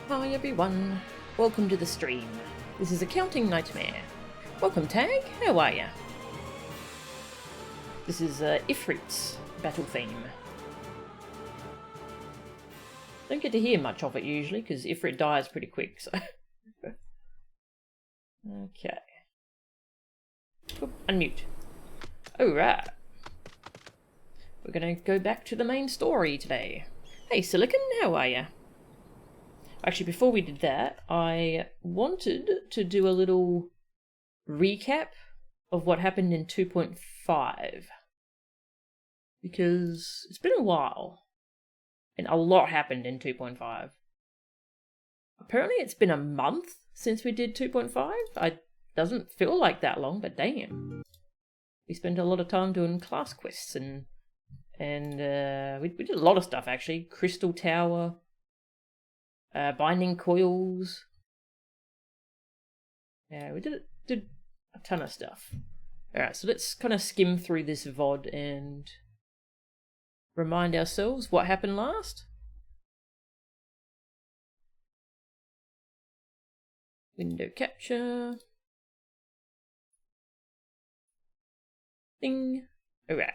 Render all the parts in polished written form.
Hi everyone, welcome to the stream. This is Accounting Nightmare. Welcome Tag, how are ya? This is Ifrit's battle theme. Don't get to hear much of it usually, because Ifrit dies pretty quick, so... Okay. Oop, unmute. Alright. We're gonna go back to the main story today. Hey Silicon, how are ya? Actually, before we did that, I wanted to do a little recap of what happened in 2.5. Because it's been a while. And a lot happened in 2.5. Apparently it's been a month since we did 2.5. It doesn't feel like that long, but damn. We spent a lot of time doing class quests and we did a lot of stuff actually. Crystal Tower. Binding coils. Yeah, we did a ton of stuff. Alright, so let's kind of skim through this VOD and remind ourselves what happened last. Window capture. Ding. Alright.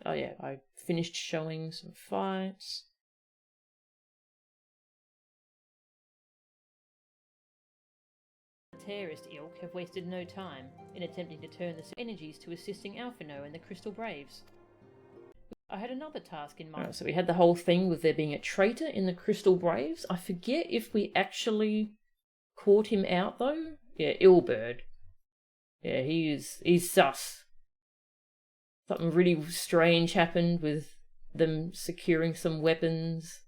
Oh yeah, I finished showing some fights. The terrorist ilk have wasted no time in attempting to turn the energies to assisting Alphino and the Crystal Braves. I had another task in mind. So we had the whole thing with there being a traitor in the Crystal Braves. I forget if we actually caught him out though. Yeah, Illbird. Yeah, he's sus. Something really strange happened with them securing some weapons.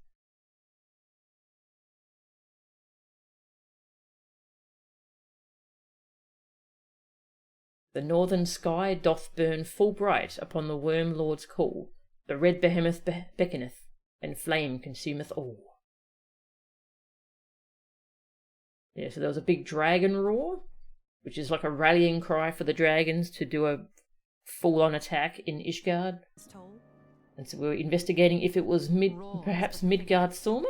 The northern sky doth burn full bright upon the worm lord's call. The red behemoth beckoneth, and flame consumeth all. Yeah, so there was a big dragon roar, which is like a rallying cry for the dragons to do a full-on attack in Ishgard. And so we were investigating if it was perhaps Midgard Soma.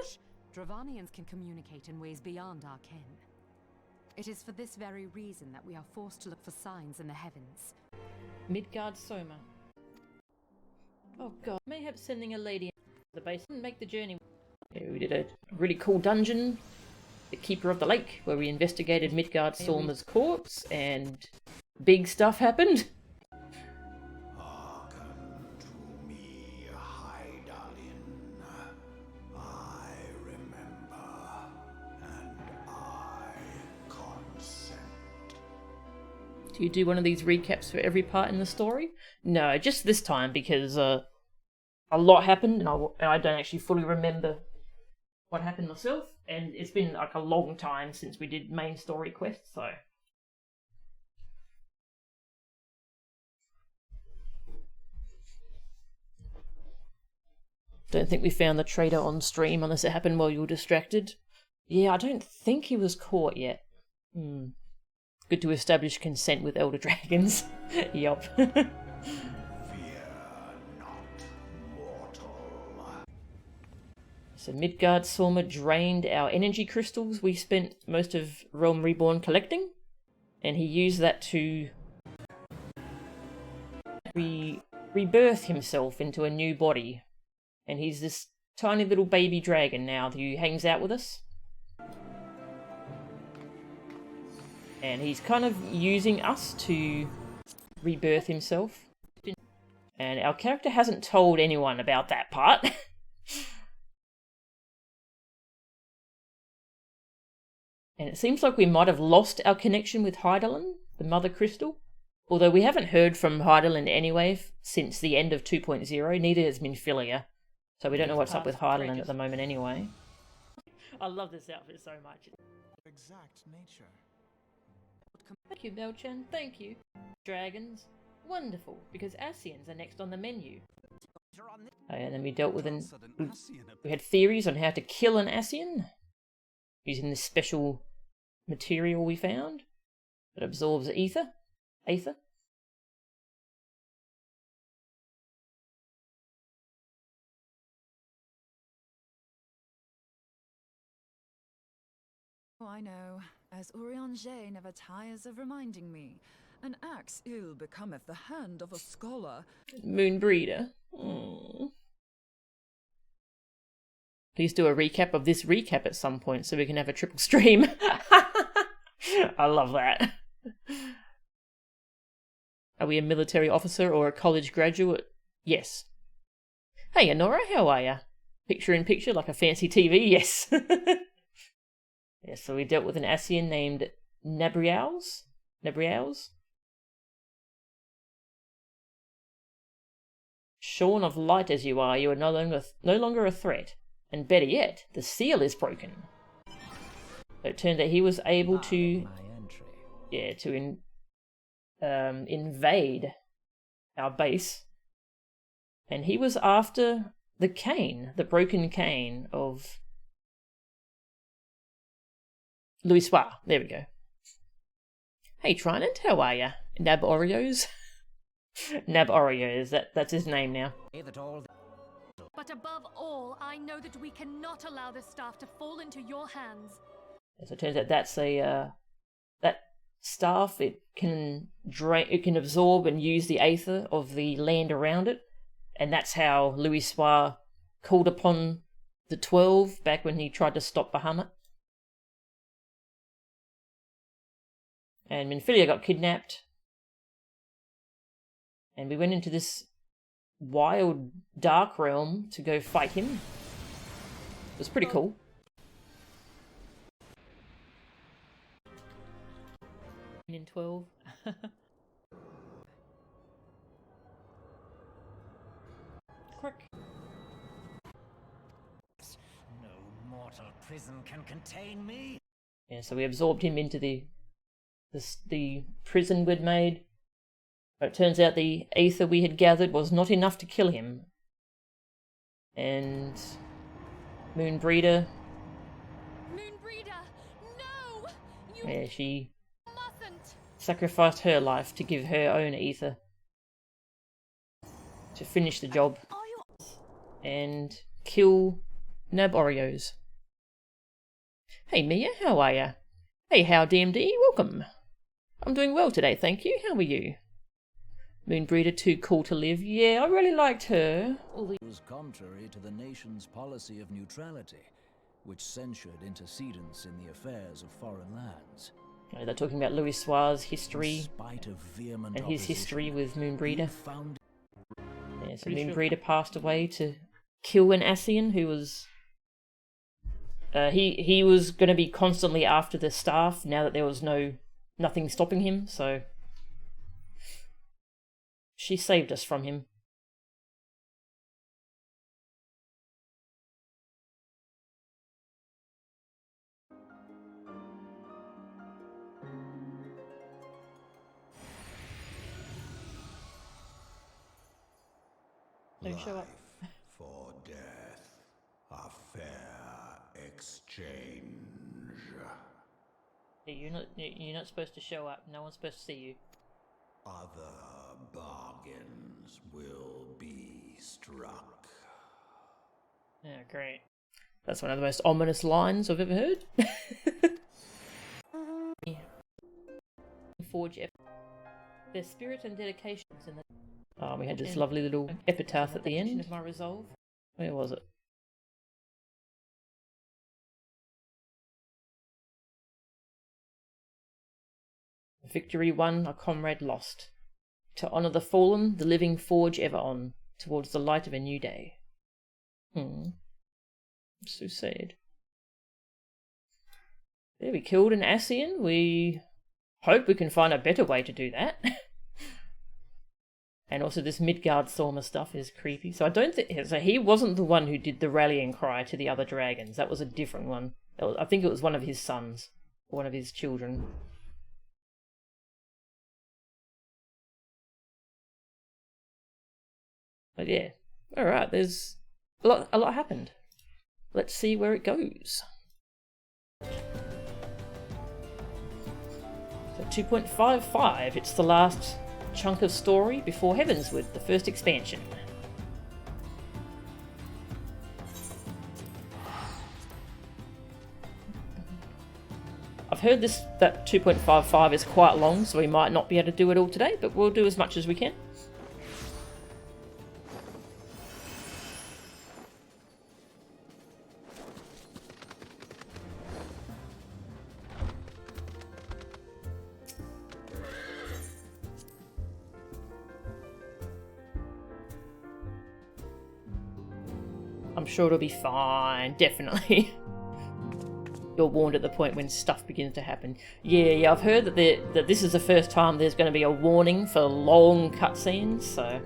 Dravanians can communicate in ways beyond our ken. It is for this very reason that we are forced to look for signs in the heavens. Midgard Soma. Oh god, mayhap sending a lady to the base and make the journey. Yeah, we did a really cool dungeon, the Keeper of the Lake, where we investigated Midgard Soma's corpse and big stuff happened. Do you do one of these recaps for every part in the story? No, just this time because a lot happened and I don't actually fully remember what happened myself, and it's been like a long time since we did main story quests, so... Don't think we found the traitor on stream unless it happened while you were distracted. Yeah, I don't think he was caught yet. Good to establish consent with elder dragons. Yup. Fear not, mortal. So Midgard Soma drained our energy crystals we spent most of Realm Reborn collecting, and he used that to rebirth himself into a new body. And he's this tiny little baby dragon now who hangs out with us. And he's kind of using us to rebirth himself. And our character hasn't told anyone about that part. And it seems like we might have lost our connection with Hydaelyn, the Mother Crystal. Although we haven't heard from Hydaelyn anyway since the end of 2.0, neither has Minfilia. So we don't know what's up with Hydaelyn at the moment anyway. I love this outfit so much. Exact nature. Thank you, Belchan, thank you. Dragons. Wonderful, because Ascians are next on the menu. And then we dealt with we had theories on how to kill an Ascian using this special material we found that absorbs ether. Oh, I know, as Urianger never tires of reminding me. An axe ill becometh the hand of a scholar. Moonbreeder. Mm. Please do a recap of this recap at some point so we can have a triple stream. I love that. Are we a military officer or a college graduate? Yes. Hey, Honora, how are ya? Picture in picture like a fancy TV? Yes. Yes, so we dealt with an Ascian named Nabriels. Shorn of light as you are no longer a threat. And better yet, the seal is broken. So it turned out he was able to, invade our base, and he was after the cane, the broken cane of Louisoix. There we go. Hey Trinant, how are ya? Nab Oreos? Nab Oreos, that's his name now. But above all, I know that we cannot allow this staff to fall into your hands. So it turns out that's that staff. It can absorb and use the aether of the land around it, and that's how Louisoix called upon the 12 back when he tried to stop Bahamut. And Minfilia got kidnapped, and we went into this wild dark realm to go fight him. It was pretty cool. In 12. Quick. No mortal prison can contain me. Yeah, so we absorbed him into the prison we'd made. But it turns out the aether we had gathered was not enough to kill him. And Moonbreeder. Moonbreeder, no! Yeah, she Mustn't! sacrificed her life to give her own aether to finish the job and kill Nab Oreos. Hey Mia, how are ya? Hey, how DMD, welcome. I'm doing well today, thank you. How are you? Moonbreeder, too cool to live. Yeah, I really liked her. It was contrary to the nation's policy of neutrality, which censured intercedence in the affairs of foreign lands. They're talking about Louisoix's history In spite of vehement and his history with Moonbreeder. found Yeah, so Moonbreeder passed away to kill an Ascian who was... he was going to be constantly after the staff now that there was nothing stopping him, so... She saved us from him. Don't show up. Life for death, a fair exchange. You're not supposed to show up. No one's supposed to see you. Other bargains will be struck. Yeah, great. That's one of the most ominous lines I've ever heard. Forge their spirit and dedications in the... Oh, we had this lovely little epitaph at the end. Of my resolve. Where was it? Victory won, a comrade lost. To honour the fallen, the living forge ever on, towards the light of a new day. So sad. There, we killed an Ascian. We hope we can find a better way to do that. And also this Midgard Thorma stuff is creepy. So I don't think... So he wasn't the one who did the rallying cry to the other dragons. That was a different one. I think it was one of his sons. Or one of his children. But yeah. Alright, there's... A lot happened. Let's see where it goes. So 2.55. It's the last chunk of story before Heavensward, the first expansion. I've heard that 2.55 is quite long, so we might not be able to do it all today, but we'll do as much as we can. I'm sure it'll be fine, definitely. You're warned at the point when stuff begins to happen. Yeah, I've heard that this is the first time there's going to be a warning for long cutscenes, so...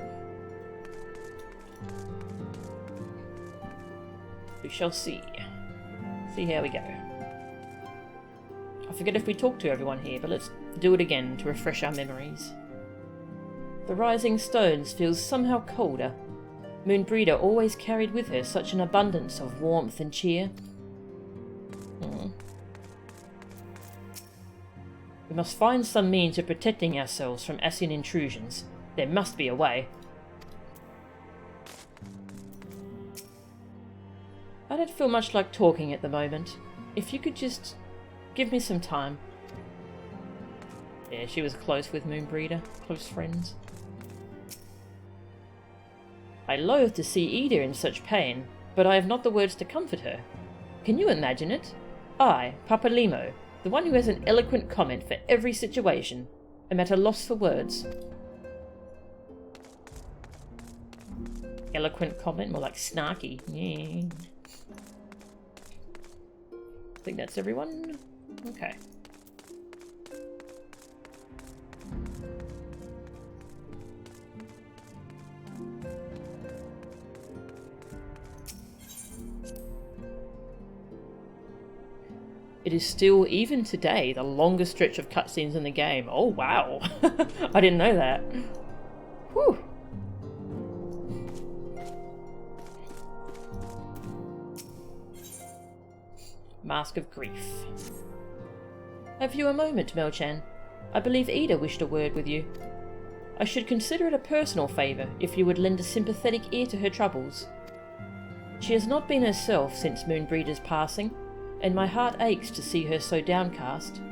we shall see. See how we go. I forget if we talked to everyone here, but let's do it again to refresh our memories. The rising stones feels somehow colder. Moonbreeder always carried with her such an abundance of warmth and cheer. We must find some means of protecting ourselves from Ascian intrusions. There must be a way. I don't feel much like talking at the moment. If you could just give me some time. Yeah, she was close with Moonbreeder. Close friends. I loathe to see Ida in such pain, but I have not the words to comfort her. Can you imagine it? I, Papa Limo, the one who has an eloquent comment for every situation, am at a loss for words. Eloquent comment? More like snarky. Yeah. I think that's everyone. Okay. It is still, even today, the longest stretch of cutscenes in the game. Oh, wow. I didn't know that. Whew. Mask of Grief. Have you a moment, Melchan? I believe Ida wished a word with you. I should consider it a personal favour if you would lend a sympathetic ear to her troubles. She has not been herself since Moonbreeder's passing, and my heart aches to see her so downcast.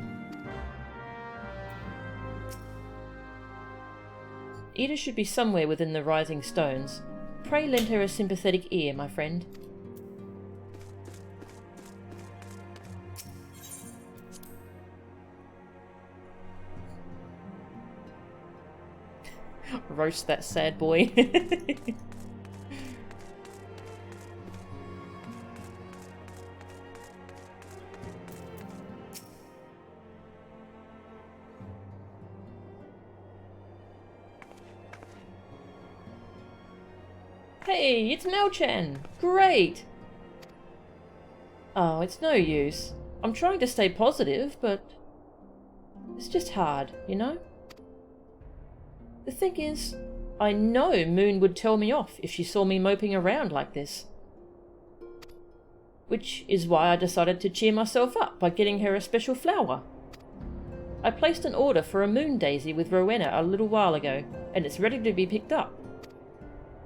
Ida should be somewhere within the rising stones. Pray lend her a sympathetic ear, my friend. Roast that sad boy. Hey, it's Melchan! Great! Oh, it's no use. I'm trying to stay positive, but it's just hard, you know? The thing is, I know Moon would tell me off if she saw me moping around like this. Which is why I decided to cheer myself up by getting her a special flower. I placed an order for a moon daisy with Rowena a little while ago, and it's ready to be picked up.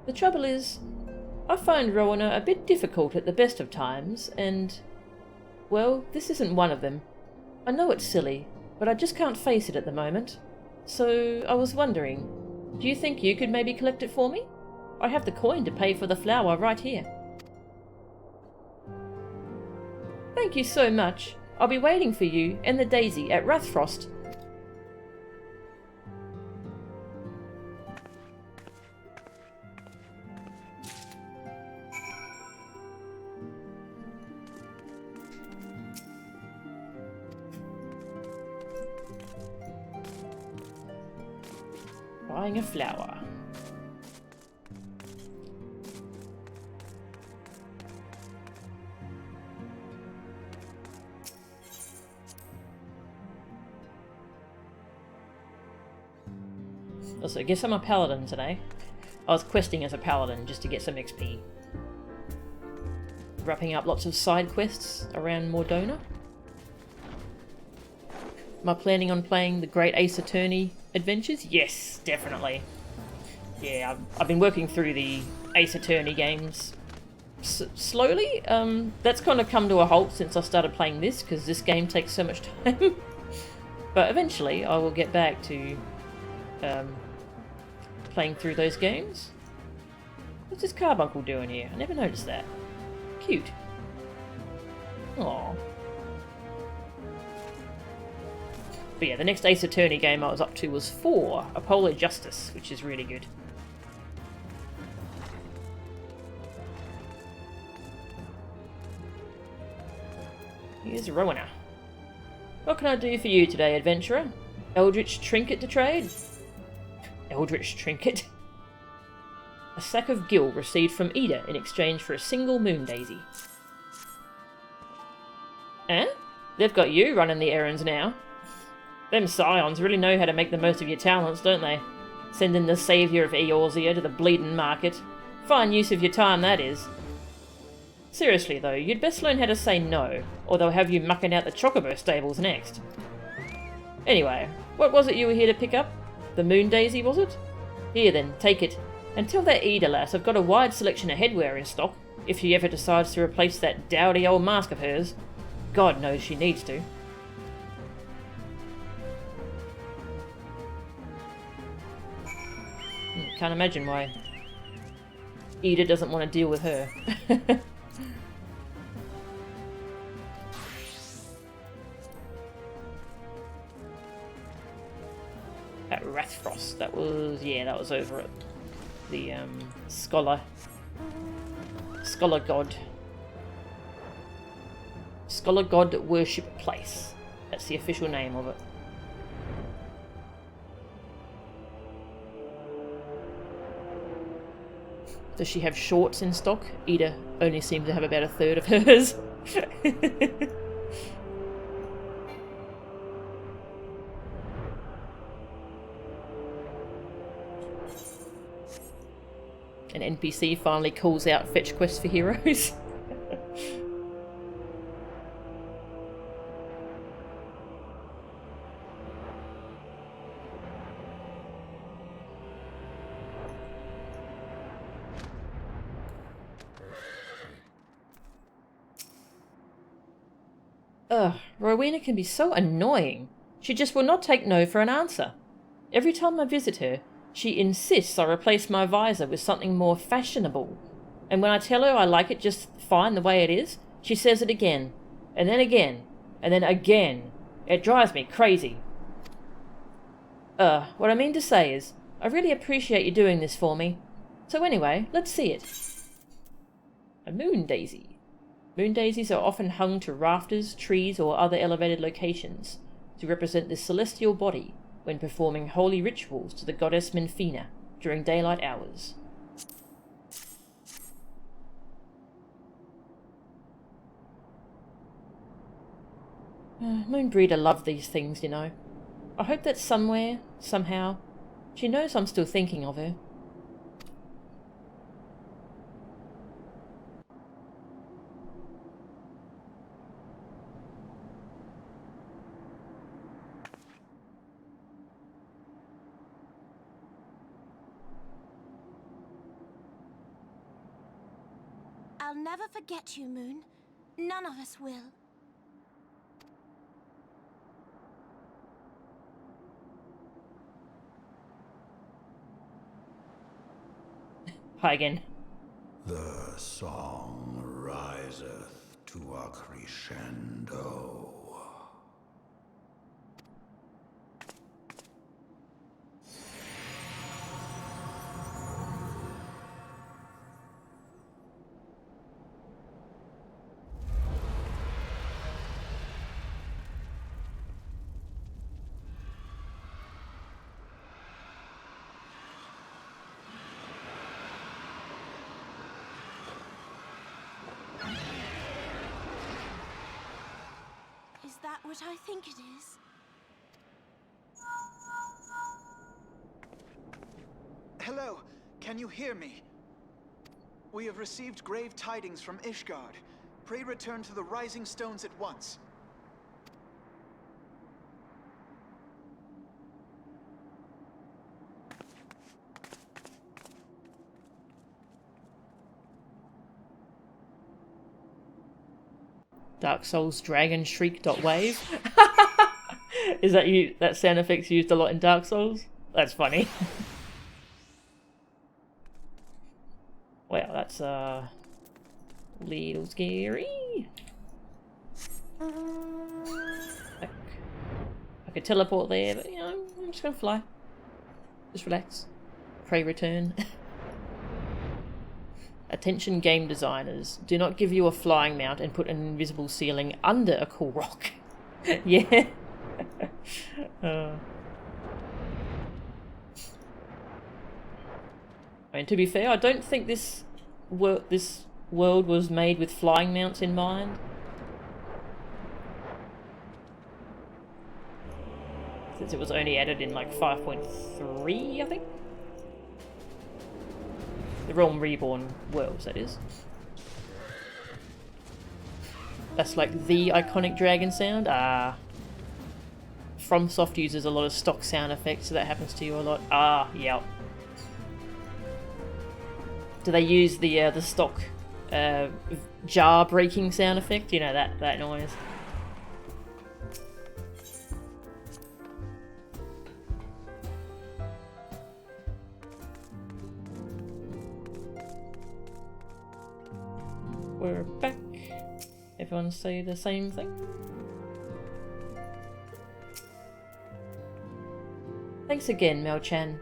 The trouble is, I find Rowena a bit difficult at the best of times, and, well, this isn't one of them. I know it's silly, but I just can't face it at the moment. So, I was wondering, do you think you could maybe collect it for me? I have the coin to pay for the flower right here. Thank you so much. I'll be waiting for you and the daisy at Rathfrost. Buying a flower. Also, I guess I'm a paladin today. I was questing as a paladin just to get some XP. Wrapping up lots of side quests around Mordona. Am I planning on playing the Great Ace Attorney adventures? Yes, definitely. Yeah, I've been working through the Ace Attorney games slowly. That's kind of come to a halt since I started playing this, because this game takes so much time. But eventually I will get back to playing through those games. What's this carbuncle doing here? I never noticed that. Cute. Aww. But yeah, the next Ace Attorney game I was up to was 4, Apollo Justice, which is really good. Here's Rowena. What can I do for you today, adventurer? Eldritch trinket to trade? Eldritch trinket? A sack of gil received from Ida in exchange for a single moon daisy. Eh? They've got you running the errands now. Them scions really know how to make the most of your talents, don't they? Sending the saviour of Eorzea to the bleeding market. Fine use of your time, that is. Seriously though, you'd best learn how to say no, or they'll have you mucking out the Chocobo stables next. Anyway, what was it you were here to pick up? The moon daisy, was it? Here then, take it. And tell that Ida lass I've got a wide selection of headwear in stock, if she ever decides to replace that dowdy old mask of hers. God knows she needs to. Can't imagine why Ida doesn't want to deal with her. At Rathfrost, that was over at the Scholar God Worship Place. That's the official name of it. Does she have shorts in stock? Ida only seems to have about a third of hers. An NPC finally calls out fetch quest for heroes. Ugh, Rowena can be so annoying. She just will not take no for an answer. Every time I visit her, she insists I replace my visor with something more fashionable. And when I tell her I like it just fine the way it is, she says it again. And then again. And then again. It drives me crazy. What I mean to say is, I really appreciate you doing this for me. So anyway, let's see it. A moon daisy. Moon daisies are often hung to rafters, trees, or other elevated locations to represent the celestial body when performing holy rituals to the goddess Menfina during daylight hours. Moonbreeder loved these things, you know. I hope that somewhere, somehow, she knows I'm still thinking of her. I'll never forget you, Moon. None of us will. Hi again. The song riseth to a crescendo. Is that what I think it is? Hello, can you hear me? We have received grave tidings from Ishgard. Pray return to the Rising Stones at once. Dark Souls dragon shriek.wave. Is that sound effect's used a lot in Dark Souls? That's funny. Wow, that's little scary. I could teleport there, but you know, I'm just gonna fly. Just relax. Pray return. Attention game designers. Do not give you a flying mount and put an invisible ceiling under a cool rock. Yeah. I mean, to be fair, I don't think this world was made with flying mounts in mind. Since it was only added in like 5.3, I think. The Realm Reborn worlds, that is. That's like the iconic dragon sound. Ah. FromSoft uses a lot of stock sound effects, so that happens to you a lot. Ah, yeah. Do they use the stock jar breaking sound effect? You know, that noise. We're back. Everyone say the same thing. Thanks again, Mel-chan.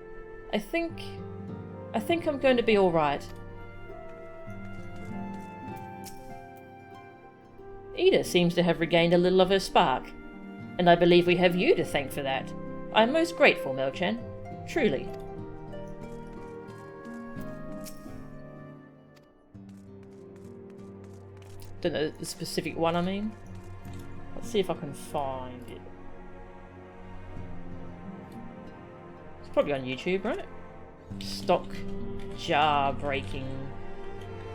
I think I'm going to be alright. Ida seems to have regained a little of her spark, and I believe we have you to thank for that. I am most grateful, Mel-chan. Truly. Don't know the specific one I mean. Let's see if I can find it. It's probably on YouTube, right? Stock jar breaking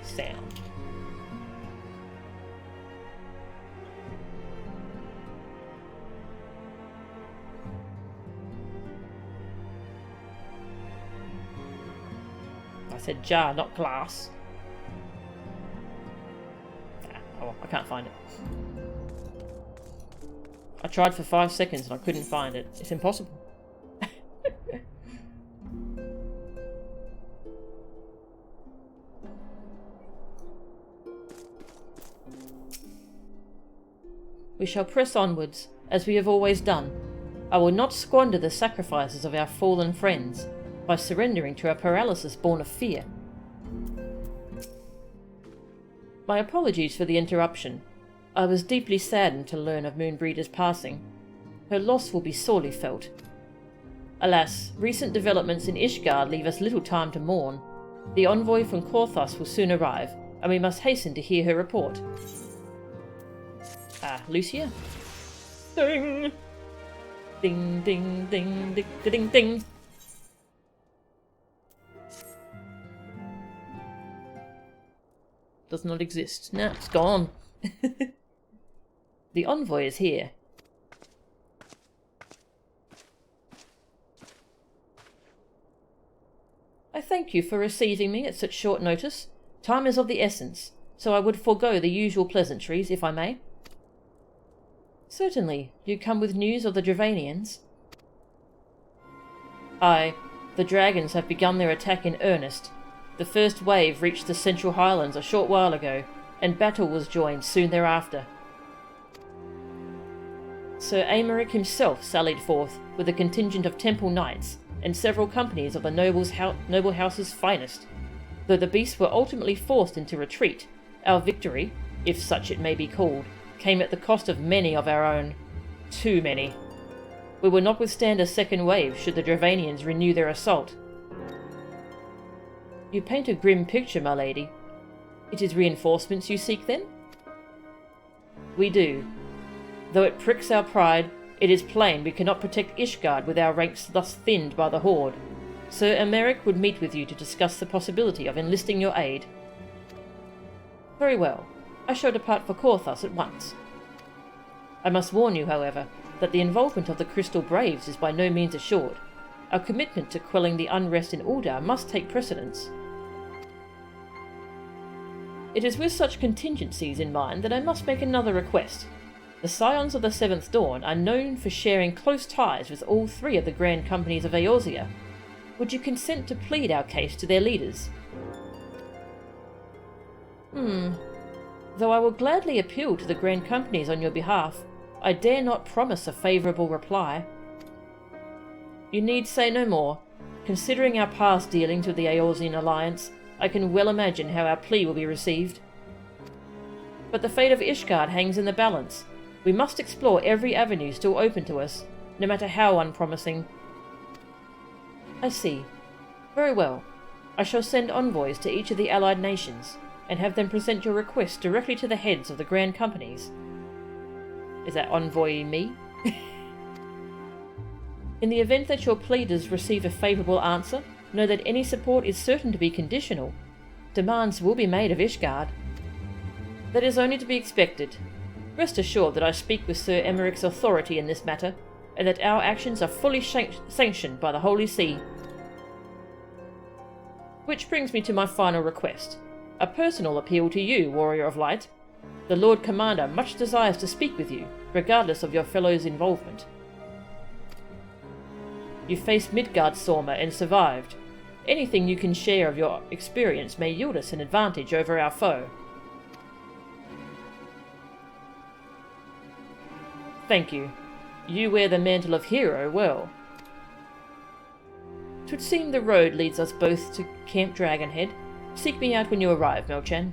sound. I said jar, not glass. Oh, I can't find it. I tried for 5 seconds and I couldn't find it. It's impossible. We shall press onwards, as we have always done. I will not squander the sacrifices of our fallen friends by surrendering to a paralysis born of fear. My apologies for the interruption. I was deeply saddened to learn of Moonbreeder's passing. Her loss will be sorely felt. Alas, recent developments in Ishgard leave us little time to mourn. The envoy from Korthos will soon arrive, and we must hasten to hear her report. Ah, Lucia? Ding! Ding, ding, ding, ding, ding, ding. Does not exist. Nah, it's gone. The envoy is here. I thank you for receiving me at such short notice. Time is of the essence, so I would forego the usual pleasantries, if I may. Certainly. You come with news of the Dravanians? Aye. The dragons have begun their attack in earnest. The first wave reached the Central Highlands a short while ago, and battle was joined soon thereafter. Sir Aymeric himself sallied forth with a contingent of temple knights and several companies of the noble house's finest. Though the beasts were ultimately forced into retreat, our victory, if such it may be called, came at the cost of many of our own. Too many. We will not withstand a second wave should the Dravanians renew their assault. You paint a grim picture, my lady. It is reinforcements you seek, then? We do. Though it pricks our pride, it is plain we cannot protect Ishgard with our ranks thus thinned by the Horde. Sir Aymeric would meet with you to discuss the possibility of enlisting your aid. Very well. I shall depart for Korthos at once. I must warn you, however, that the involvement of the Crystal Braves is by no means assured. Our commitment to quelling the unrest in Uldar must take precedence. It is with such contingencies in mind that I must make another request. The Scions of the Seventh Dawn are known for sharing close ties with all three of the Grand Companies of Eorzea. Would you consent to plead our case to their leaders? Though I will gladly appeal to the Grand Companies on your behalf, I dare not promise a favourable reply. You need say no more. Considering our past dealings with the Eorzean Alliance, I can well imagine how our plea will be received. But the fate of Ishgard hangs in the balance. We must explore every avenue still open to us, no matter how unpromising. I see. Very well. I shall send envoys to each of the allied nations, and have them present your request directly to the heads of the Grand Companies. Is that envoy me? In the event that your pleaders receive a favourable answer, know that any support is certain to be conditional. Demands will be made of Ishgard. That is only to be expected. Rest assured that I speak with Sir Emeric's authority in this matter, and that our actions are fully sanctioned by the Holy See. Which brings me to my final request. A personal appeal to you, Warrior of Light. The Lord Commander much desires to speak with you, regardless of your fellow's involvement. You faced Midgardsormr and survived. Anything you can share of your experience may yield us an advantage over our foe. Thank you. You wear the mantle of hero well. 'Twould seem the road leads us both to Camp Dragonhead. Seek me out when you arrive, Melchan.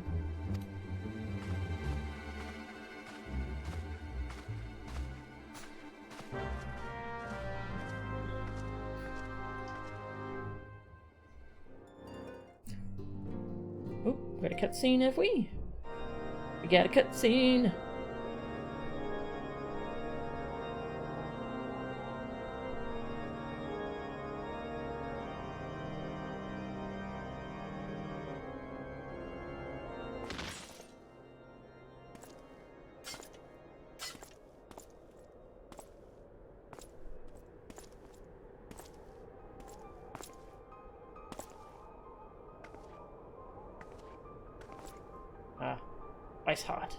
Oh, got a cutscene, have we? We got a cutscene. Ice Heart.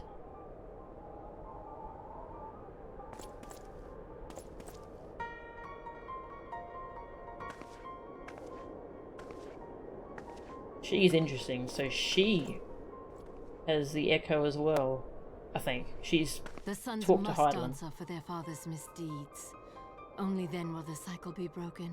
She's interesting, so she has the echo as well, I think. She's the sons talked to must Hydaelyn. answer for their father's misdeeds. Only then will the cycle be broken.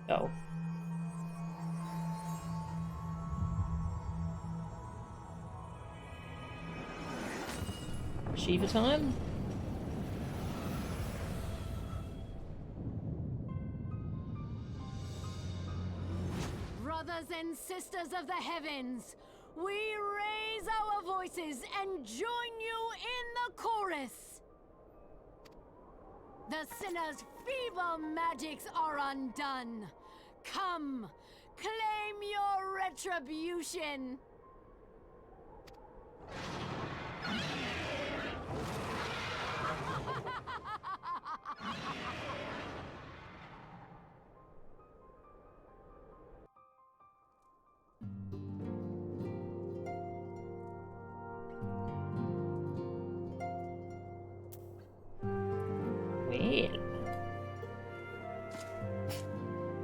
Oh. Shiva time? Brothers and sisters of the heavens, we raise our voices and join you in the chorus. The sinner's feeble magics are undone. Come, claim your retribution.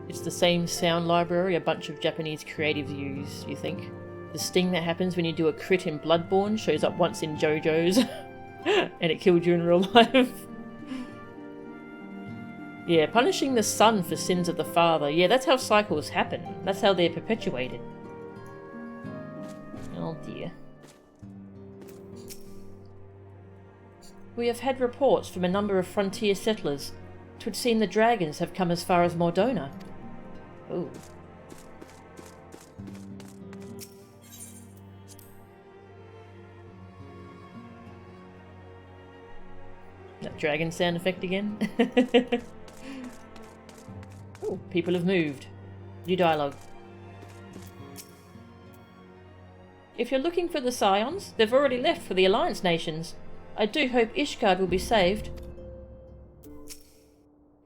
It's the same sound library a bunch of Japanese creatives use, you think? The sting that happens when you do a crit in Bloodborne shows up once in JoJo's, and it killed you in real life. Yeah, punishing the son for sins of the father. Yeah, that's how cycles happen. That's how they're perpetuated. Oh dear. We have had reports from a number of frontier settlers. 'Twould seem the dragons have come as far as Mordona. Oh. That dragon sound effect again. Oh, people have moved. New dialogue. If you're looking for the Scions, they've already left for the Alliance nations. I do hope Ishgard will be saved.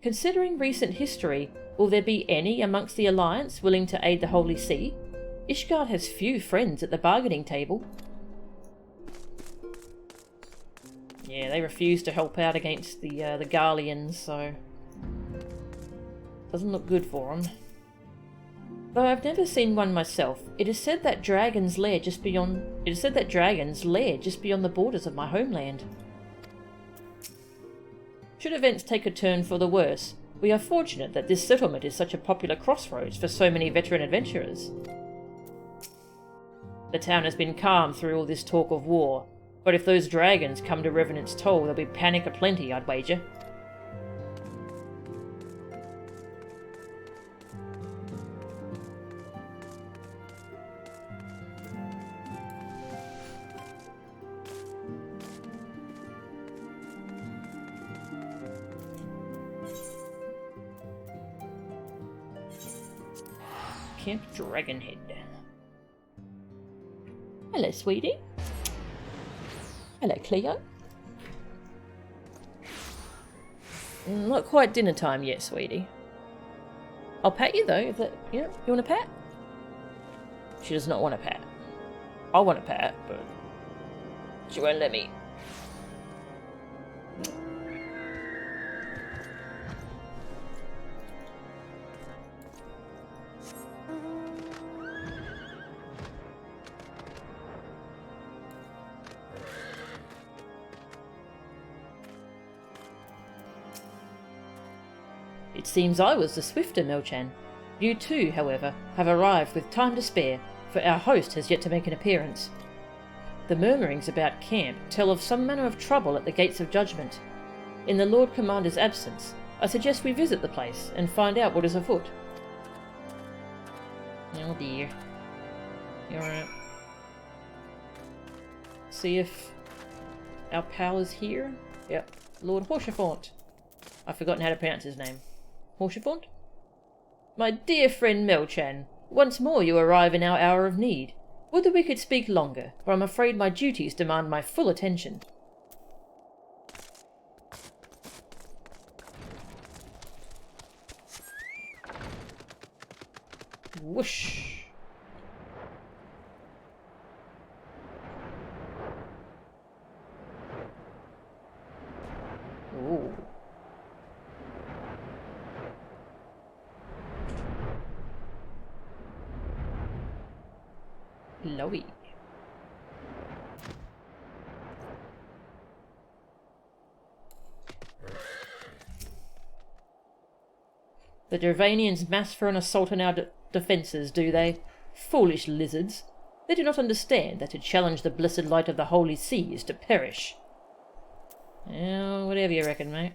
Considering recent history, will there be any amongst the Alliance willing to aid the Holy See? Ishgard has few friends at the bargaining table. Yeah, they refuse to help out against the Garleans, so doesn't look good for them. Though I've never seen one myself, it is said that dragons lair just beyond the borders of my homeland. Should events take a turn for the worse, we are fortunate that this settlement is such a popular crossroads for so many veteran adventurers. The town has been calm through all this talk of war, but if those dragons come to Revenant's Toll, there'll be panic aplenty, I'd wager. Camp Dragonhead. Hello, sweetie. Hello, Cleo. Not quite dinner time yet, sweetie. I'll pat you though, if that, you want a pat? She does not want a pat. I want a pat, but she won't let me. It seems I was the swifter, Melchan. You too, however, have arrived with time to spare, for our host has yet to make an appearance. The murmurings about camp tell of some manner of trouble at the Gates of Judgment. In the Lord Commander's absence, I suggest we visit the place and find out what is afoot. Oh dear. You alright? See if our pal is here? Yep. Lord Horshafont. I've forgotten how to pronounce his name. Horshafont? My dear friend Melchan, once more you arrive in our hour of need. Would that we could speak longer, for I'm afraid my duties demand my full attention. Whoosh. Ooh. Lowy. The Dervanians mass for an assault on our defences, do they? Foolish lizards. They do not understand that to challenge the blessed light of the Holy See is to perish. Whatever you reckon, mate.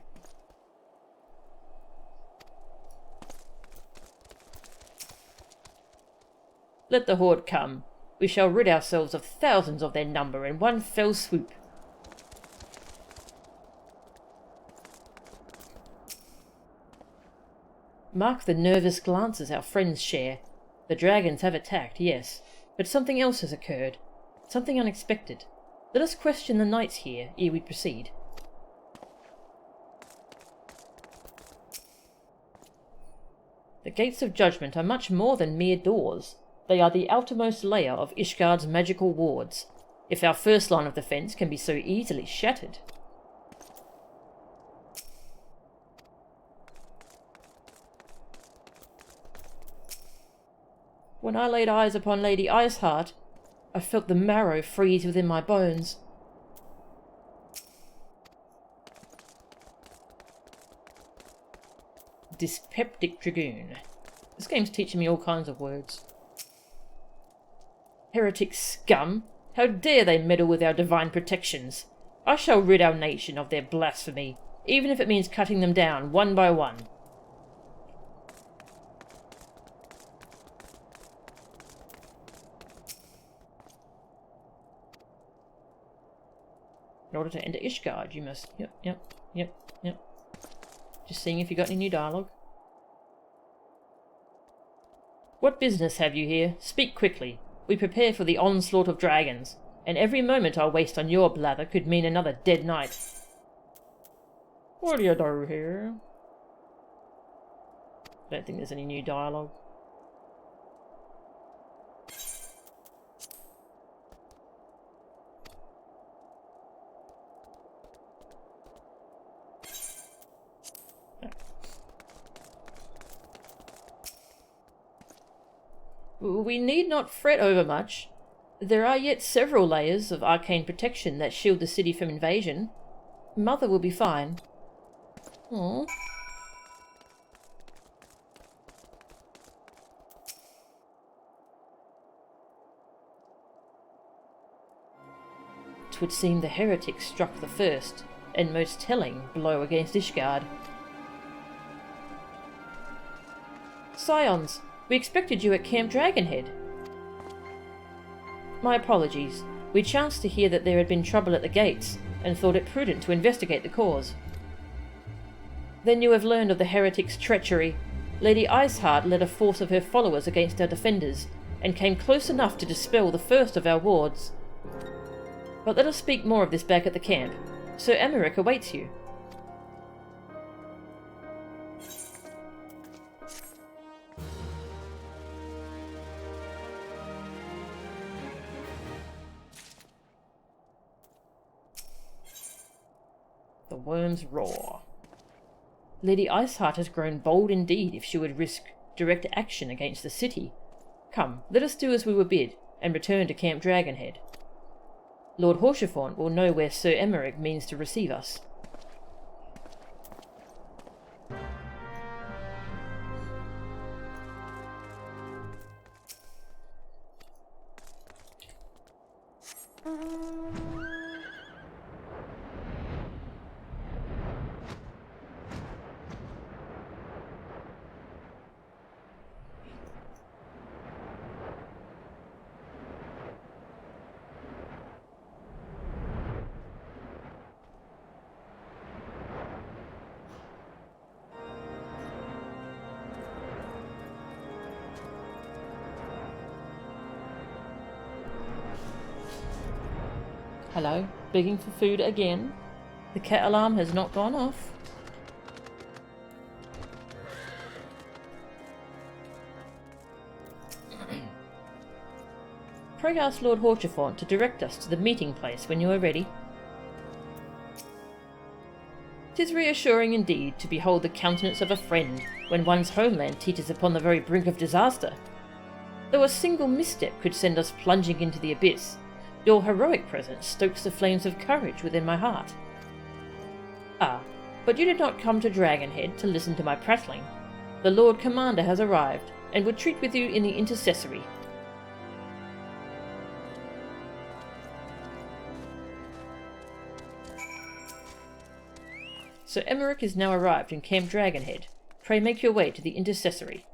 Let the horde come. We shall rid ourselves of thousands of their number in one fell swoop. Mark the nervous glances our friends share. The dragons have attacked, yes, but something else has occurred. Something unexpected. Let us question the knights here, ere we proceed. The Gates of Judgment are much more than mere doors. They are the outermost layer of Ishgard's magical wards, if our first line of defence can be so easily shattered. When I laid eyes upon Lady Iceheart, I felt the marrow freeze within my bones. Dyspeptic Dragoon. This game's teaching me all kinds of words. Heretic scum! How dare they meddle with our divine protections? I shall rid our nation of their blasphemy, even if it means cutting them down one by one. In order to enter Ishgard, you must... Yep. Just seeing if you got any new dialogue. What business have you here? Speak quickly. We prepare for the onslaught of dragons, and every moment I waste on your blather could mean another dead knight. What do you do here? I don't think there's any new dialogue. We need not fret over much. There are yet several layers of arcane protection that shield the city from invasion. Mother will be fine. Aww. 'Twould seem the heretics struck the first, and most telling, blow against Ishgard. Scions, we expected you at Camp Dragonhead. My apologies. We chanced to hear that there had been trouble at the gates, and thought it prudent to investigate the cause. Then you have learned of the heretics' treachery. Lady Iceheart led a force of her followers against our defenders, and came close enough to dispel the first of our wards. But let us speak more of this back at the camp. Sir Emeric awaits you. The worms roar. Lady Iceheart has grown bold indeed if she would risk direct action against the city. Come, let us do as we were bid, and return to Camp Dragonhead. Lord Horchefort will know where Sir Emeric means to receive us. Hello, begging for food again? The cat alarm has not gone off. Pray ask Lord Horchefort to direct us to the meeting place when you are ready. 'Tis reassuring indeed to behold the countenance of a friend when one's homeland teeters upon the very brink of disaster. Though a single misstep could send us plunging into the abyss, your heroic presence stokes the flames of courage within my heart. Ah, but you did not come to Dragonhead to listen to my prattling. The Lord Commander has arrived, and would treat with you in the intercessory. Sir Emeric is now arrived in Camp Dragonhead. Pray make your way to the intercessory.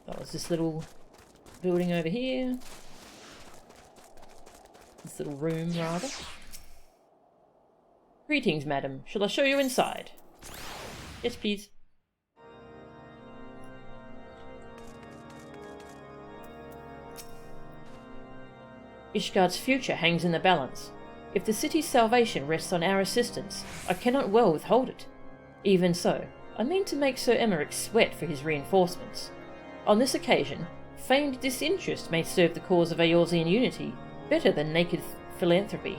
That was this little building over here. This little room, rather. Greetings, madam. Shall I show you inside? Yes, please. Ishgard's future hangs in the balance. If the city's salvation rests on our assistance, I cannot well withhold it. Even so, I mean to make Sir Emeric sweat for his reinforcements. On this occasion, feigned disinterest may serve the cause of Eorzean unity better than naked philanthropy.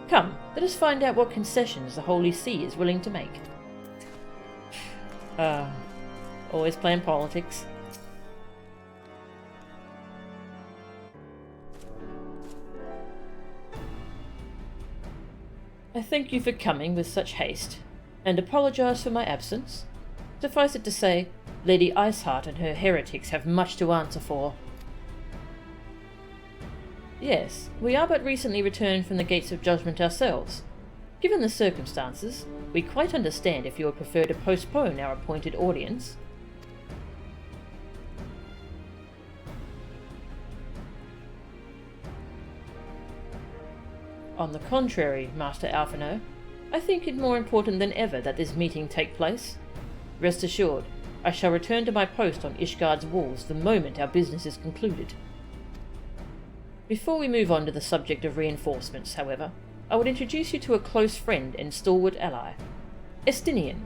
Come, let us find out what concessions the Holy See is willing to make. Always playing politics. I thank you for coming with such haste, and apologise for my absence. Suffice it to say, Lady Iceheart and her heretics have much to answer for. Yes, we are but recently returned from the Gates of Judgment ourselves. Given the circumstances, we quite understand if you would prefer to postpone our appointed audience. On the contrary, Master Alphino, I think it more important than ever that this meeting take place. Rest assured, I shall return to my post on Ishgard's walls the moment our business is concluded. Before we move on to the subject of reinforcements, however, I would introduce you to a close friend and stalwart ally, Estinian.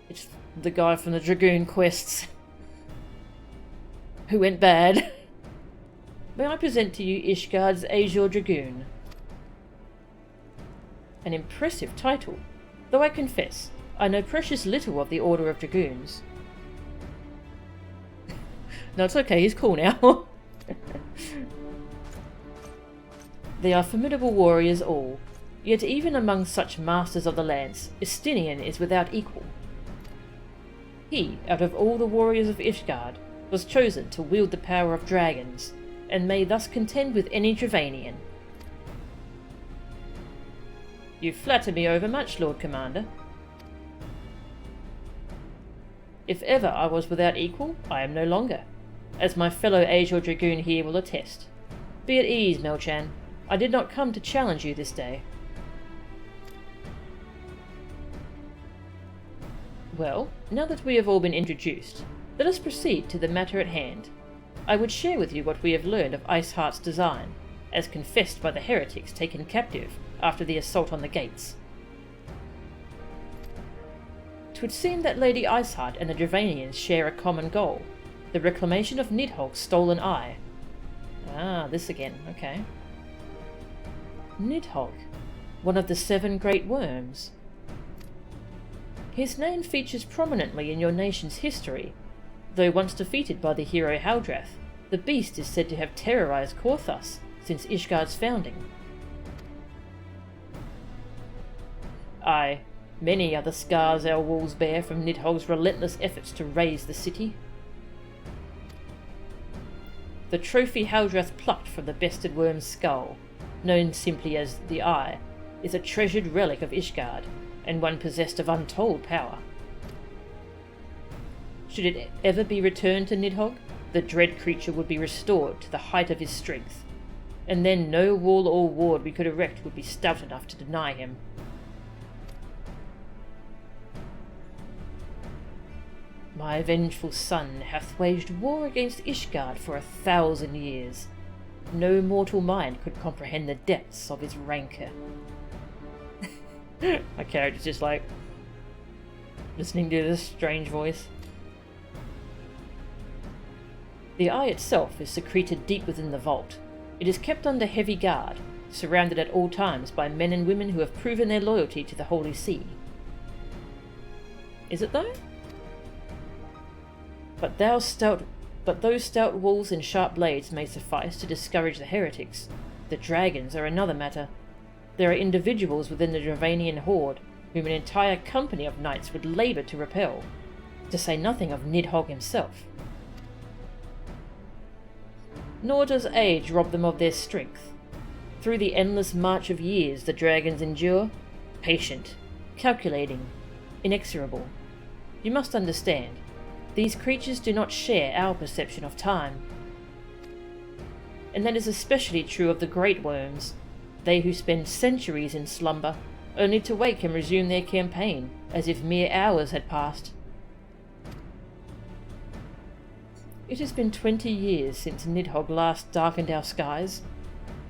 It's the guy from the Dragoon quests who went bad. May I present to you Ishgard's Azure Dragoon? An impressive title, though I confess, I know precious little of the Order of Dragoons. No, it's okay, he's cool now. They are formidable warriors all, yet even among such masters of the lance, Estinian is without equal. He, out of all the warriors of Ishgard, was chosen to wield the power of dragons, and may thus contend with any Dravanian. You flatter me overmuch, Lord Commander. If ever I was without equal, I am no longer, as my fellow Azure Dragoon here will attest. Be at ease, Melchan. I did not come to challenge you this day. Well, now that we have all been introduced, let us proceed to the matter at hand. I would share with you what we have learned of Iceheart's design, as confessed by the heretics taken captive after the assault on the gates. 'Twould seem that Lady Iceheart and the Dravanians share a common goal, the reclamation of Nidhogg's stolen eye. Ah, this again, okay. Nidhogg, one of the 7 great worms. His name features prominently in your nation's history. Though once defeated by the hero Haldrath, the beast is said to have terrorized Korthus since Ishgard's founding. Aye, many are the scars our walls bear from Nidhogg's relentless efforts to raze the city. The trophy Haldrath plucked from the bested worm's skull, known simply as the Eye, is a treasured relic of Ishgard, and one possessed of untold power. Should it ever be returned to Nidhogg, the dread creature would be restored to the height of his strength, and then no wall or ward we could erect would be stout enough to deny him. My vengeful son hath waged war against Ishgard for 1,000 years. No mortal mind could comprehend the depths of his rancour. My character's just like listening to this strange voice. The eye itself is secreted deep within the vault. It is kept under heavy guard, surrounded at all times by men and women who have proven their loyalty to the Holy See. Is it though? But those stout walls and sharp blades may suffice to discourage the heretics. The dragons are another matter. There are individuals within the Dravanian horde whom an entire company of knights would labour to repel, to say nothing of Nidhogg himself. Nor does age rob them of their strength. Through the endless march of years the dragons endure, patient, calculating, inexorable. You must understand, these creatures do not share our perception of time. And that is especially true of the great worms, they who spend centuries in slumber, only to wake and resume their campaign, as if mere hours had passed. It has been 20 years since Nidhogg last darkened our skies.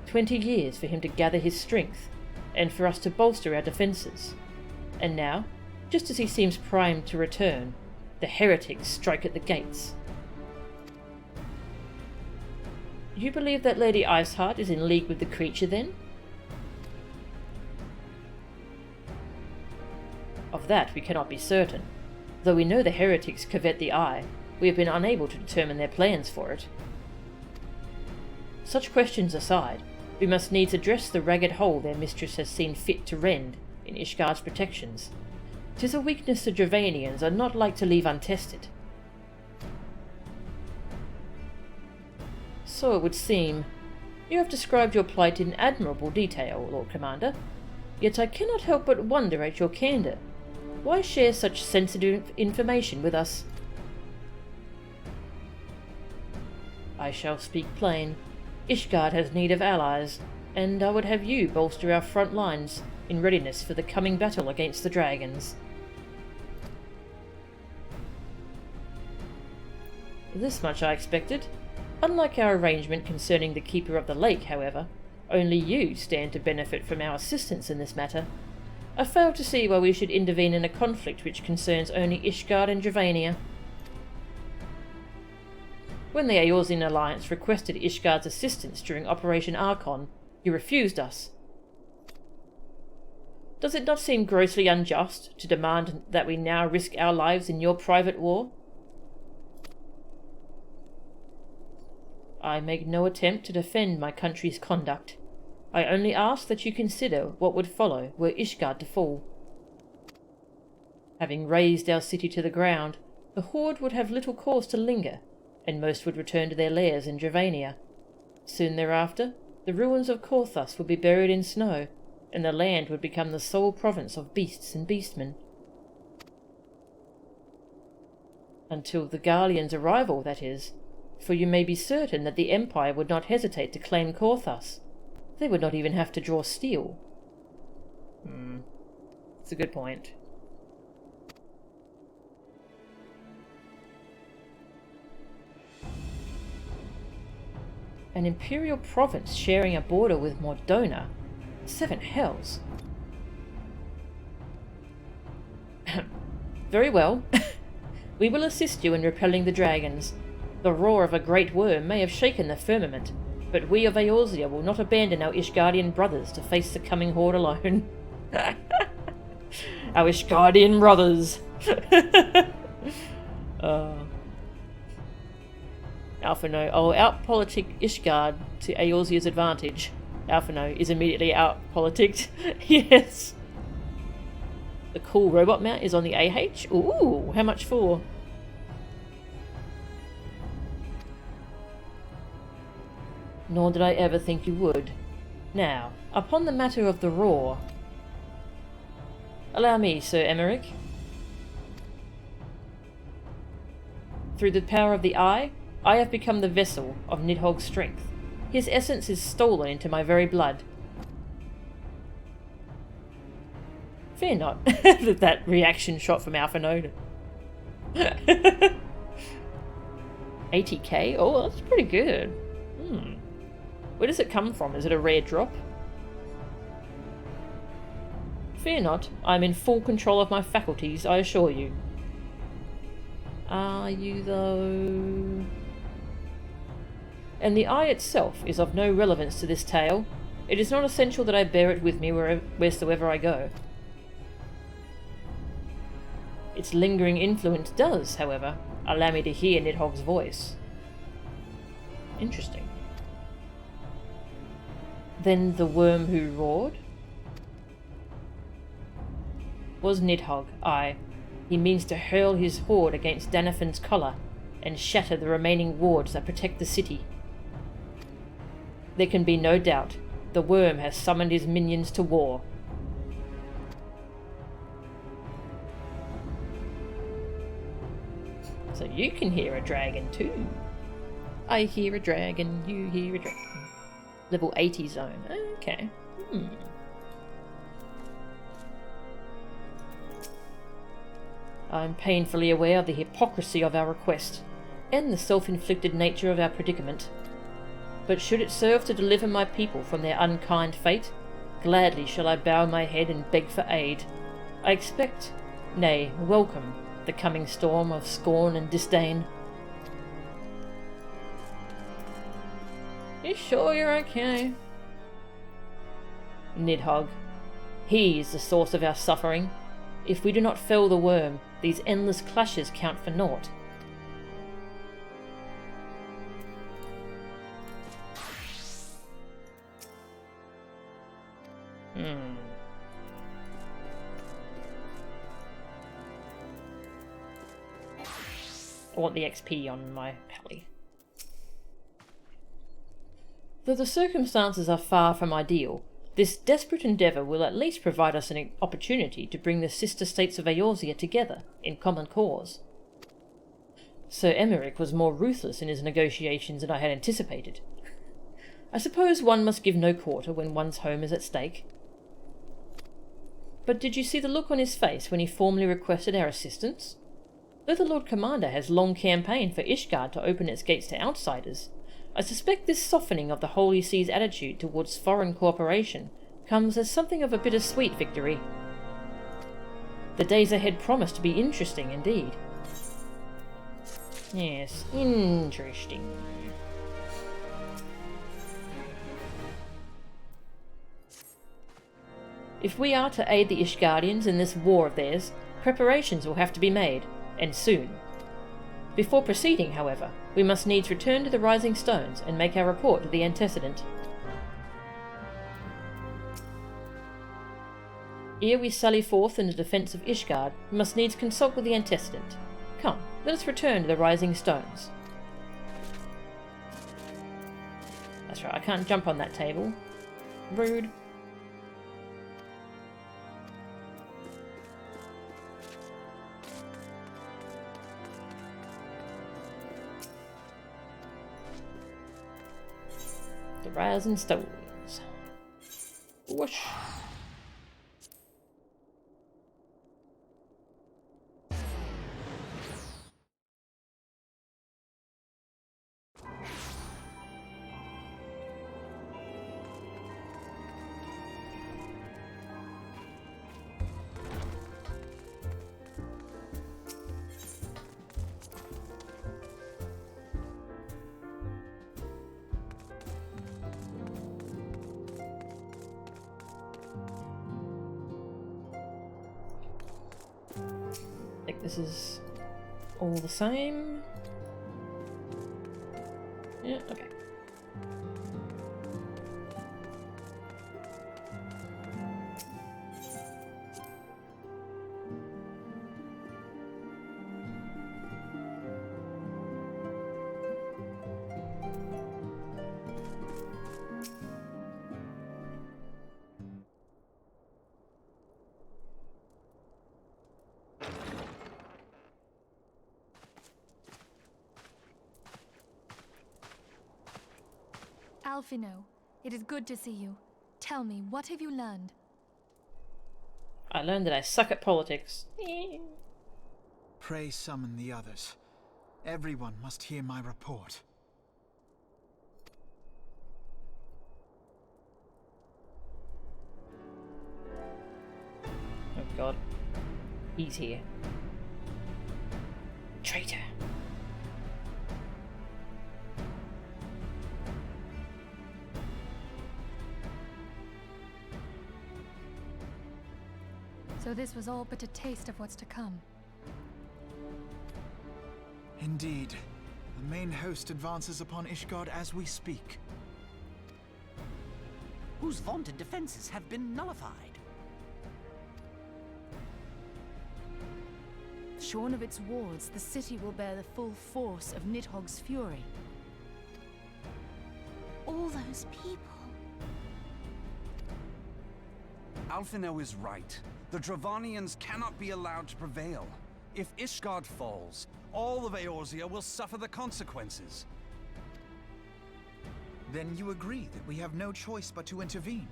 20 years for him to gather his strength, and for us to bolster our defences. And now, just as he seems primed to return, the heretics strike at the gates. You believe that Lady Iceheart is in league with the creature, then? Of that we cannot be certain. Though we know the heretics covet the eye, we have been unable to determine their plans for it. Such questions aside, we must needs address the ragged hole their mistress has seen fit to rend in Ishgard's protections. 'Tis a weakness the Dravanians are not like to leave untested. So it would seem. You have described your plight in admirable detail, Lord Commander. Yet I cannot help but wonder at your candour. Why share such sensitive information with us? I shall speak plain. Ishgard has need of allies, and I would have you bolster our front lines in readiness for the coming battle against the dragons. This much I expected. Unlike our arrangement concerning the Keeper of the Lake, however, only you stand to benefit from our assistance in this matter. I fail to see why we should intervene in a conflict which concerns only Ishgard and Dravania. When the Eorzean Alliance requested Ishgard's assistance during Operation Archon, you refused us. Does it not seem grossly unjust to demand that we now risk our lives in your private war? I make no attempt to defend my country's conduct. I only ask that you consider what would follow were Ishgard to fall. Having razed our city to the ground, the Horde would have little cause to linger, and most would return to their lairs in Dravania. Soon thereafter, the ruins of Korthus would be buried in snow, and the land would become the sole province of beasts and beastmen. Until the Garlean's arrival, that is, for you may be certain that the Empire would not hesitate to claim Korthus. They would not even have to draw steel. That's a good point. An imperial province sharing a border with Mordona? 7 hells. Very well. We will assist you in repelling the dragons. The roar of a great worm may have shaken the firmament, but we of Eorzea will not abandon our Ishgardian brothers to face the coming horde alone. Our Ishgardian brothers! Alphino. Oh, outpolitic Ishgard to Eorzea's advantage. Alphino is immediately outpoliticked. Yes. The cool robot mount is on the AH. Ooh, how much for? Nor did I ever think you would. Now, upon the matter of the roar. Allow me, Sir Emmerich. Through the power of the Eye, I have become the vessel of Nidhogg's strength. His essence is stolen into my very blood. Fear not. That reaction shot from Alphino. 80k? Oh, that's pretty good. Where does it come from? Is it a rare drop? Fear not. I am in full control of my faculties, I assure you. Are you, though? And the eye itself is of no relevance to this tale. It is not essential that I bear it with me wheresoever I go. Its lingering influence does, however, allow me to hear Nidhogg's voice. Interesting. Then the worm who roared? Was Nidhogg, aye. He means to hurl his horde against Danafin's collar and shatter the remaining wards that protect the city. There can be no doubt, the worm has summoned his minions to war. So you can hear a dragon too. I hear a dragon, you hear a dragon. Level 80 zone, okay. I'm painfully aware of the hypocrisy of our request, and the self-inflicted nature of our predicament. But should it serve to deliver my people from their unkind fate, gladly shall I bow my head and beg for aid. I expect, nay, welcome, the coming storm of scorn and disdain. You sure you're okay? Nidhogg. He is the source of our suffering. If we do not fell the worm, these endless clashes count for naught. I want the XP on my pally. Though the circumstances are far from ideal, This desperate endeavour will at least provide us an opportunity to bring the sister states of Eorzea together in common cause. Sir Emeric was more ruthless in his negotiations than I had anticipated. I suppose one must give no quarter when one's home is at stake. But did you see the look on his face when he formally requested our assistance? Though the Lord Commander has long campaigned for Ishgard to open its gates to outsiders, I suspect this softening of the Holy See's attitude towards foreign cooperation comes as something of a bittersweet victory. The days ahead promise to be interesting indeed. Yes, interesting. If we are to aid the Ishgardians in this war of theirs, preparations will have to be made, and soon. Before proceeding, however, we must needs return to the Rising Stones and make our report to the Antecedent. Ere we sally forth in the defence of Ishgard, we must needs consult with the Antecedent. Come, let us return to the Rising Stones. That's right, I can't jump on that table. Rude. The Rising Stones. Whoosh. I think this is all the same. Yeah, okay. Alphino, it is good to see you. Tell me, what have you learned? I learned that I suck at politics. Pray summon the others. Everyone must hear my report. Oh god. He's here. Traitor. So this was all but a taste of what's to come. Indeed. The main host advances upon Ishgard as we speak. Whose vaunted defenses have been nullified. Shorn of its wards, the city will bear the full force of Nidhogg's fury. All those people. Alphino is right. The Dravanians cannot be allowed to prevail. If Ishgard falls, all of Eorzea will suffer the consequences. Then you agree that we have no choice but to intervene.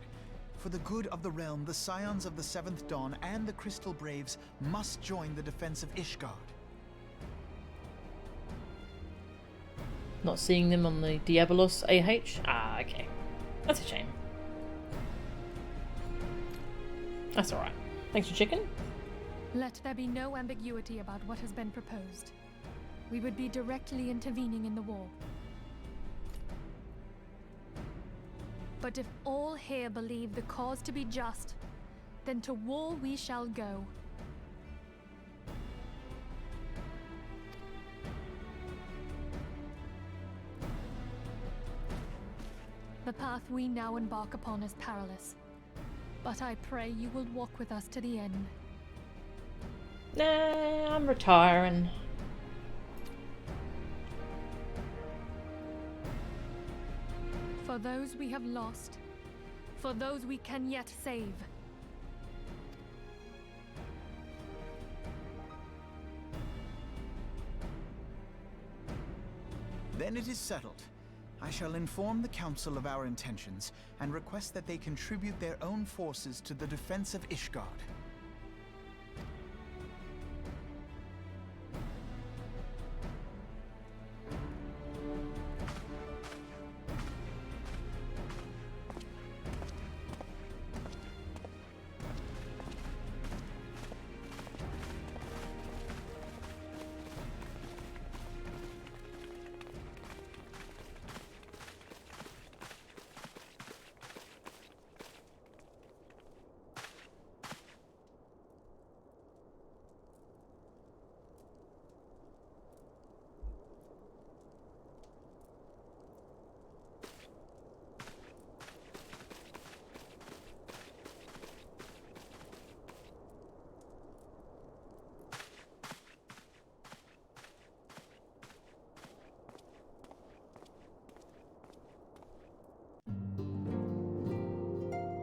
For the good of the realm, the Scions of the Seventh Dawn and the Crystal Braves must join the defense of Ishgard. Not seeing them on the Diabolos AH? Ah, okay. That's a shame. That's alright. Thanks for chicken. Let there be no ambiguity about what has been proposed. We would be directly intervening in the war. But if all here believe the cause to be just, then to war we shall go. The path we now embark upon is perilous, but I pray you will walk with us to the end. Nah, I'm retiring. For those we have lost, for those we can yet save. Then it is settled. I shall inform the Council of our intentions and request that they contribute their own forces to the defense of Ishgard.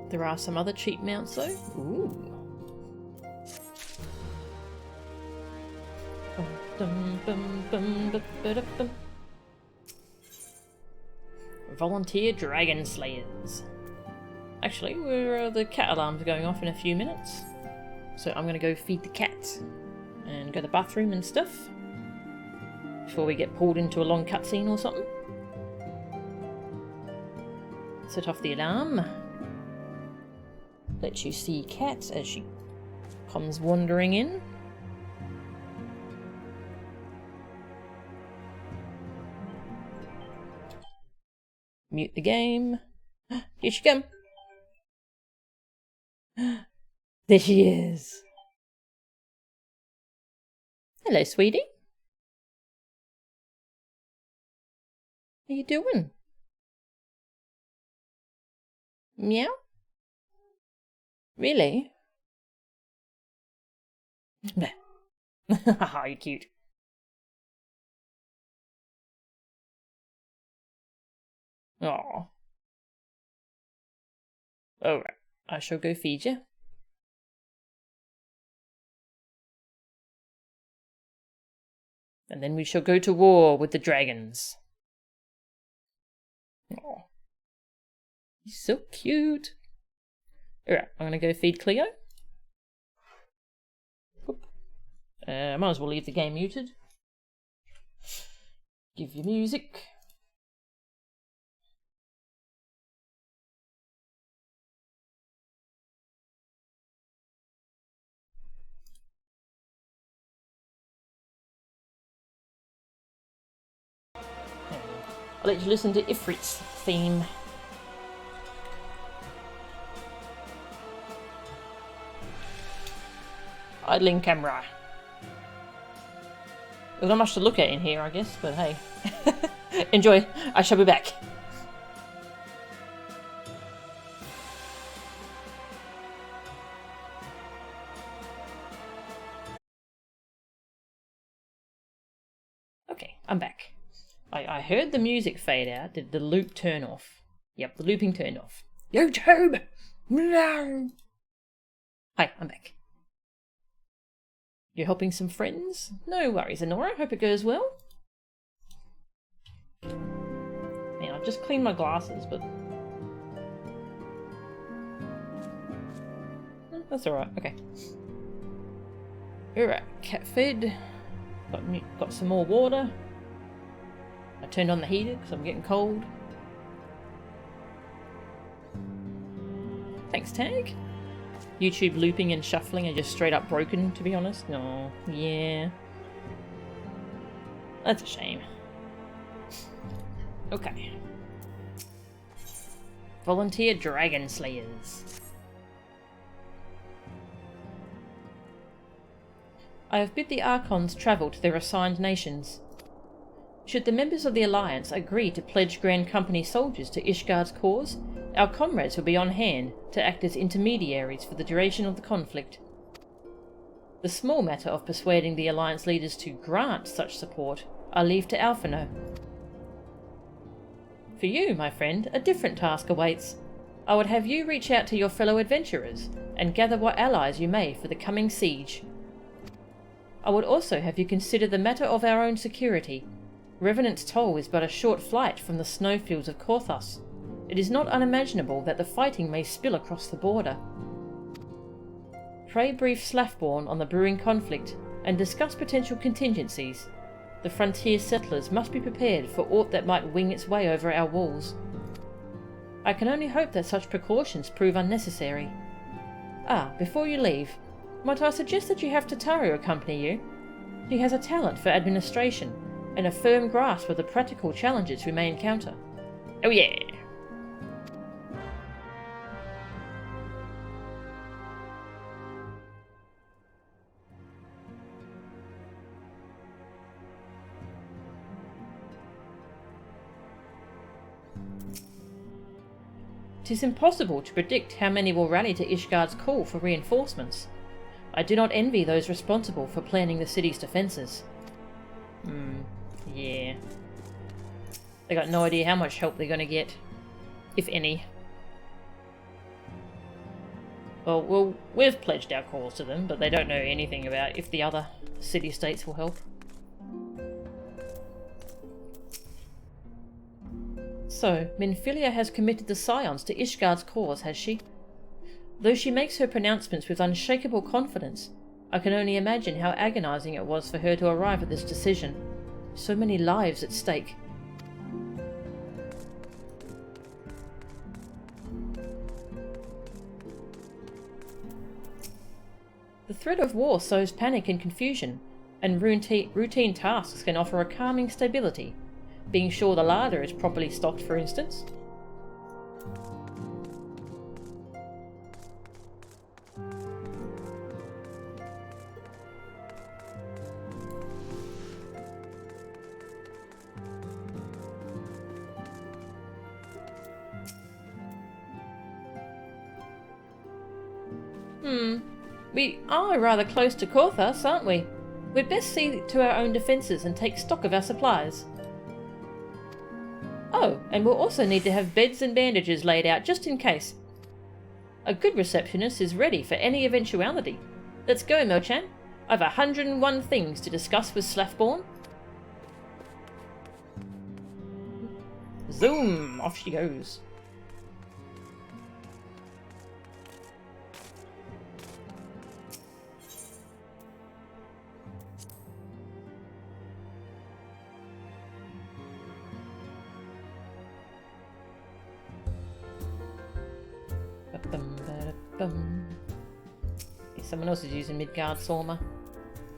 There are some other cheap mounts though. Ooh. Volunteer Dragon Slayers. Actually, the cat alarm's going off in a few minutes. So I'm gonna go feed the cat and go to the bathroom and stuff before we get pulled into a long cutscene or something. Set off the alarm. Let you see Cat as she comes wandering in. Mute the game. Here she comes. There she is. Hello, sweetie. How you doing? Meow? Really? No. Haha, you're cute. Aww. Alright, I shall go feed you. And then we shall go to war with the dragons. Aww. He's so cute. Alright, I'm gonna go feed Cleo. I might as well leave the game muted. Give you music. I'll let you listen to Ifrit's theme. Idling camera. There's not much to look at in here, I guess, but hey. Enjoy. I shall be back. Okay, I'm back. I heard the music fade out. Did the loop turn off? Yep, the looping turned off. YouTube! No! Hi, I'm back. You're helping some friends? No worries, Honora. Hope it goes well. Man, I've just cleaned my glasses, but... That's alright, okay. Alright, cat fed. Got some more water. I turned on the heater because I'm getting cold. Thanks, Tag. YouTube looping and shuffling are just straight up broken, to be honest. No, yeah. That's a shame. Okay. Volunteer Dragon Slayers. I have bid the Archons travel to their assigned nations. Should the members of the Alliance agree to pledge Grand Company soldiers to Ishgard's cause, our comrades will be on hand to act as intermediaries for the duration of the conflict. The small matter of persuading the Alliance leaders to grant such support I'll leave to Alphino. For you, my friend, a different task awaits. I would have you reach out to your fellow adventurers and gather what allies you may for the coming siege. I would also have you consider the matter of our own security. Revenant's Toll is but a short flight from the snowfields of Korthus. It is not unimaginable that the fighting may spill across the border. Pray brief Slaffborn on the brewing conflict and discuss potential contingencies. The frontier settlers must be prepared for aught that might wing its way over our walls. I can only hope that such precautions prove unnecessary. Before you leave, might I suggest that you have Tataru accompany you? He has a talent for administration and a firm grasp of the practical challenges we may encounter. Oh yeah! It is impossible to predict how many will rally to Ishgard's call for reinforcements. I do not envy those responsible for planning the city's defences. Yeah. They got no idea how much help they're going to get. If any. Well, we've pledged our cause to them, but they don't know anything about if the other city-states will help. So, Minfilia has committed the Scions to Ishgard's cause, has she? Though she makes her pronouncements with unshakable confidence, I can only imagine how agonizing it was for her to arrive at this decision. So many lives at stake. The threat of war sows panic and confusion, and routine tasks can offer a calming stability. Being sure the larder is properly stocked, for instance. We are rather close to Korthus, aren't we? We'd best see to our own defences and take stock of our supplies. Oh, and we'll also need to have beds and bandages laid out just in case. A good receptionist is ready for any eventuality. Let's go, Mochan. I've 101 things to discuss with Slaffborn. Zoom! Off she goes. Someone else is using Midgard Sorma.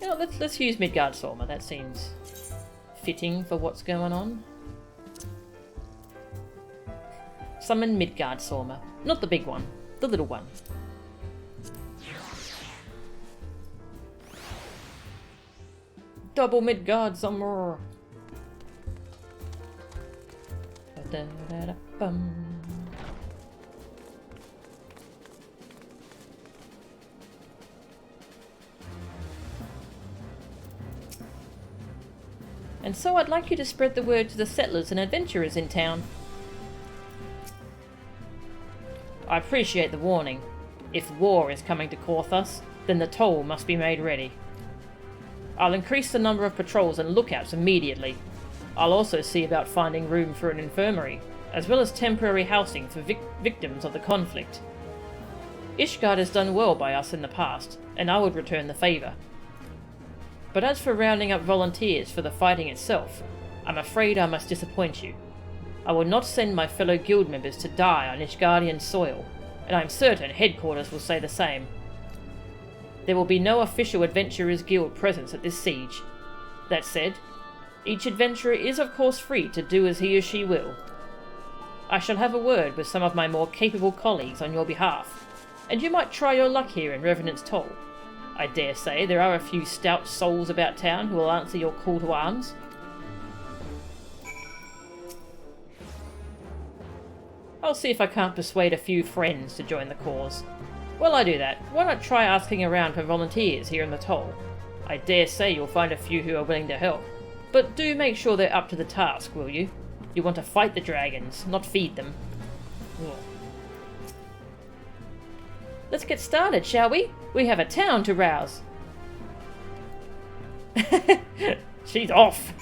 You know, let's use Midgard Sorma. That seems fitting for what's going on. Summon Midgard Sorma. Not the big one, the little one. Double Midgard Sorma. And so I'd like you to spread the word to the settlers and adventurers in town. I appreciate the warning. If war is coming to Korthus, then the toll must be made ready. I'll increase the number of patrols and lookouts immediately. I'll also see about finding room for an infirmary, as well as temporary housing for victims of the conflict. Ishgard has done well by us in the past, and I would return the favour. But as for rounding up volunteers for the fighting itself, I'm afraid I must disappoint you. I will not send my fellow guild members to die on Ishgardian soil, and I'm certain headquarters will say the same. There will be no official Adventurers Guild presence at this siege. That said, each adventurer is of course free to do as he or she will. I shall have a word with some of my more capable colleagues on your behalf, and you might try your luck here in Revenant's Toll. I dare say there are a few stout souls about town who will answer your call to arms. I'll see if I can't persuade a few friends to join the cause. While I do that, why not try asking around for volunteers here in the Toll? I dare say you'll find a few who are willing to help. But do make sure they're up to the task, will you? You want to fight the dragons, not feed them. Ugh. Let's get started, shall we? We have a town to rouse. She's off.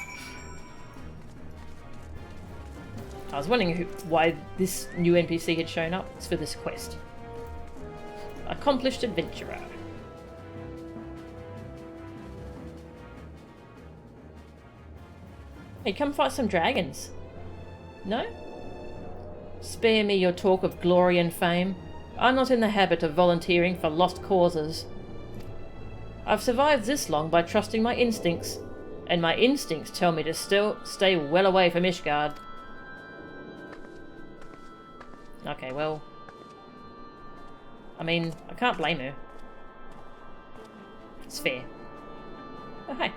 I was wondering why this new NPC had shown up. It's for this quest. Accomplished adventurer. Hey, come fight some dragons. No? Spare me your talk of glory and fame. I'm not in the habit of volunteering for lost causes. I've survived this long by trusting my instincts, and my instincts tell me to still stay well away from Ishgard. Okay, well... I mean, I can't blame her. It's fair. Oh, hey.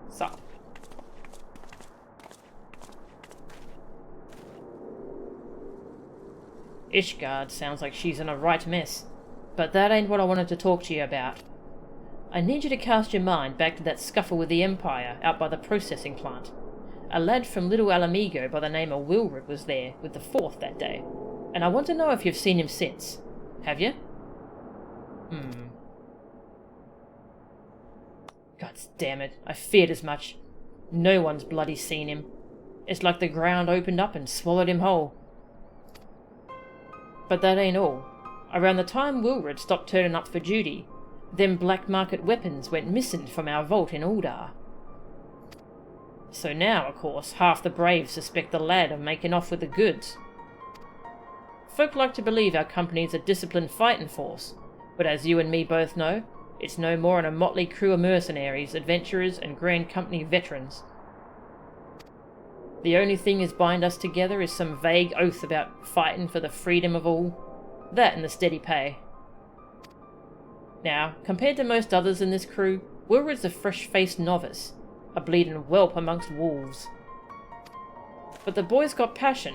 So. Ishgard sounds like she's in a right mess. But that ain't what I wanted to talk to you about. I need you to cast your mind back to that scuffle with the Empire out by the processing plant. A lad from Little Alamigo by the name of Wilred was there with the 4th that day. And I want to know if you've seen him since. Have you? God damn it. I feared as much. No one's bloody seen him. It's like the ground opened up and swallowed him whole. But that ain't all. Around the time Wilred stopped turning up for duty, them black market weapons went missing from our vault in Uldar. So now, of course, half the Braves suspect the lad of making off with the goods. Folk like to believe our company's a disciplined fighting force, but as you and me both know, it's no more than a motley crew of mercenaries, adventurers, and Grand Company veterans. The only thing that bind us together is some vague oath about fighting for the freedom of all. That and the steady pay. Now, compared to most others in this crew, Wilred's a fresh-faced novice, a bleeding whelp amongst wolves. But the boy's got passion.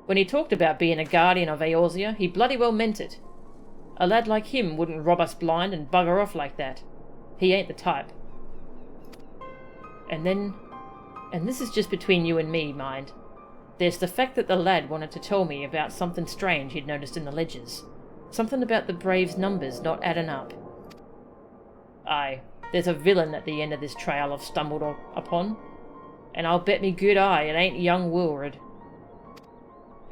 When he talked about being a guardian of Eorzea, he bloody well meant it. A lad like him wouldn't rob us blind and bugger off like that. He ain't the type. And this is just between you and me, mind. There's the fact that the lad wanted to tell me about something strange he'd noticed in the ledgers. Something about the Braves' numbers not adding up. Aye, there's a villain at the end of this trail I've stumbled upon. And I'll bet me good eye it ain't young Wilred.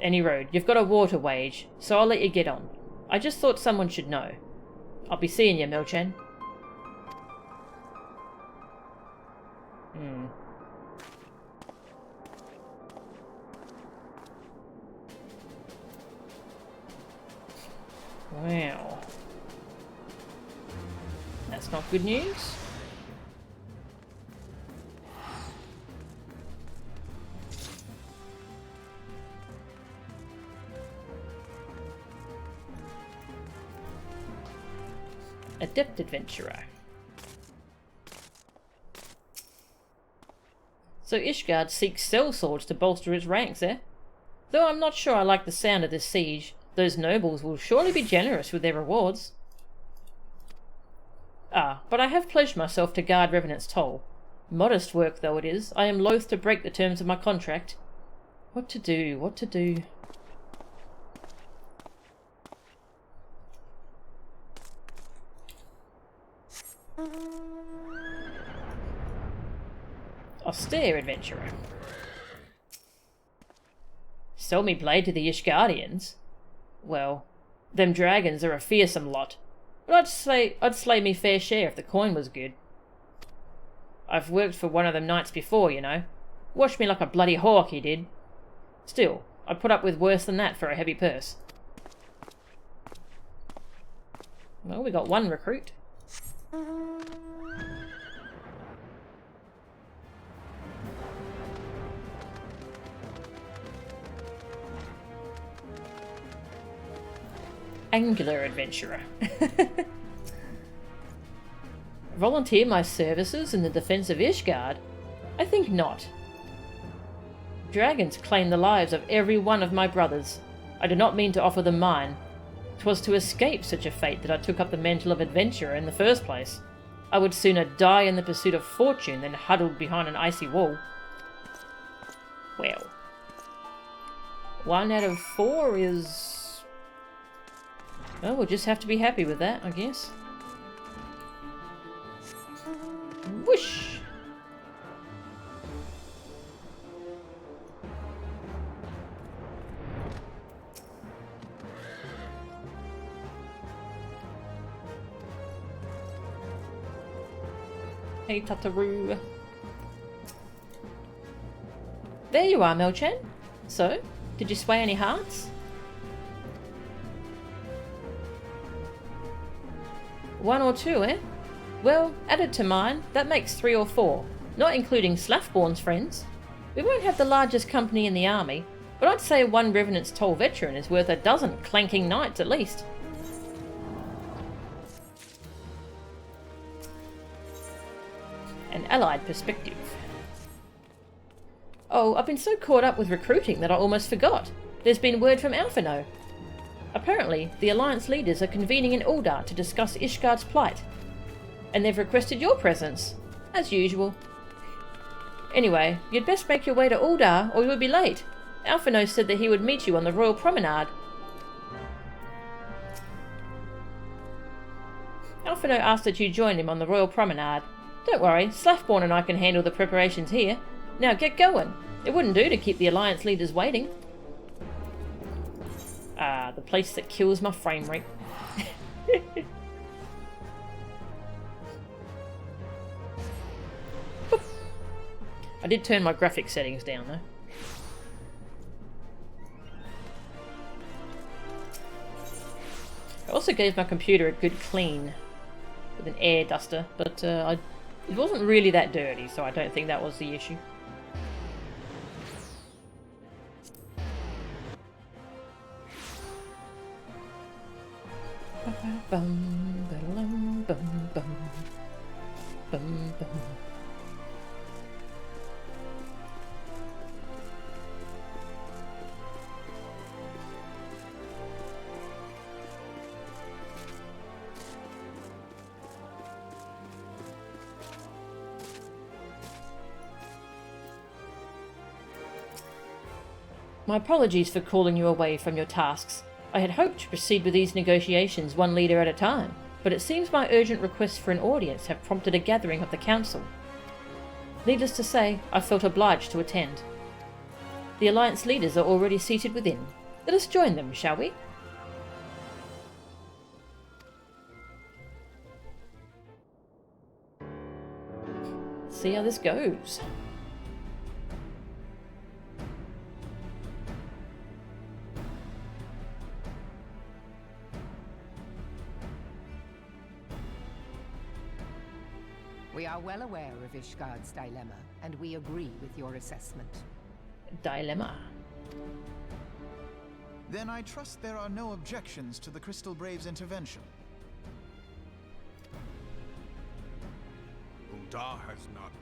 Any road, you've got a war to wage, so I'll let you get on. I just thought someone should know. I'll be seeing you, Milchan. Wow. That's not good news. Adept Adventurer. So Ishgard seeks sellswords to bolster its ranks, eh? Though I'm not sure I like the sound of this siege, those nobles will surely be generous with their rewards. Ah, but I have pledged myself to guard Revenant's toll. Modest work though it is, I am loath to break the terms of my contract. What to do, what to do? Austere Adventurer. Sell me blade to the Ishgardians? Well, them dragons are a fearsome lot, but I'd slay me fair share if the coin was good. I've worked for one of them knights before, you know. Washed me like a bloody hawk, he did. Still, I'd put up with worse than that for a heavy purse. Well, we got one recruit. Angular Adventurer. Volunteer my services in the defense of Ishgard? I think not. Dragons claim the lives of every one of my brothers. I do not mean to offer them mine. 'Twas to escape such a fate that I took up the mantle of adventurer in the first place. I would sooner die in the pursuit of fortune than huddled behind an icy wall. Well, 1 out of 4 is Well, we'll just have to be happy with that, I guess. Whoosh! Hey, Tataru. There you are, Melchan. So, did you sway any hearts? One or two, eh? Well, added to mine, that makes 3 or 4, not including Slathborn's friends. We won't have the largest company in the army, but I'd say one Revenant's Toll veteran is worth a dozen clanking knights at least. An allied perspective. Oh, I've been so caught up with recruiting that I almost forgot. There's been word from Alphino. Apparently, the Alliance leaders are convening in Uldar to discuss Ishgard's plight. And they've requested your presence, as usual. Anyway, you'd best make your way to Uldar or you'll be late. Alphino said that he would meet you on the Royal Promenade. Alphino asked that you join him on the Royal Promenade. Don't worry, Slathborn and I can handle the preparations here. Now get going. It wouldn't do to keep the Alliance leaders waiting. Ah, the place that kills my frame rate. I did turn my graphic settings down though. I also gave my computer a good clean with an air duster, but it wasn't really that dirty, so I don't think that was the issue. Bum, ba-dum, bum, bum. Bum, bum. My apologies for calling you away from your tasks. I had hoped to proceed with these negotiations one leader at a time, but it seems my urgent requests for an audience have prompted a gathering of the council. Needless to say, I felt obliged to attend. The Alliance leaders are already seated within. Let us join them, shall we? See how this goes. We are well aware of Ishgard's dilemma, and we agree with your assessment. Dilemma. Then I trust there are no objections to the Crystal Braves' intervention. Uldar has not.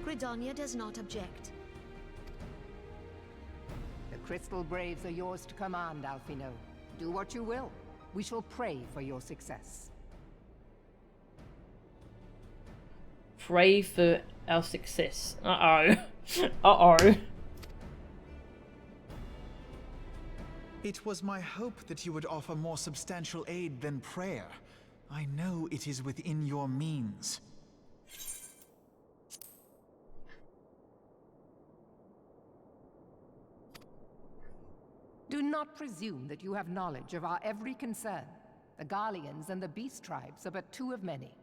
Gridania does not object. The Crystal Braves are yours to command, Alphino. Do what you will. We shall pray for your success. Pray for our success. Uh-oh. Uh-oh. It was my hope that you would offer more substantial aid than prayer. I know it is within your means. Do not presume that you have knowledge of our every concern. The Garleans and the Beast Tribes are but two of many.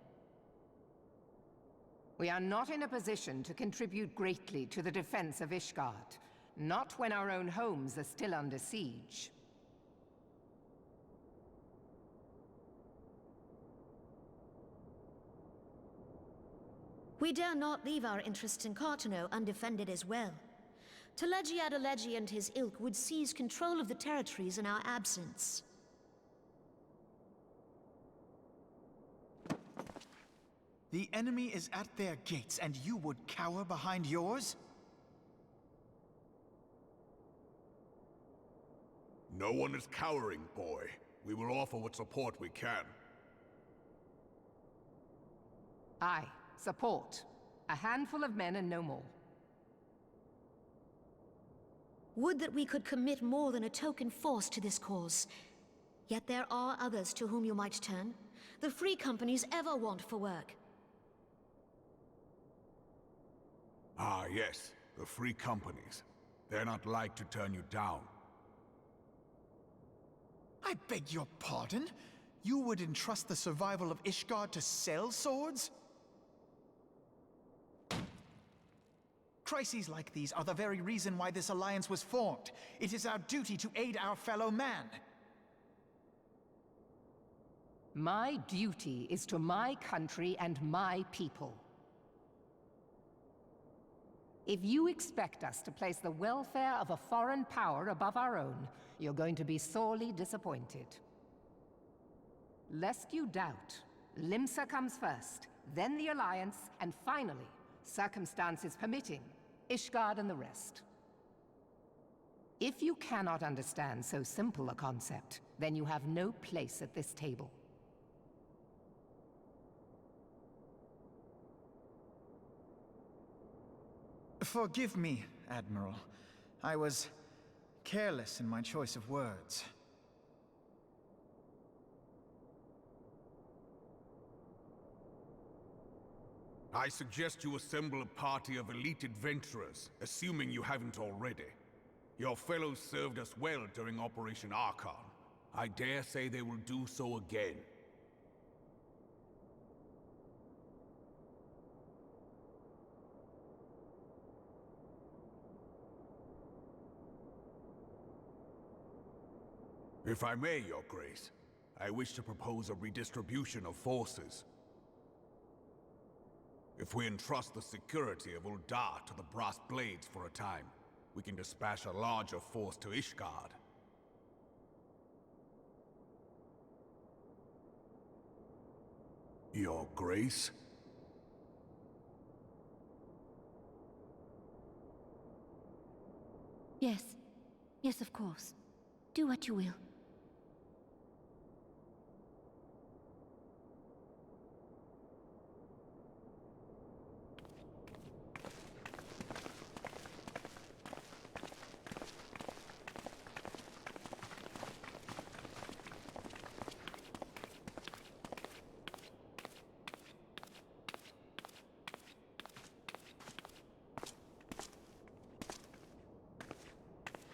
We are not in a position to contribute greatly to the defense of Ishgard, not when our own homes are still under siege. We dare not leave our interests in Cartano undefended as well. Telegi Adalegi and his ilk would seize control of the territories in our absence. The enemy is at their gates, and you would cower behind yours? No one is cowering, boy. We will offer what support we can. Aye, support. A handful of men and no more. Would that we could commit more than a token force to this cause. Yet there are others to whom you might turn. The free companies ever want for work. Ah, yes. The free companies. They're not like to turn you down. I beg your pardon? You would entrust the survival of Ishgard to sell swords? Crises like these are the very reason why this alliance was formed. It is our duty to aid our fellow man. My duty is to my country and my people. If you expect us to place the welfare of a foreign power above our own, you're going to be sorely disappointed. Lest you doubt, Limsa comes first, then the Alliance, and finally, circumstances permitting, Ishgard and the rest. If you cannot understand so simple a concept, then you have no place at this table. Forgive me, Admiral. I was careless in my choice of words. I suggest you assemble a party of elite adventurers, assuming you haven't already. Your fellows served us well during Operation Archon. I dare say they will do so again. If I may, Your Grace, I wish to propose a redistribution of forces. If we entrust the security of Uldar to the Brass Blades for a time, we can dispatch a larger force to Ishgard. Your Grace? Yes. Yes, of course. Do what you will.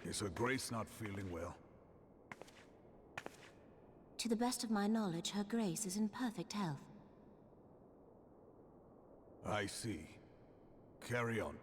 Is Her Grace not feeling well? To the best of my knowledge, Her Grace is in perfect health. I see. Carry on.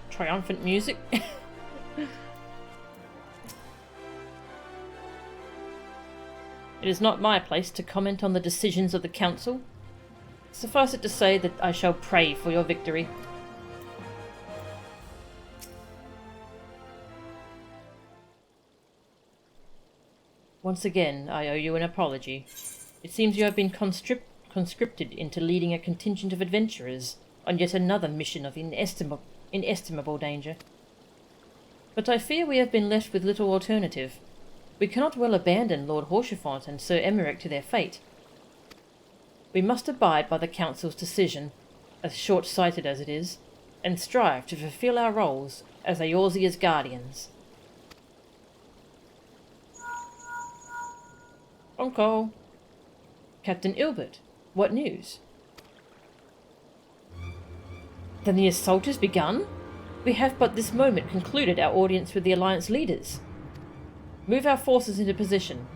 Triumphant music. It is not my place to comment on the decisions of the Council. Suffice it to say that I shall pray for your victory. Once again, I owe you an apology. It seems you have been conscripted into leading a contingent of adventurers on yet another mission of inestimable danger. But I fear we have been left with little alternative. We cannot well abandon Lord Haurchefant and Sir Emmerich to their fate. We must abide by the Council's decision, as short-sighted as it is, and strive to fulfill our roles as Eorzea's guardians. On call. Captain Ilbert, what news? Then the assault has begun? We have but this moment concluded our audience with the Alliance leaders. Move our forces into position.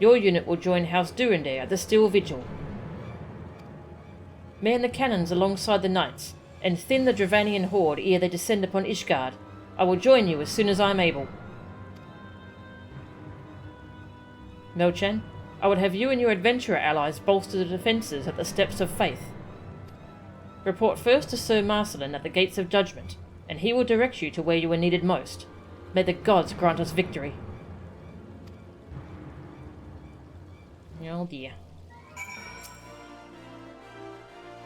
Your unit will join House Durandare at the Steel Vigil. Man the cannons alongside the knights, and thin the Dravanian horde ere they descend upon Ishgard. I will join you as soon as I am able. Melchan, I would have you and your adventurer allies bolster the defences at the Steps of Faith. Report first to Sir Marcelin at the Gates of Judgment, and he will direct you to where you are needed most. May the gods grant us victory. Oh dear.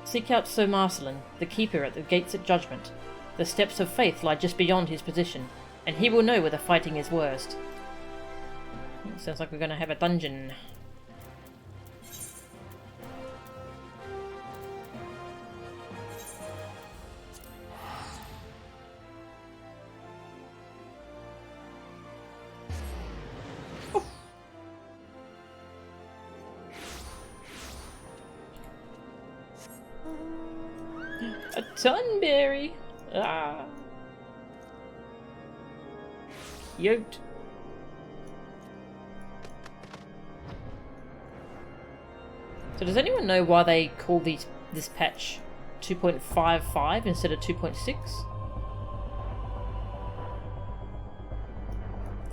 Seek out Sir Marcelin, the keeper at the gates at Judgment. The steps of faith lie just beyond his position, and he will know where the fighting is worst. Sounds like we're going to have a dungeon. A tunberry! Ah. Yoked. So does anyone know why they call this patch 2.55 instead of 2.6?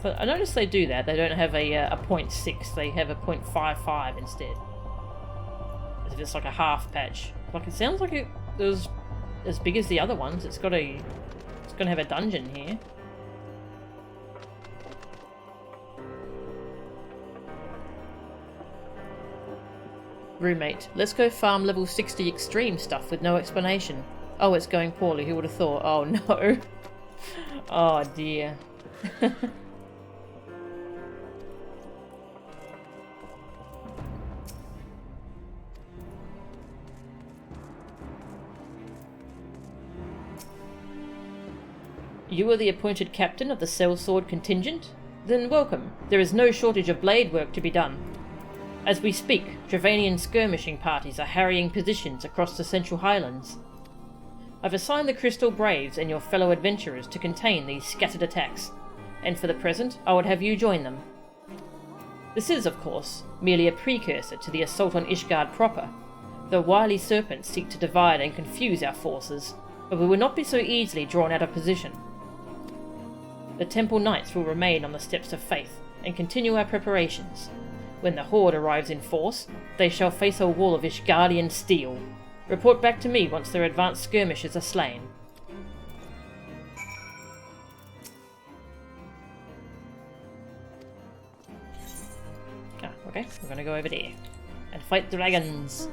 So I noticed they do that. They don't have a 0.6, they have a 0.55 instead. As if it's like a half patch. Like, it sounds like it was as big as the other ones. It's gonna have a dungeon here. Roommate, let's go farm level 60 extreme stuff with no explanation. Oh, it's going poorly, who would have thought? Oh no. Oh dear. You are the appointed captain of the sellsword contingent? Then welcome. There is no shortage of blade work to be done. As we speak, Dravanian skirmishing parties are harrying positions across the Central Highlands. I've assigned the Crystal Braves and your fellow adventurers to contain these scattered attacks, and for the present, I would have you join them. This is, of course, merely a precursor to the assault on Ishgard proper. The wily serpents seek to divide and confuse our forces, but we will not be so easily drawn out of position. The Temple Knights will remain on the steps of faith and continue our preparations. When the Horde arrives in force, they shall face a wall of Ishgardian steel. Report back to me once their advanced skirmishers are slain. Ah, okay, we're gonna go over there and fight dragons.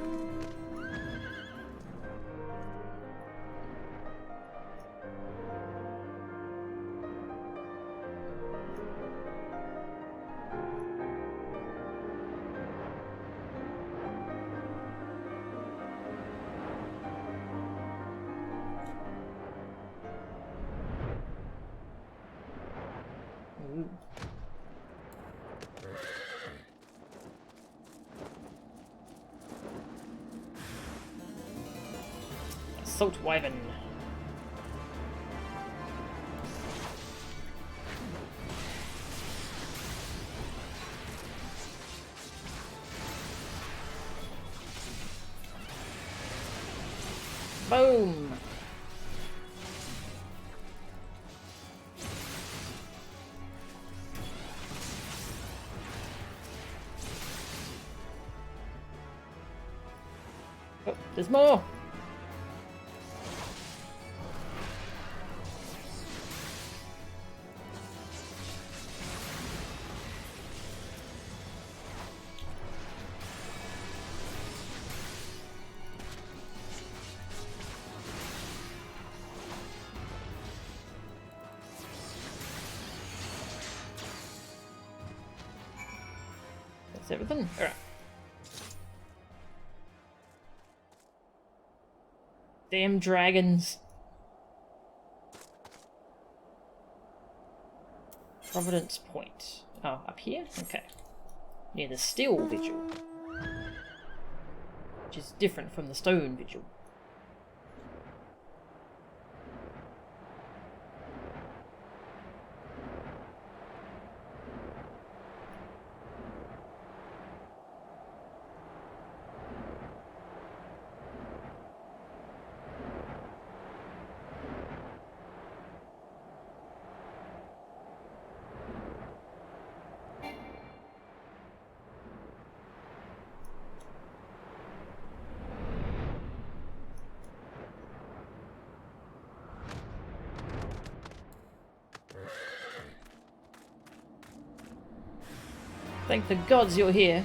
Assault Wyvern. Boom! Oh, there's more! That's everything? Alright. Damn dragons. Providence Point. Oh, up here? Okay. Near the Steel Vigil. Which is different from the Stone Vigil. Thank the gods you're here.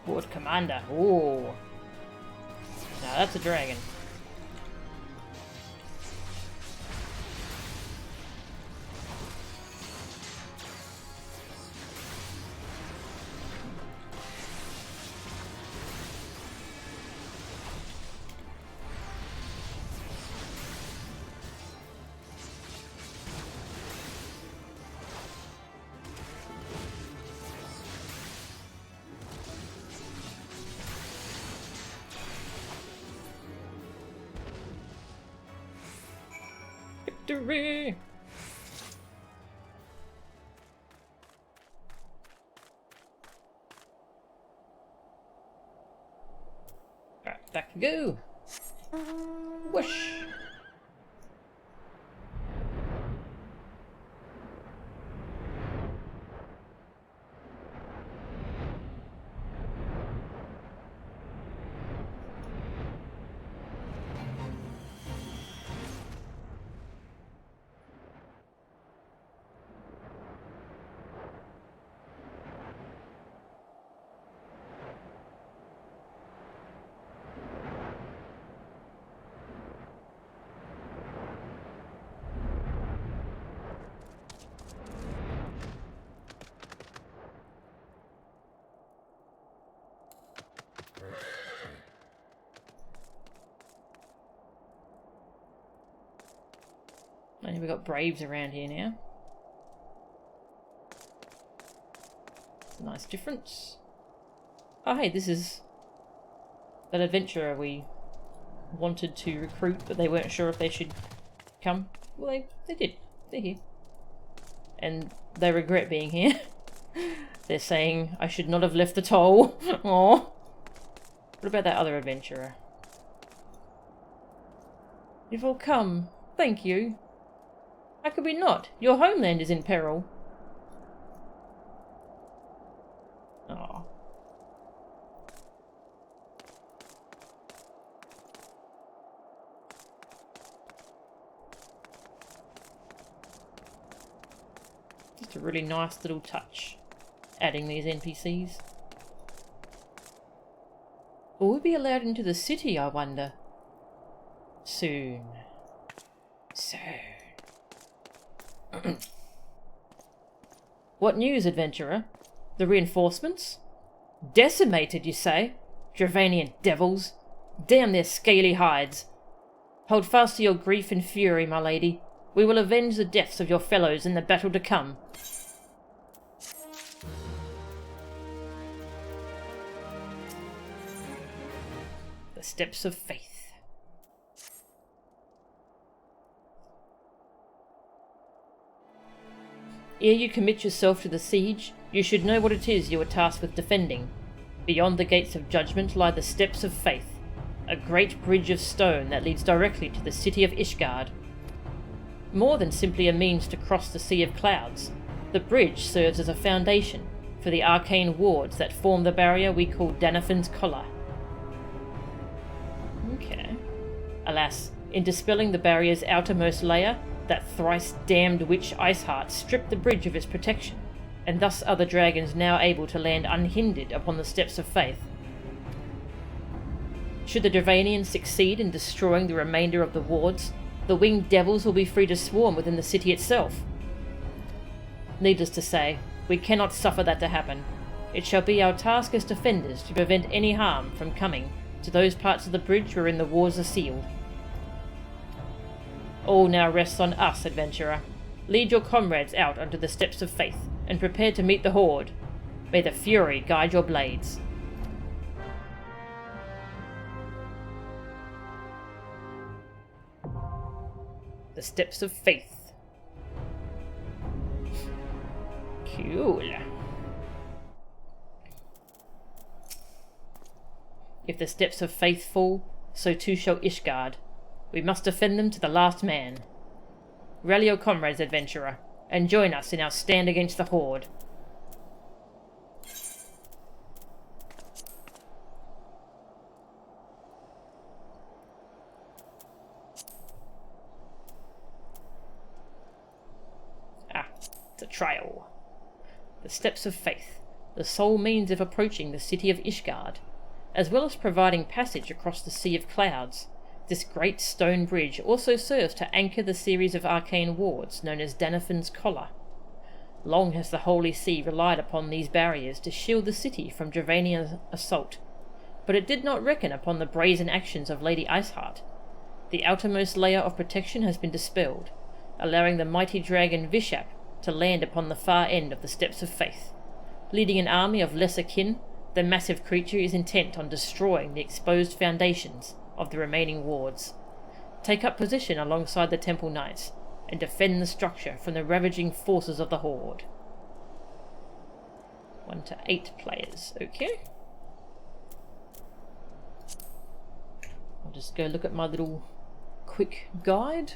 Horde Commander. Ooh. Now that's a dragon. Victory! Alright, back to go. Whoosh! And we've got Braves around here now. It's a nice difference. Oh hey, this is that adventurer we wanted to recruit, but they weren't sure if they should come. Well, they did. They're here. And they regret being here. They're saying, I should not have left the toll. Aww. What about that other adventurer? You've all come. Thank you. How could we not? Your homeland is in peril. Aww. Just a really nice little touch, adding these NPCs. Will we be allowed into the city, I wonder? Soon. Soon. What news, adventurer? The reinforcements? Decimated, you say? Dravanian devils. Damn their scaly hides. Hold fast to your grief and fury, my lady. We will avenge the deaths of your fellows in the battle to come. The steps of faith. Ere you commit yourself to the siege, you should know what it is you are tasked with defending. Beyond the gates of judgment lie the steps of faith, a great bridge of stone that leads directly to the city of Ishgard. More than simply a means to cross the sea of clouds, the bridge serves as a foundation for the arcane wards that form the barrier we call Danafin's Collar. Okay. Alas, in dispelling the barrier's outermost layer, that thrice-damned witch Iceheart stripped the bridge of its protection, and thus are the dragons now able to land unhindered upon the steps of faith. Should the Dravanians succeed in destroying the remainder of the wards, the winged devils will be free to swarm within the city itself. Needless to say, we cannot suffer that to happen. It shall be our task as defenders to prevent any harm from coming to those parts of the bridge wherein the wards are sealed. All now rests on us, adventurer. Lead your comrades out onto the steps of faith, and prepare to meet the horde. May the fury guide your blades. The steps of faith. Cool. If the steps of faith fall, so too shall Ishgard. We must defend them to the last man. Rally your comrades, adventurer, and join us in our stand against the horde. Ah, it's a trail. The steps of faith. the sole means of approaching the city of Ishgard. As well as providing passage across the Sea of Clouds, this great stone bridge also serves to anchor the series of arcane wards known as Danafin's Collar. Long has the Holy See relied upon these barriers to shield the city from Dravanian's assault, but it did not reckon upon the brazen actions of Lady Iceheart. The outermost layer of protection has been dispelled, allowing the mighty dragon Vishap to land upon the far end of the Steps of Faith. Leading an army of lesser kin, the massive creature is intent on destroying the exposed foundations of the remaining wards. Take up position alongside the Temple Knights, and defend the structure from the ravaging forces of the Horde. 1 to 8 players, okay. I'll just go look at my little quick guide.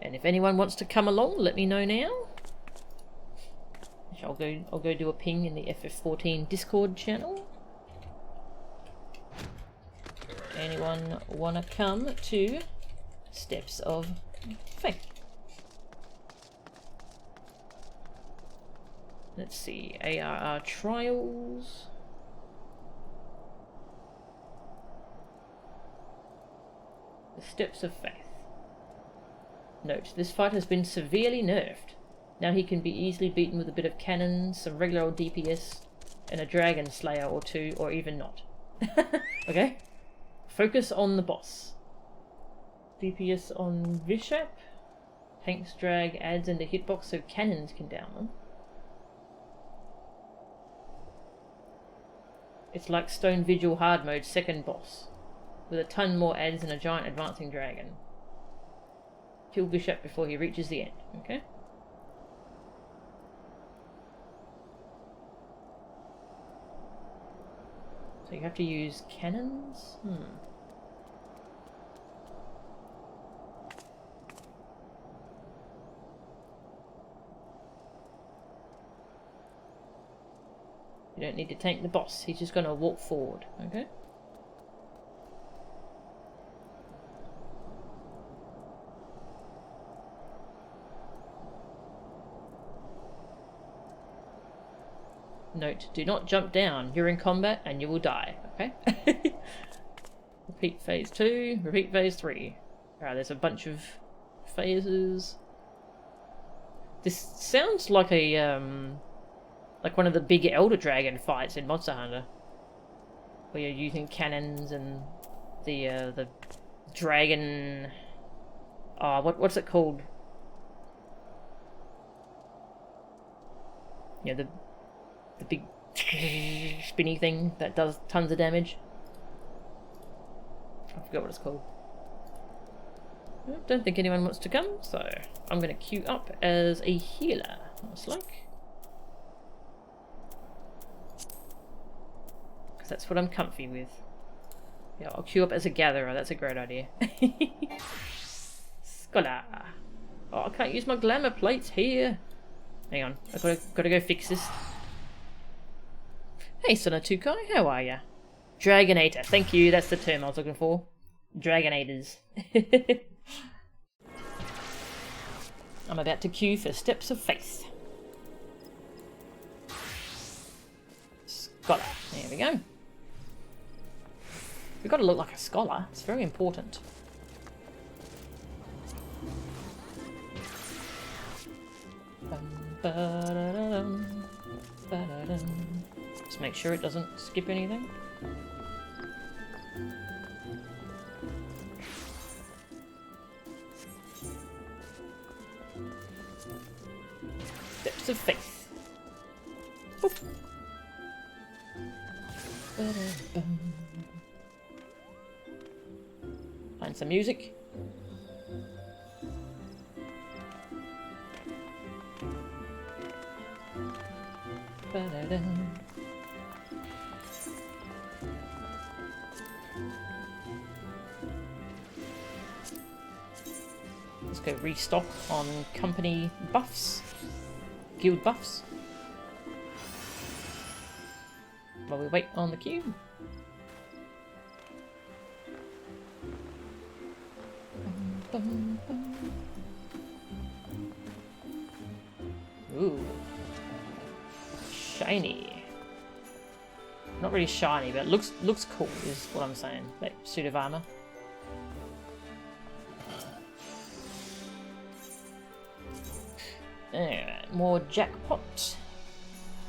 And if anyone wants to come along, let me know now. I'll go do a ping in the FF14 Discord channel. Anyone wanna come to Steps of Faith? Let's see, ARR Trials. The Steps of Faith. Note, this fight has been severely nerfed. Now he can be easily beaten with a bit of cannons, some regular old DPS, and a dragon slayer or two, or even not. Okay? Focus on the boss. DPS on Vishap. Hank's drag adds into hitbox so cannons can down them. It's like Stone Vigil hard mode second boss, with a ton more adds and a giant advancing dragon. Kill Bishop before he reaches the end, okay? So you have to use cannons? You don't need to tank the boss, he's just going to walk forward, okay? Note, do not jump down. You're in combat and you will die, okay? Repeat phase 2, repeat phase 3. Alright, there's a bunch of phases. This sounds like a, like one of the big Elder Dragon fights in Monster Hunter. Where you're using cannons and the dragon... what's it called? Yeah, the big spinny thing that does tons of damage. I forgot what it's called. I don't think anyone wants to come, so I'm going to queue up as a healer, looks like. Because that's what I'm comfy with. Yeah, I'll queue up as a gatherer, that's a great idea. Scholar. Oh, I can't use my glamour plates here. Hang on, I've got to go fix this. Hey Sonatukai, how are ya? Dragonator, thank you, that's the term I was looking for. Dragonators. I'm about to queue for Steps of Faith. Scholar, there we go. We've got to look like a scholar, it's very important. Just make sure it doesn't skip anything. Steps of Faith. Boop. Find some music. Let's go restock on company buffs, guild buffs, while we wait on the queue. Ooh. Shiny. Not really shiny, but it looks cool is what I'm saying. That suit of armor. Alright, more jackpot.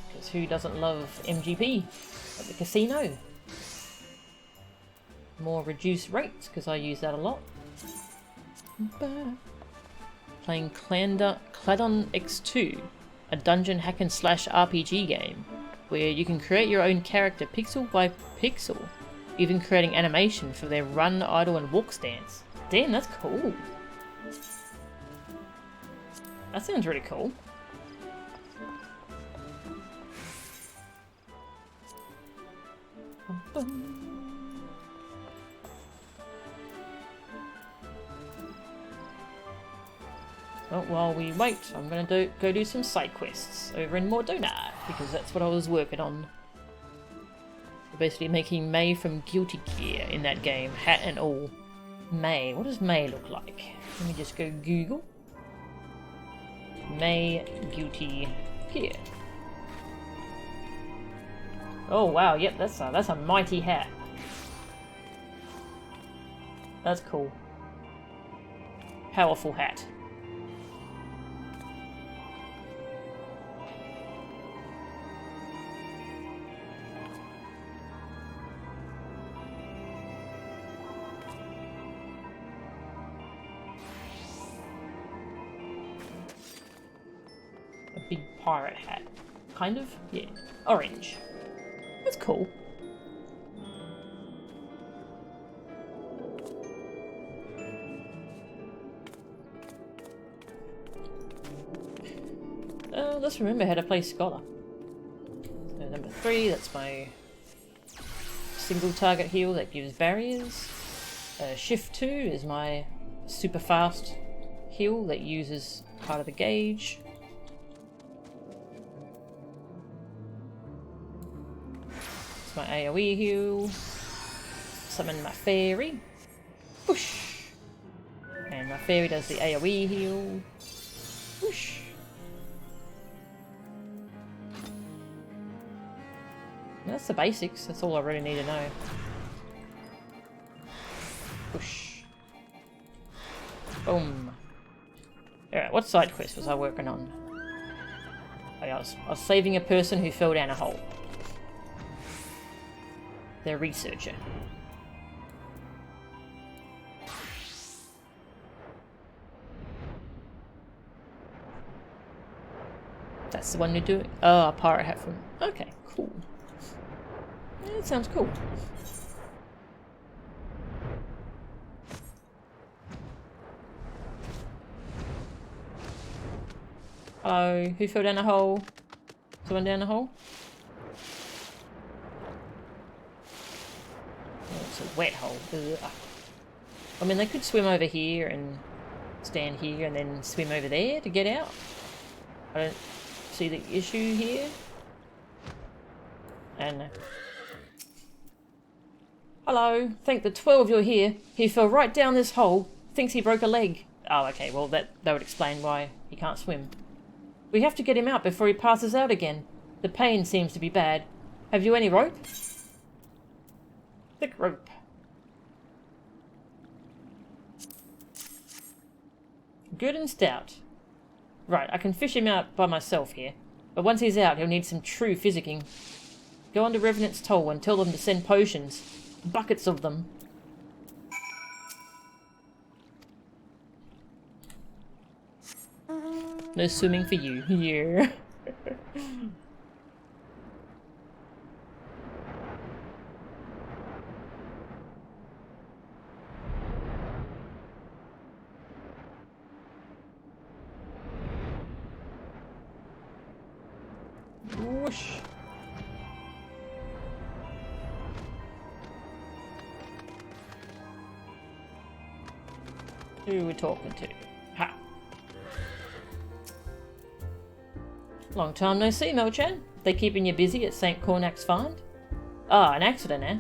Because who doesn't love MGP at the casino? More reduced rates, because I use that a lot. Playing Cladon X2, a dungeon hack and slash RPG game, where you can create your own character pixel by pixel, even creating animation for their run, idle and walk stance. Damn, that's cool. That sounds really cool. Well, while we wait, I'm gonna go do some side quests over in Mordona, because that's what I was working on. We're basically making May from Guilty Gear in that game, hat and all. May, what does May look like? Let me just go Google. May Guilty Gear. Oh wow, yep, that's a mighty hat. That's cool. Powerful hat. A big pirate hat. Kind of? Yeah. Orange. That's cool. Let's remember how to play Scholar. So number 3, that's my single target heal that gives barriers. Shift 2 is my super fast heal that uses part of the gauge. It's my AoE heal. Summon my fairy. Whoosh! And my fairy does the AoE heal. Whoosh! That's the basics, that's all I really need to know. Push. Boom. Alright, what side quest was I working on? Oh, yeah, I was saving a person who fell down a hole. They're a researcher. That's the one you're doing? Oh, a pirate hat from... Okay, cool. That sounds cool. Hello, who fell down a hole? Someone down a hole? Oh, it's a wet hole. Ugh. I mean, they could swim over here and stand here and then swim over there to get out. I don't see the issue here. I don't know. Hello, thank the 12 you're here. He fell right down this hole. Thinks he broke a leg. Oh, okay, well that would explain why he can't swim. We have to get him out before he passes out again. The pain seems to be bad. Have you any rope? Thick rope. Good and stout. Right, I can fish him out by myself here. But once he's out, he'll need some true physicking. Go on to Revenant's Toll and tell them to send potions. Buckets of them. No swimming for you. Yeah. Whoosh. Who are we talking to? Ha! Long time no see, Mel-chan. They keeping you busy at St. Cornac's Find? Ah, an accident, eh?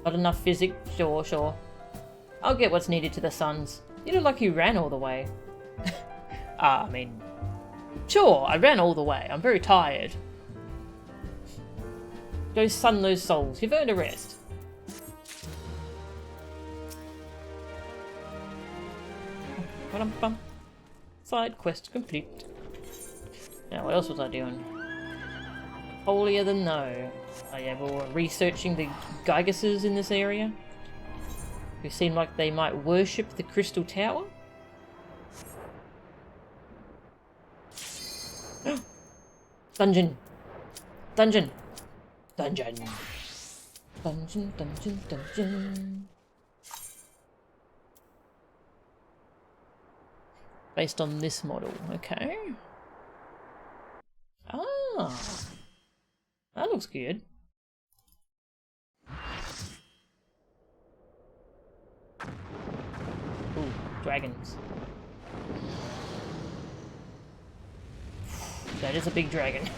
Not enough physic? Sure. I'll get what's needed to the Suns. You look like you ran all the way. I mean, sure, I ran all the way. I'm very tired. Go sun those souls. You've earned a rest. Ba-dum-bum. Side quest complete. Now, what else was I doing? Holier than thou. Oh yeah, we were researching the Gygases in this area, who seem like they might worship the Crystal Tower. Dungeon! Dungeon! Dungeon! Dungeon, dungeon, dungeon. Based on this model, okay. Ah! That looks good. Ooh, dragons. That is a big dragon.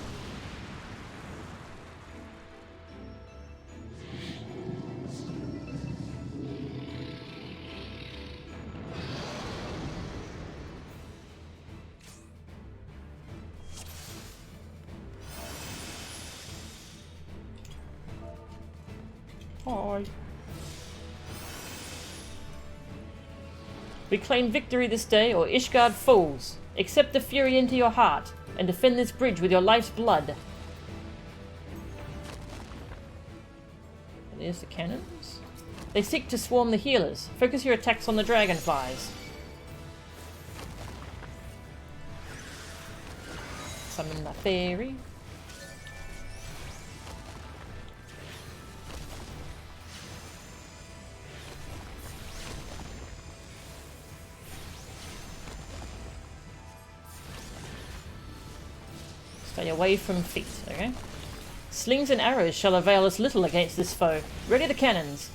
Hi. We claim victory this day, or Ishgard falls. Accept the fury into your heart, and defend this bridge with your life's blood. There's the cannons. They seek to swarm the healers. Focus your attacks on the dragonflies. Summon the fairy. Stay away from feet, okay? Slings and arrows shall avail us little against this foe. Ready the cannons.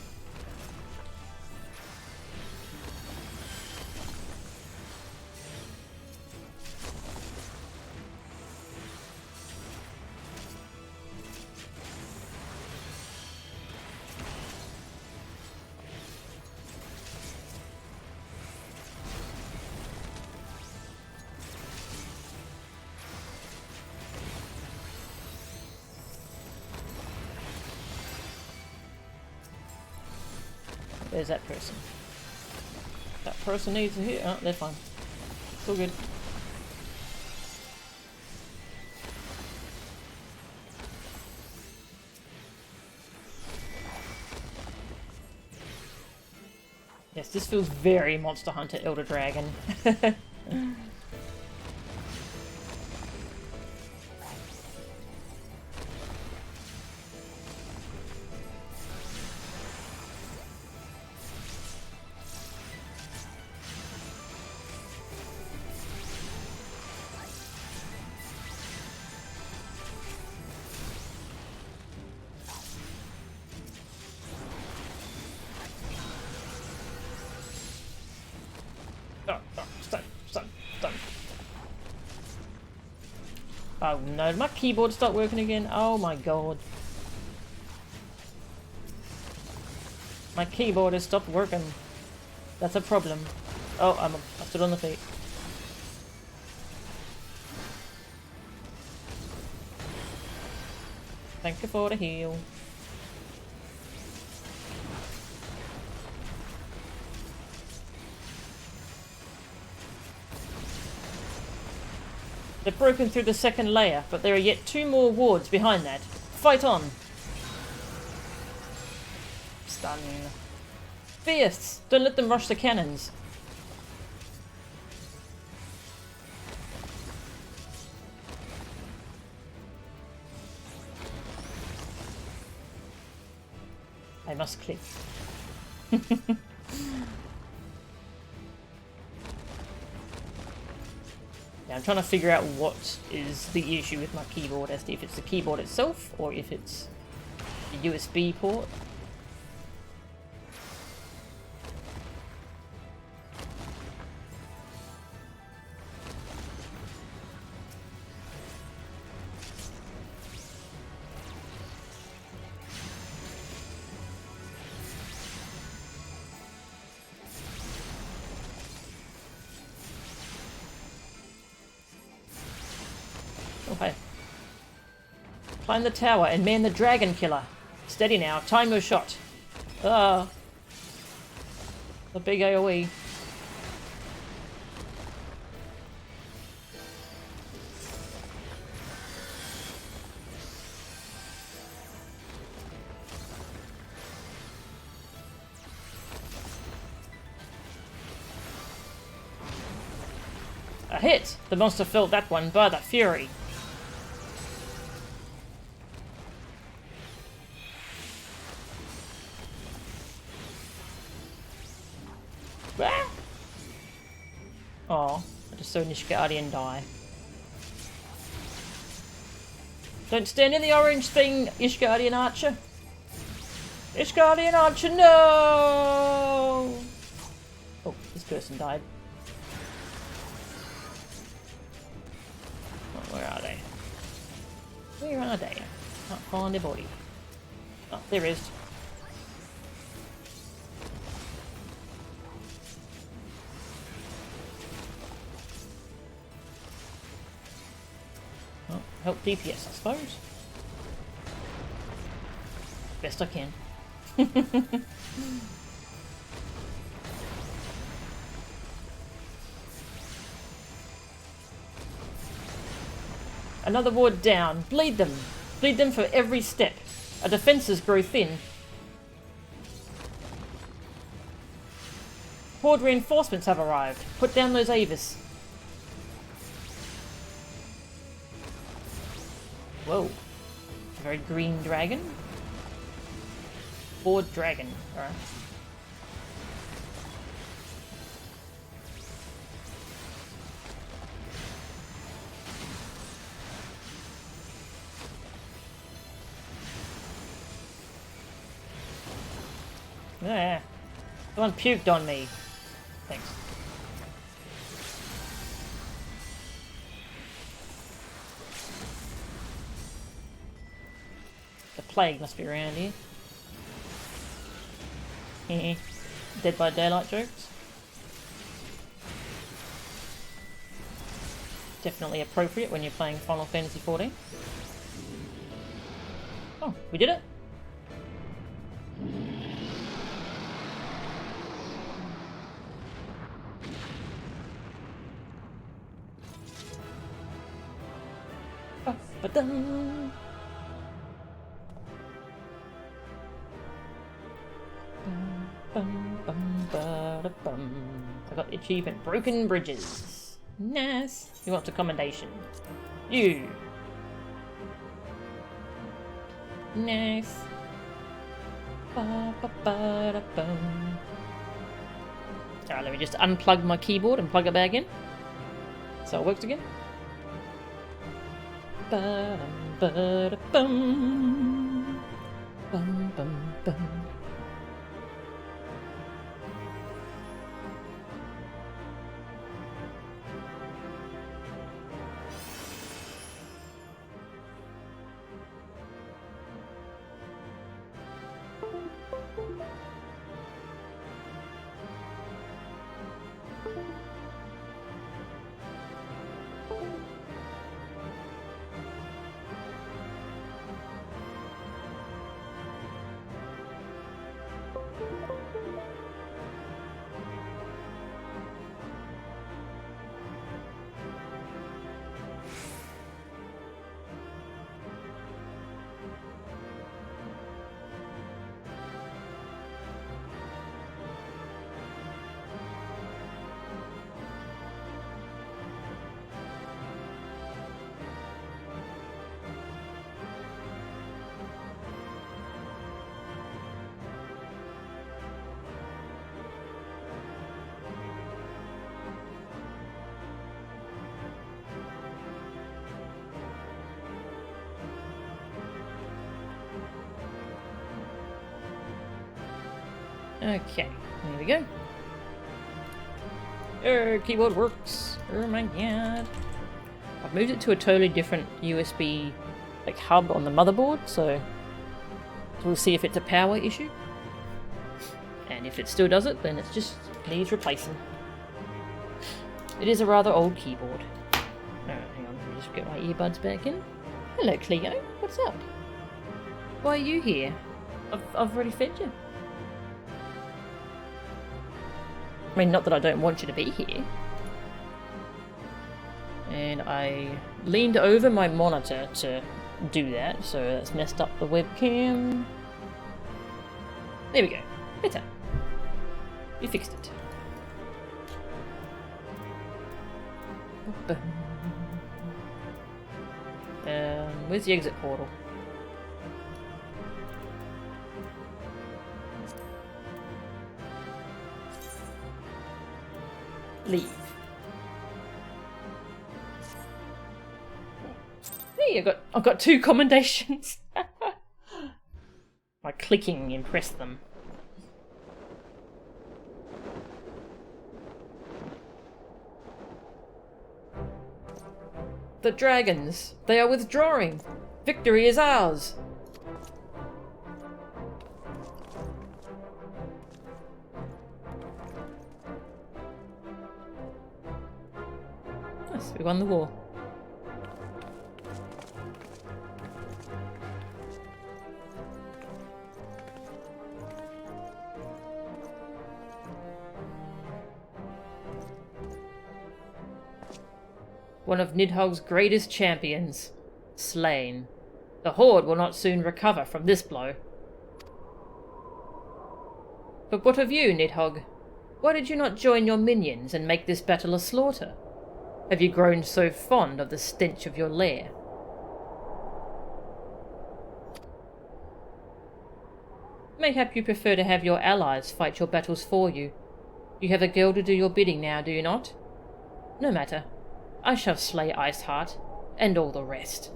There's that person. That person needs to hit. Oh, they're fine. It's all good. Yes, this feels very Monster Hunter Elder Dragon. Oh no, did my keyboard stop working again? Oh my god. My keyboard has stopped working. That's a problem. Oh, I stood on the feet. Thank you for the heal. They've broken through the second layer, but there are yet 2 more wards behind that. Fight on! Stun. Fierce! Don't let them rush the cannons. I must click. Yeah, I'm trying to figure out what is the issue with my keyboard, as to if it's the keyboard itself or if it's the USB port. Climb the tower and man the dragon killer. Steady now. Time your shot. Ah. The big AoE. A hit! The monster felt that one by the fury. Oh, I just saw Nishguardian die. Don't stand in the orange thing, Ishguardian Archer. Ishguardian Archer, no! Oh, this person died. Oh, where are they? Where are they? Can't find their body. Oh, there is. Help DPS, I suppose. Best I can. Another ward down. Bleed them. Bleed them for every step. Our defences grow thin. Horde reinforcements have arrived. Put down those Avis. Whoa. A very green dragon. Horde dragon. Alright. Yeah. Someone puked on me. Thanks. The plague must be around here. Dead by Daylight jokes. Definitely appropriate when you're playing Final Fantasy XIV. Oh, we did it! Ba-dum. I got the achievement, Broken Bridges. Nice. Who wants a commendation? You. Nice. Alright, let me just unplug my keyboard and plug it back in. So it works again. Ba-dum-ba-da-bum. Bum-bum-bum. Okay, there we go. Keyboard works. Oh my god. I've moved it to a totally different USB like hub on the motherboard, so we'll see if it's a power issue. And if it still does it, then it just needs replacing. It is a rather old keyboard. Alright, hang on, let me just get my earbuds back in. Hello, Cleo. What's up? Why are you here? I've already fed you. I mean, not that I don't want you to be here. And I leaned over my monitor to do that, so that's messed up the webcam. There we go. Better. You fixed it. Where's the exit portal? Leave. Hey, I've got 2 commendations. My clicking impressed them. The dragons! They are withdrawing! Victory is ours! Nice, we won the war. One of Nidhogg's greatest champions, slain. The Horde will not soon recover from this blow. But what of you, Nidhogg? Why did you not join your minions and make this battle a slaughter? Have you grown so fond of the stench of your lair? Mayhap you prefer to have your allies fight your battles for you. You have a girl to do your bidding now, do you not? No matter. I shall slay Iceheart, and all the rest.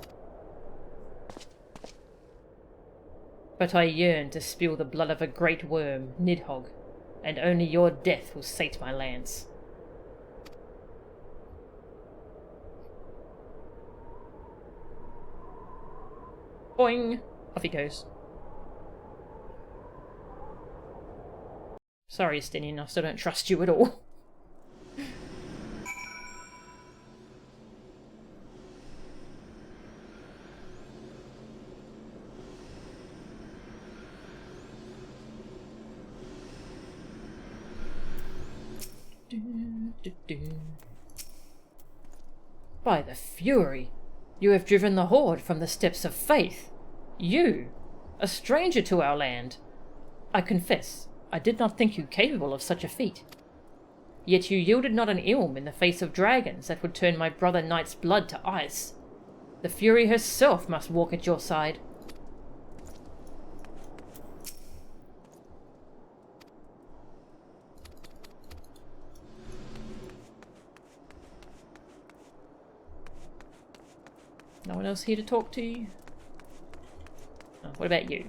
But I yearn to spill the blood of a great worm, Nidhogg, and only your death will sate my lance. Boing! Off he goes. Sorry, Stinian, I still don't trust you at all. By the Fury! You have driven the Horde from the steps of faith! You! A stranger to our land! I confess, I did not think you capable of such a feat. Yet you yielded not an ilm in the face of dragons that would turn my brother knight's blood to ice. The Fury herself must walk at your side. No one else here to talk to you? Oh, what about you?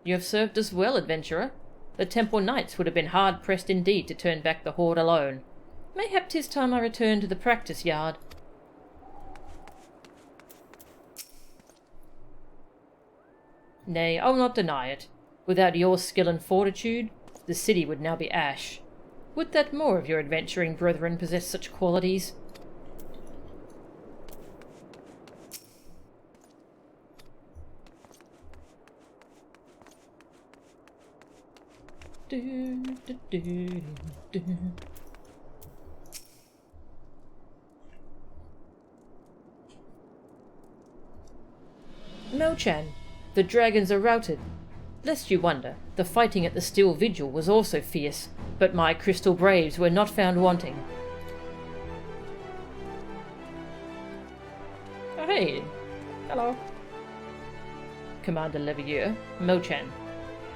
You have served us well, adventurer. The Temple Knights would have been hard-pressed indeed to turn back the Horde alone. Mayhap 'tis time I return to the practice yard. Nay, I'll not deny it. Without your skill and fortitude, the city would now be ash. Would that more of your adventuring brethren possess such qualities? Mel-chan, the dragons are routed. Lest you wonder, the fighting at the Steel Vigil was also fierce, but my crystal braves were not found wanting. Oh, hey. Hello. Commander Levieux, Mel-chan.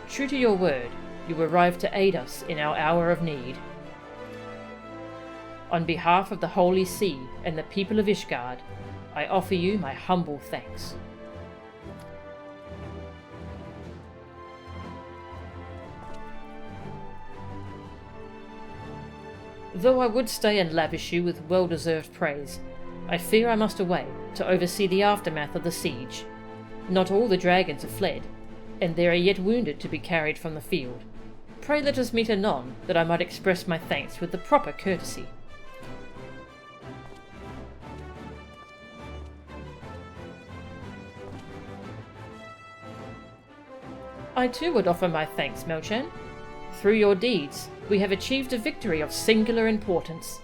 True to your word, you arrived to aid us in our hour of need. On behalf of the Holy See and the people of Ishgard, I offer you my humble thanks. Though I would stay and lavish you with well-deserved praise, I fear I must away to oversee the aftermath of the siege. Not all the dragons have fled, and there are yet wounded to be carried from the field. Pray let us meet anon, that I might express my thanks with the proper courtesy. I too would offer my thanks, Melchan. Through your deeds, we have achieved a victory of singular importance.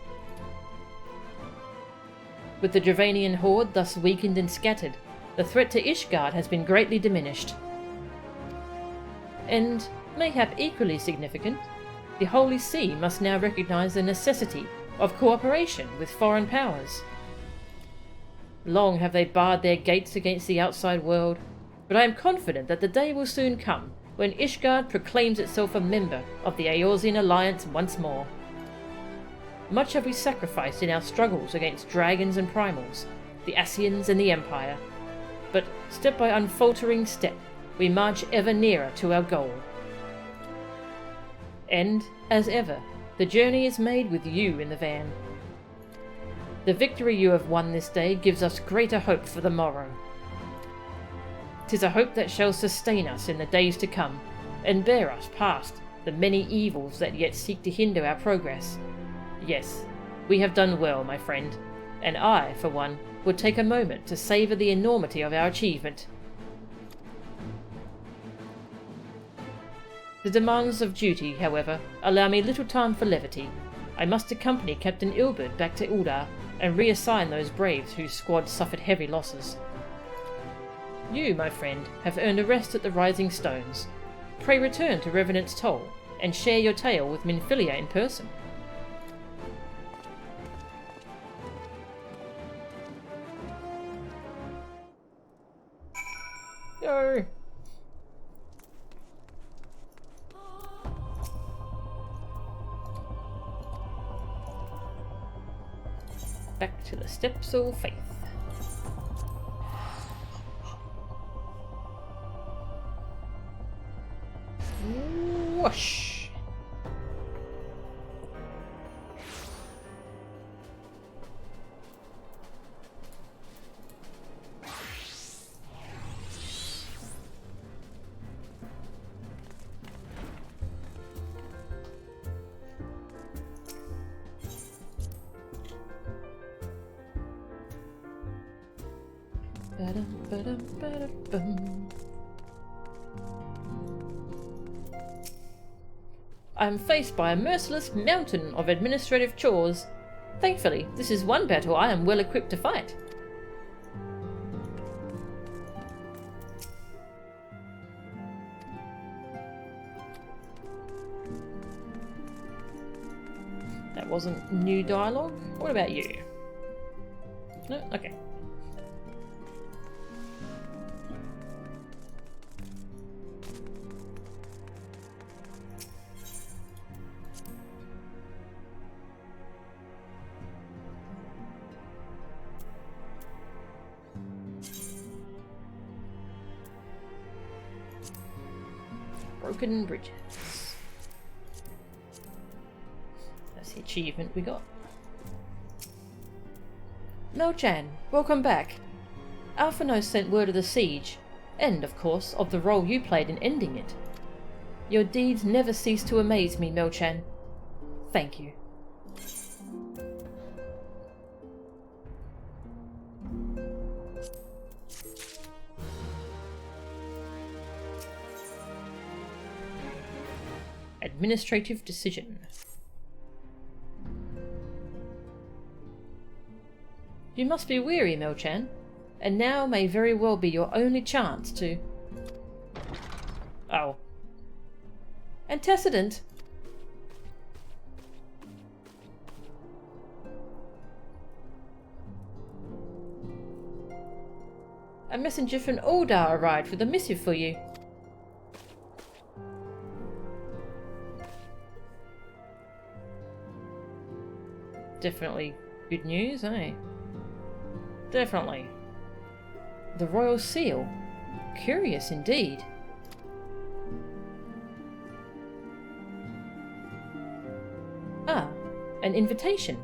With the Dravanian horde thus weakened and scattered, the threat to Ishgard has been greatly diminished. And, mayhap equally significant, the Holy See must now recognize the necessity of cooperation with foreign powers. Long have they barred their gates against the outside world, but I am confident that the day will soon come when Ishgard proclaims itself a member of the Eorzean Alliance once more. Much have we sacrificed in our struggles against dragons and primals, the Ascians and the Empire, but step by unfaltering step, we march ever nearer to our goal. And, as ever, the journey is made with you in the van. The victory you have won this day gives us greater hope for the morrow. 'Tis a hope that shall sustain us in the days to come, and bear us past the many evils that yet seek to hinder our progress. Yes, we have done well, my friend, and I, for one, would take a moment to savour the enormity of our achievement. The demands of duty, however, allow me little time for levity. I must accompany Captain Ilbert back to Uldar and reassign those braves whose squad suffered heavy losses. You, my friend, have earned a rest at the Rising Stones. Pray return to Revenant's Toll and share your tale with Minfilia in person. Go! Back to the Steps of Faith. Whoosh! I am faced by a merciless mountain of administrative chores. Thankfully, this is one battle I am well equipped to fight. That wasn't new dialogue? What about you? No? Okay. Broken bridges. That's the achievement we got. Melchan, welcome back. Alphinaud sent word of the siege, and, of course, of the role you played in ending it. Your deeds never cease to amaze me, Melchan. Thank you. Administrative decision. You must be weary, Melchan, and now may very well be your only chance to... Oh. Antecedent! A messenger from Uldar arrived with a missive for you. Definitely good news, eh? Definitely. The Royal Seal. Curious indeed. Ah, an invitation.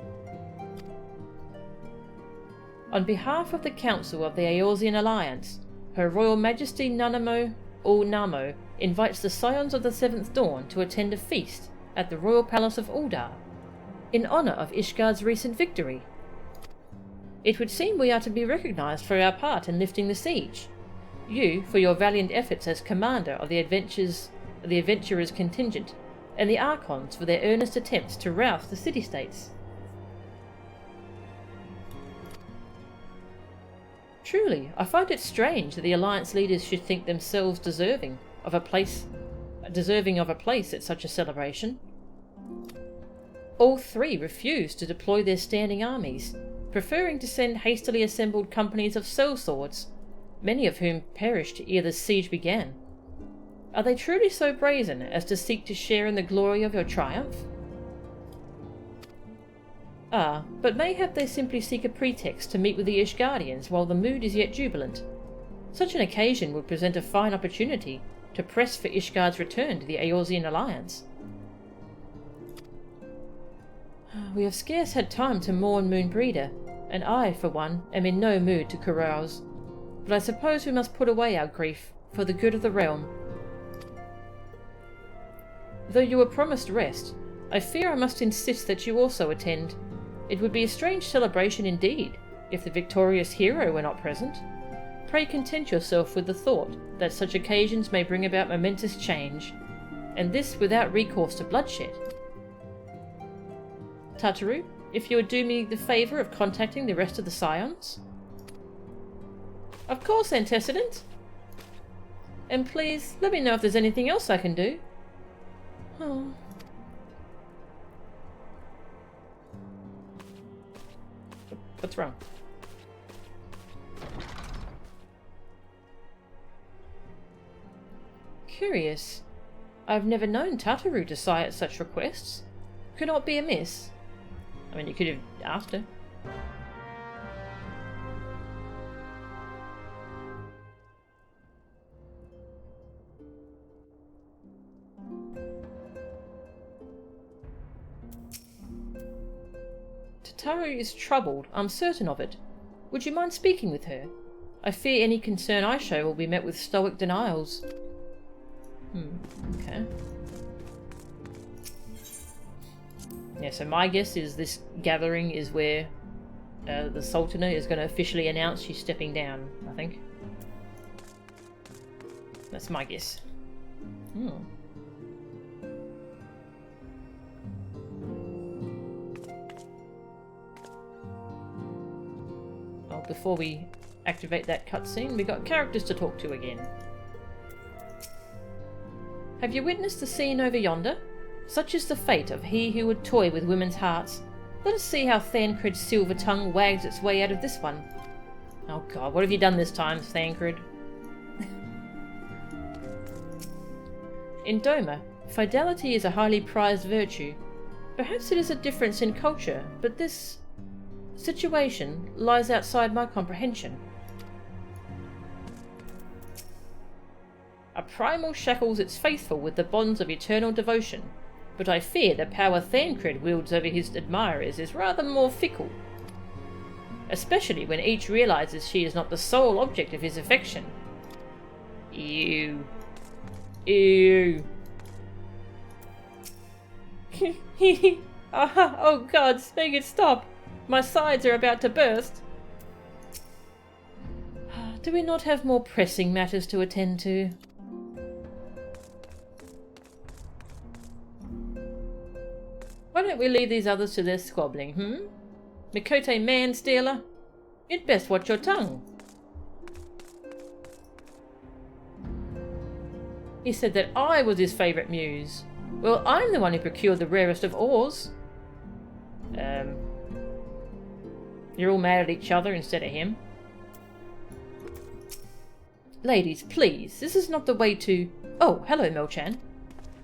On behalf of the Council of the Eorzean Alliance, Her Royal Majesty Nanamo Ul Namo invites the Scions of the Seventh Dawn to attend a feast at the Royal Palace of Uldar, in honour of Ishgard's recent victory. It would seem we are to be recognised for our part in lifting the siege. You for your valiant efforts as commander of the adventurers contingent, and the Archons for their earnest attempts to rouse the city-states. Truly, I find it strange that the Alliance leaders should think themselves deserving of a place at such a celebration. All three refused to deploy their standing armies, preferring to send hastily assembled companies of sellswords, many of whom perished ere the siege began. Are they truly so brazen as to seek to share in the glory of your triumph? Ah, but mayhap they simply seek a pretext to meet with the Ishgardians while the mood is yet jubilant. Such an occasion would present a fine opportunity to press for Ishgard's return to the Eorzean Alliance. We have scarce had time to mourn Moonbreeder, and I, for one, am in no mood to carouse. But I suppose we must put away our grief, for the good of the realm. Though you were promised rest, I fear I must insist that you also attend. It would be a strange celebration indeed, if the victorious hero were not present. Pray content yourself with the thought that such occasions may bring about momentous change, and this without recourse to bloodshed. Tataru, if you would do me the favour of contacting the rest of the Scions? Of course, Antecedent. And please, let me know if there's anything else I can do. Oh. What's wrong? Curious. I've never known Tataru to sigh at such requests. Could not be amiss. I mean, you could have asked her. Tataru is troubled, I'm certain of it. Would you mind speaking with her? I fear any concern I show will be met with stoic denials. Okay. Yeah, so my guess is this gathering is where the Sultana is going to officially announce she's stepping down, I think. That's my guess. Well, before we activate that cutscene, we got characters to talk to again. Have you witnessed the scene over yonder? Such is the fate of he who would toy with women's hearts. Let us see how Thancred's silver tongue wags its way out of this one. Oh god, what have you done this time, Thancred? In Doma, fidelity is a highly prized virtue. Perhaps it is a difference in culture, but this situation lies outside my comprehension. A primal shackles its faithful with the bonds of eternal devotion, but I fear the power Thancred wields over his admirers is rather more fickle, especially when each realizes she is not the sole object of his affection. Ew. Ew. Oh god, make it stop! My sides are about to burst! Do we not have more pressing matters to attend to? Why don't we leave these others to their squabbling, Mikote man-stealer? You'd best watch your tongue. He said that I was his favourite muse. Well, I'm the one who procured the rarest of ores. You're all mad at each other instead of him. Ladies, please, this is not the way to... Oh, hello, Melchan.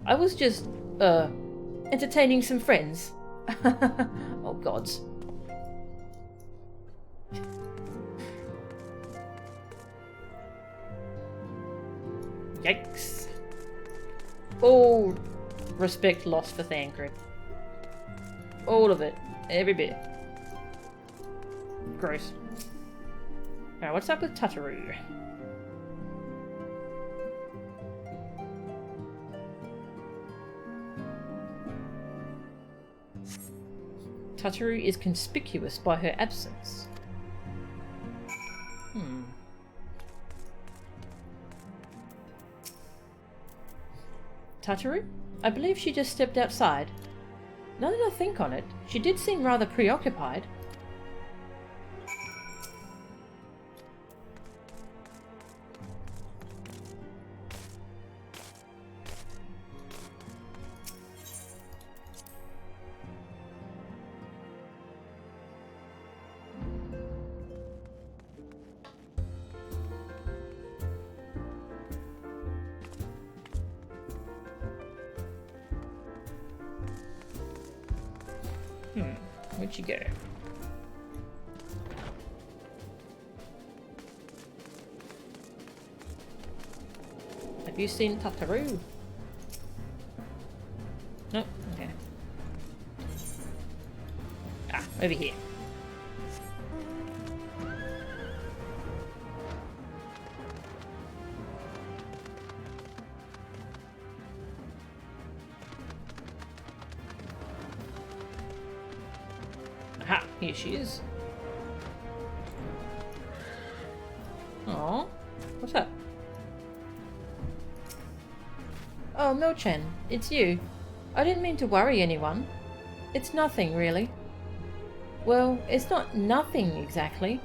I was just, entertaining some friends. Oh, gods. Yikes. All respect lost for Thancred. All of it. Every bit. Gross. Alright, what's up with Tataru? Tataru is conspicuous by her absence. Tataru? I believe she just stepped outside. Now that I think on it, she did seem rather preoccupied. Where'd you go? Have you seen Tataru? No? Okay. Ah, over here. Aha, here she is. Aww. What's up? Oh, Mil-chan, it's you. I didn't mean to worry anyone. It's nothing, really. Well, it's not nothing exactly,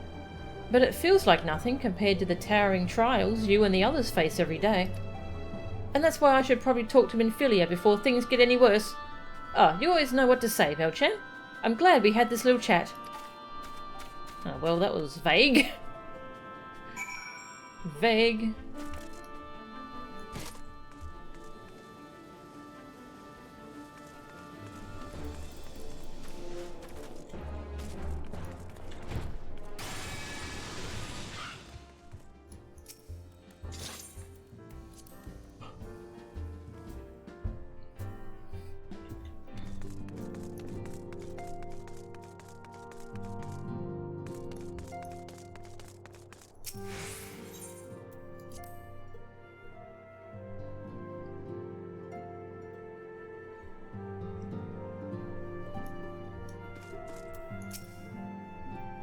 but it feels like nothing compared to the towering trials you and the others face every day. And that's why I should probably talk to Minfilia before things get any worse. Oh, you always know what to say, Mil-chan. I'm glad we had this little chat. Oh, well, that was vague. Vague.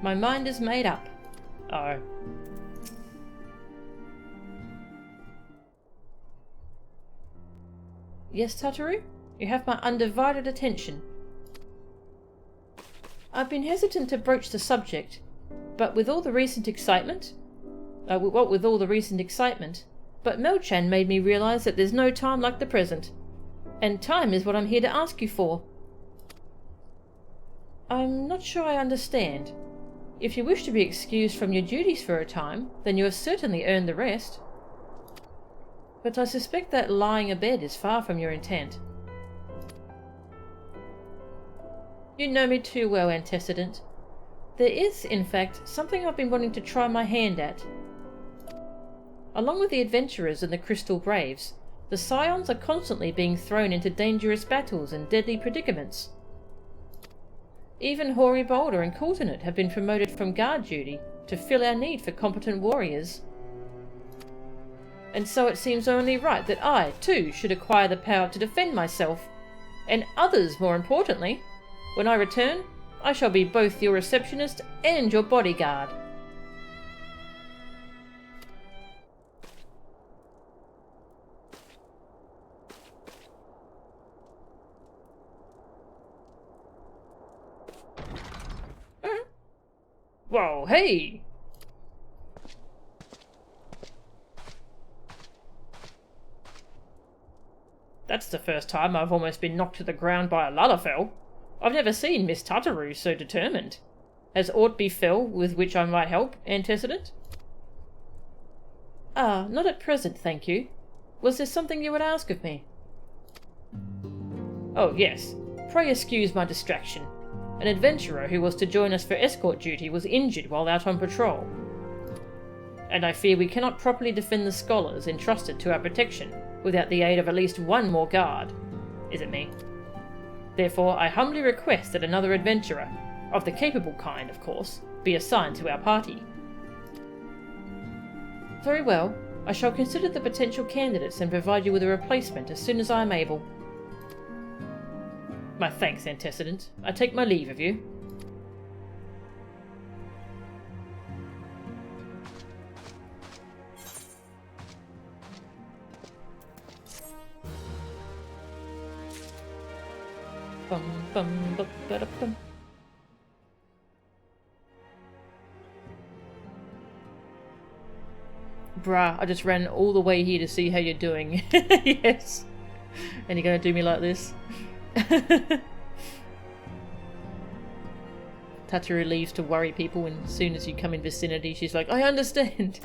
My mind is made up. Oh. Yes, Tataru? You have my undivided attention. I've been hesitant to broach the subject, but with all the recent excitement... what with all the recent excitement? But Mil-chan made me realize that there's no time like the present. And time is what I'm here to ask you for. I'm not sure I understand. If you wish to be excused from your duties for a time, then you have certainly earned the rest. But I suspect that lying abed is far from your intent. You know me too well, Antecedent. There is, in fact, something I've been wanting to try my hand at. Along with the adventurers and the Crystal Braves, the Scions are constantly being thrown into dangerous battles and deadly predicaments. Even Hoary Boulder and Coulternet have been promoted from guard duty to fill our need for competent warriors. And so it seems only right that I, too, should acquire the power to defend myself, and others, more importantly. When I return, I shall be both your receptionist and your bodyguard. Whoa, hey! That's the first time I've almost been knocked to the ground by a Lalafell. I've never seen Miss Tataru so determined. Has aught befell with which I might help, Antecedent? Ah, not at present, thank you. Was there something you would ask of me? Oh, yes. Pray excuse my distraction. An adventurer who was to join us for escort duty was injured while out on patrol. And I fear we cannot properly defend the scholars entrusted to our protection without the aid of at least one more guard. Is it me? Therefore, I humbly request that another adventurer, of the capable kind, of course, be assigned to our party. Very well. I shall consider the potential candidates and provide you with a replacement as soon as I am able. My thanks, Antecedent. I take my leave of you. Bum, bum, bum, ba-da-bum. Bruh, I just ran all the way here to see how you're doing. Yes. And you're gonna do me like this? Tataru leaves to worry people, and as soon as you come in vicinity, she's like, I understand.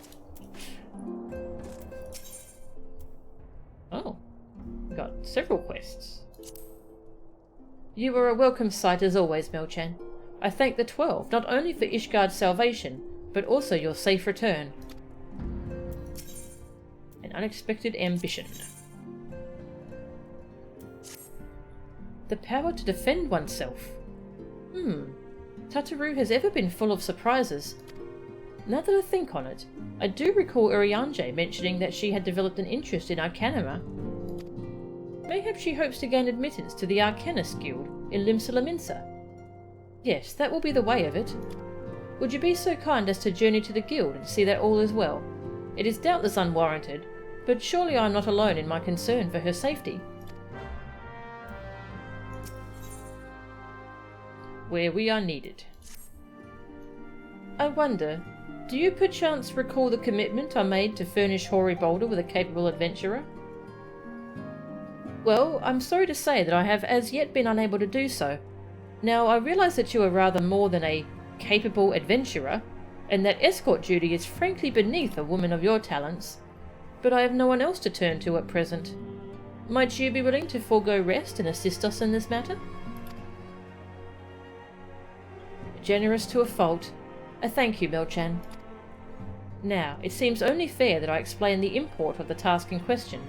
Oh. Got several quests. You were a welcome sight as always, Melchan. I thank the 12, not only for Ishgard's salvation, but also your safe return. An unexpected ambition. The power to defend oneself. Tataru has ever been full of surprises. Now that I think on it, I do recall Urianger mentioning that she had developed an interest in Arcanima. Mayhap she hopes to gain admittance to the Arcanist Guild in Limsa. Yes, that will be the way of it. Would you be so kind as to journey to the guild and see that all is well? It is doubtless unwarranted, but surely I am not alone in my concern for her safety. Where we are needed. I wonder, do you perchance recall the commitment I made to furnish Hoary Boulder with a capable adventurer? Well, I'm sorry to say that I have as yet been unable to do so. Now, I realise that you are rather more than a capable adventurer, and that escort duty is frankly beneath a woman of your talents, but I have no one else to turn to at present. Might you be willing to forego rest and assist us in this matter? Generous to a fault. I thank you, Melchan. Now, it seems only fair that I explain the import of the task in question.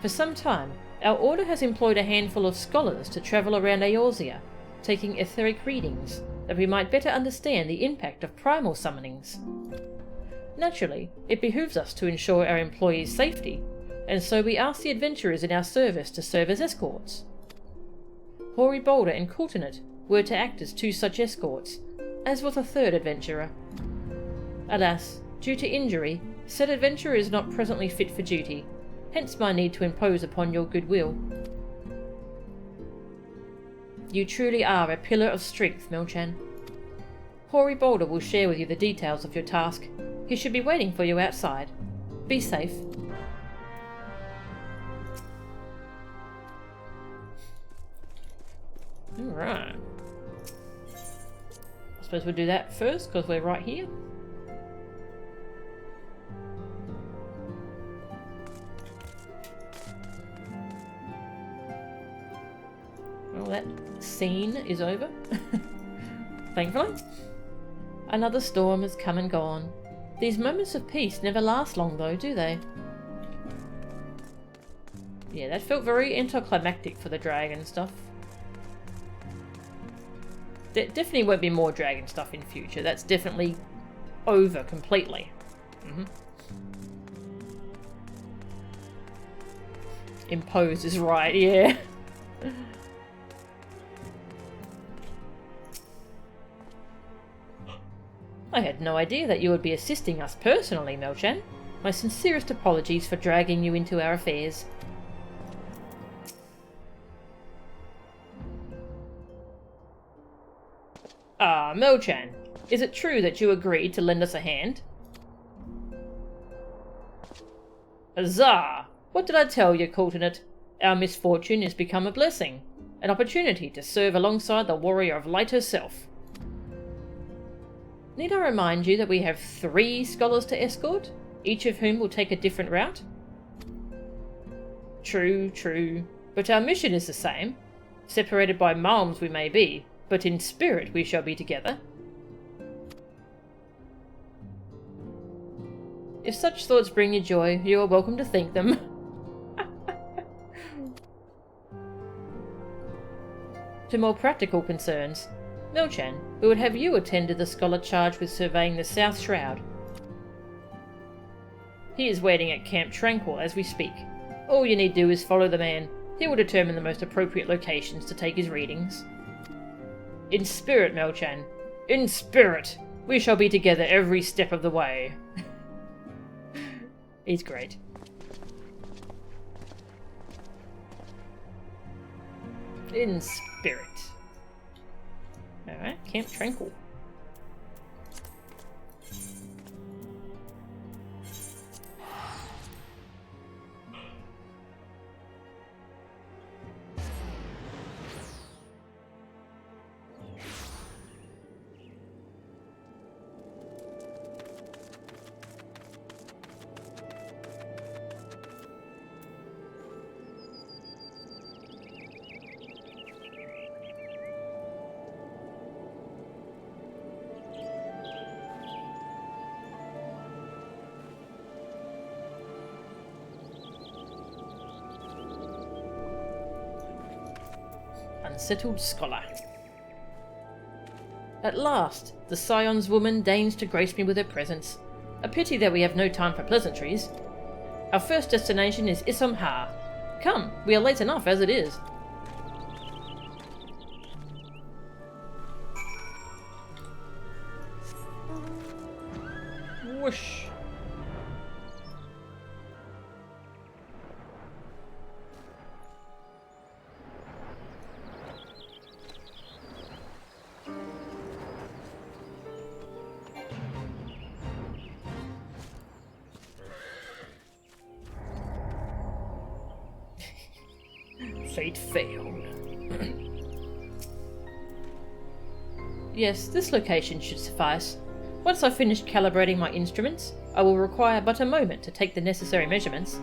For some time, our order has employed a handful of scholars to travel around Eorzea, taking etheric readings, that we might better understand the impact of primal summonings. Naturally, it behooves us to ensure our employees' safety, and so we ask the adventurers in our service to serve as escorts. Hoary Boulder and Coulternet were to act as two such escorts, as was a third adventurer. Alas, due to injury, said adventurer is not presently fit for duty, hence my need to impose upon your goodwill. You truly are a pillar of strength, Melchan. Hoary Boulder will share with you the details of your task. He should be waiting for you outside. Be safe. Alright. I suppose we'll do that first, because we're right here. Well, that scene is over. Thankfully. Another storm has come and gone. These moments of peace never last long though, do they? Yeah, that felt very anticlimactic for the dragon stuff. There definitely won't be more dragon stuff in future. That's definitely over completely. Impose is right, yeah. I had no idea that you would be assisting us personally, Melchan. My sincerest apologies for dragging you into our affairs. Ah, Melchan, is it true that you agreed to lend us a hand? Huzzah! What did I tell you, Coulternet? Our misfortune has become a blessing, an opportunity to serve alongside the warrior of light herself. Need I remind you that we have 3 scholars to escort, each of whom will take a different route? True, true, but our mission is the same. Separated by malms we may be, but in spirit we shall be together. If such thoughts bring you joy, you are welcome to think them. To more practical concerns, Melchan, we would have you attend to the scholar charged with surveying the South Shroud. He is waiting at Camp Tranquil as we speak. All you need do is follow the man. He will determine the most appropriate locations to take his readings. In spirit, Melchan. In spirit! We shall be together every step of the way. He's great. In spirit. spirit. Alright, Camp Tranquil. Unsettled scholar. At last, the Scion's woman deigns to grace me with her presence. A pity that we have no time for pleasantries. Our first destination is Isomha. Come, we are late enough as it is. Whoosh. Fate failed. Yes, this location should suffice. Once I've finished calibrating my instruments, I will require but a moment to take the necessary measurements.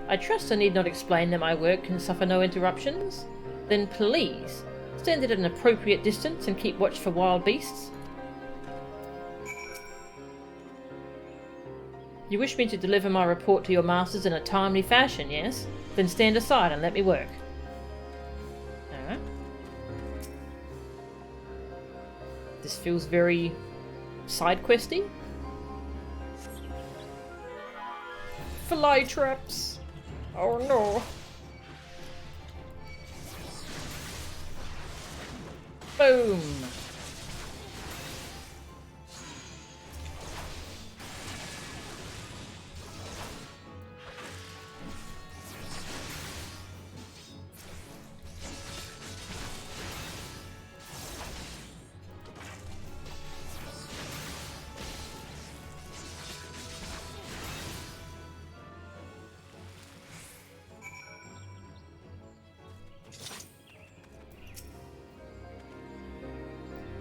I trust I need not explain that my work can suffer no interruptions? Then please, stand at an appropriate distance and keep watch for wild beasts. You wish me to deliver my report to your masters in a timely fashion, yes? Then stand aside and let me work. Alright. This feels very side questy. Fly traps! Oh no! Boom!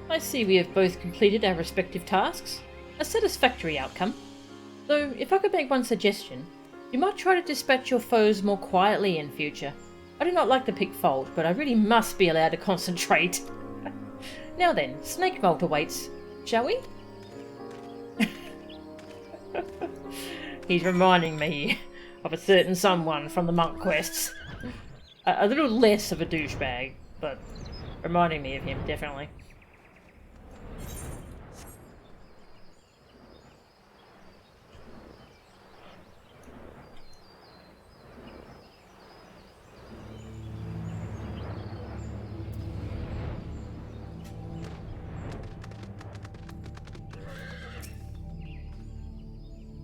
I see we have both completed our respective tasks. A satisfactory outcome. Though, if I could make one suggestion, you might try to dispatch your foes more quietly in future. I do not like to pick fault, but I really must be allowed to concentrate. Now then, snake molt awaits, shall we? He's reminding me of a certain someone from the monk quests. A little less of a douchebag, but reminding me of him, definitely.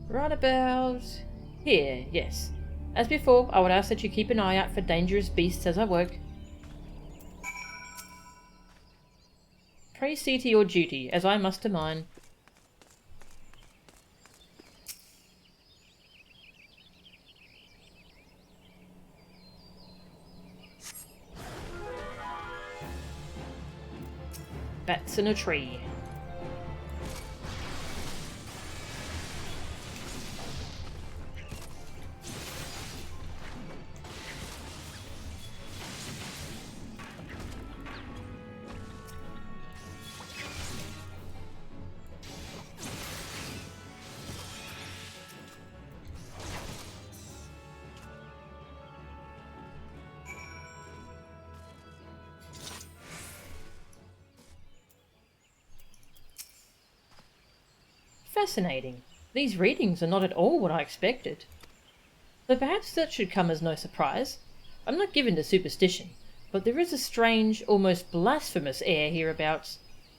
Right about here, yes. As before, I would ask that you keep an eye out for dangerous beasts as I work. Pray see to your duty, as I must to mine. Bats in a tree. Fascinating. These readings are not at all what I expected. Though perhaps that should come as no surprise. I'm not given to superstition, but there is a strange, almost blasphemous air hereabouts.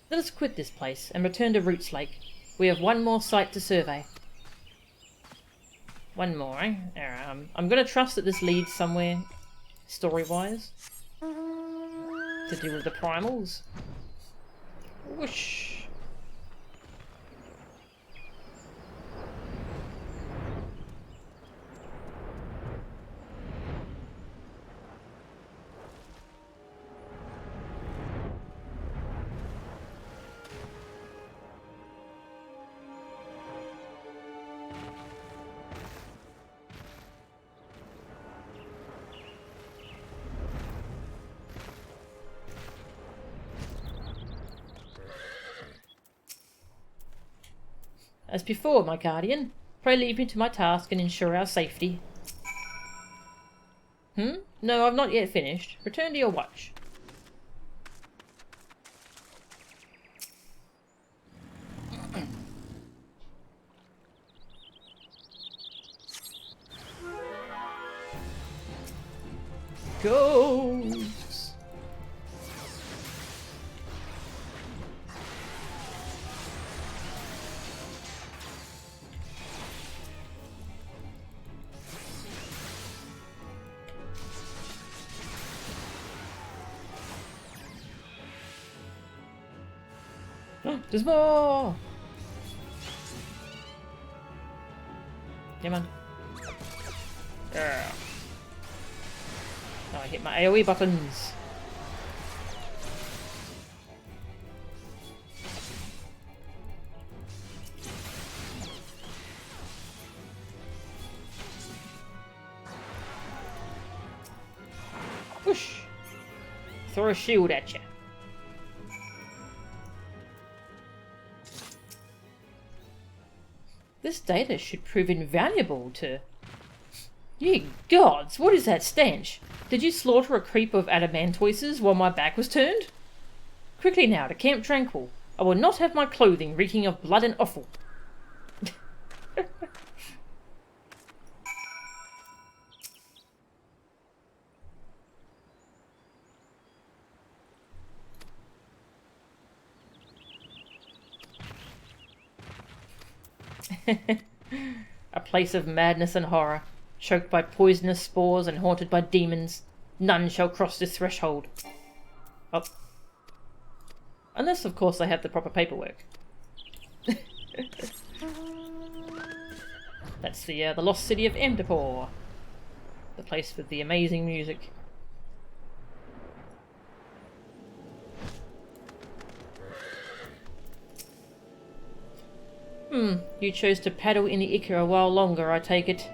Let us quit this place and return to Roots Lake. We have one more site to survey. One more, eh? I'm going to trust that this leads somewhere, story-wise. to deal with the primals. Whoosh. As before, my guardian, pray leave me to my task and ensure our safety. No, I've not yet finished. Return to your watch. Ghosts! There's more! Come on. Yeah. Oh, I hit my AoE buttons. Whoosh! Throw a shield at you. This data should prove invaluable to... Ye gods, what is that stench? Did you slaughter a creep of adamantoises while my back was turned? Quickly now, to Camp Tranquil. I will not have my clothing reeking of blood and offal. A place of madness and horror, choked by poisonous spores and haunted by demons. None shall cross this threshold. Oh. Unless, of course, I have the proper paperwork. That's the lost city of Emdapor. The place with the amazing music. You chose to paddle in the Ichor a while longer, I take it.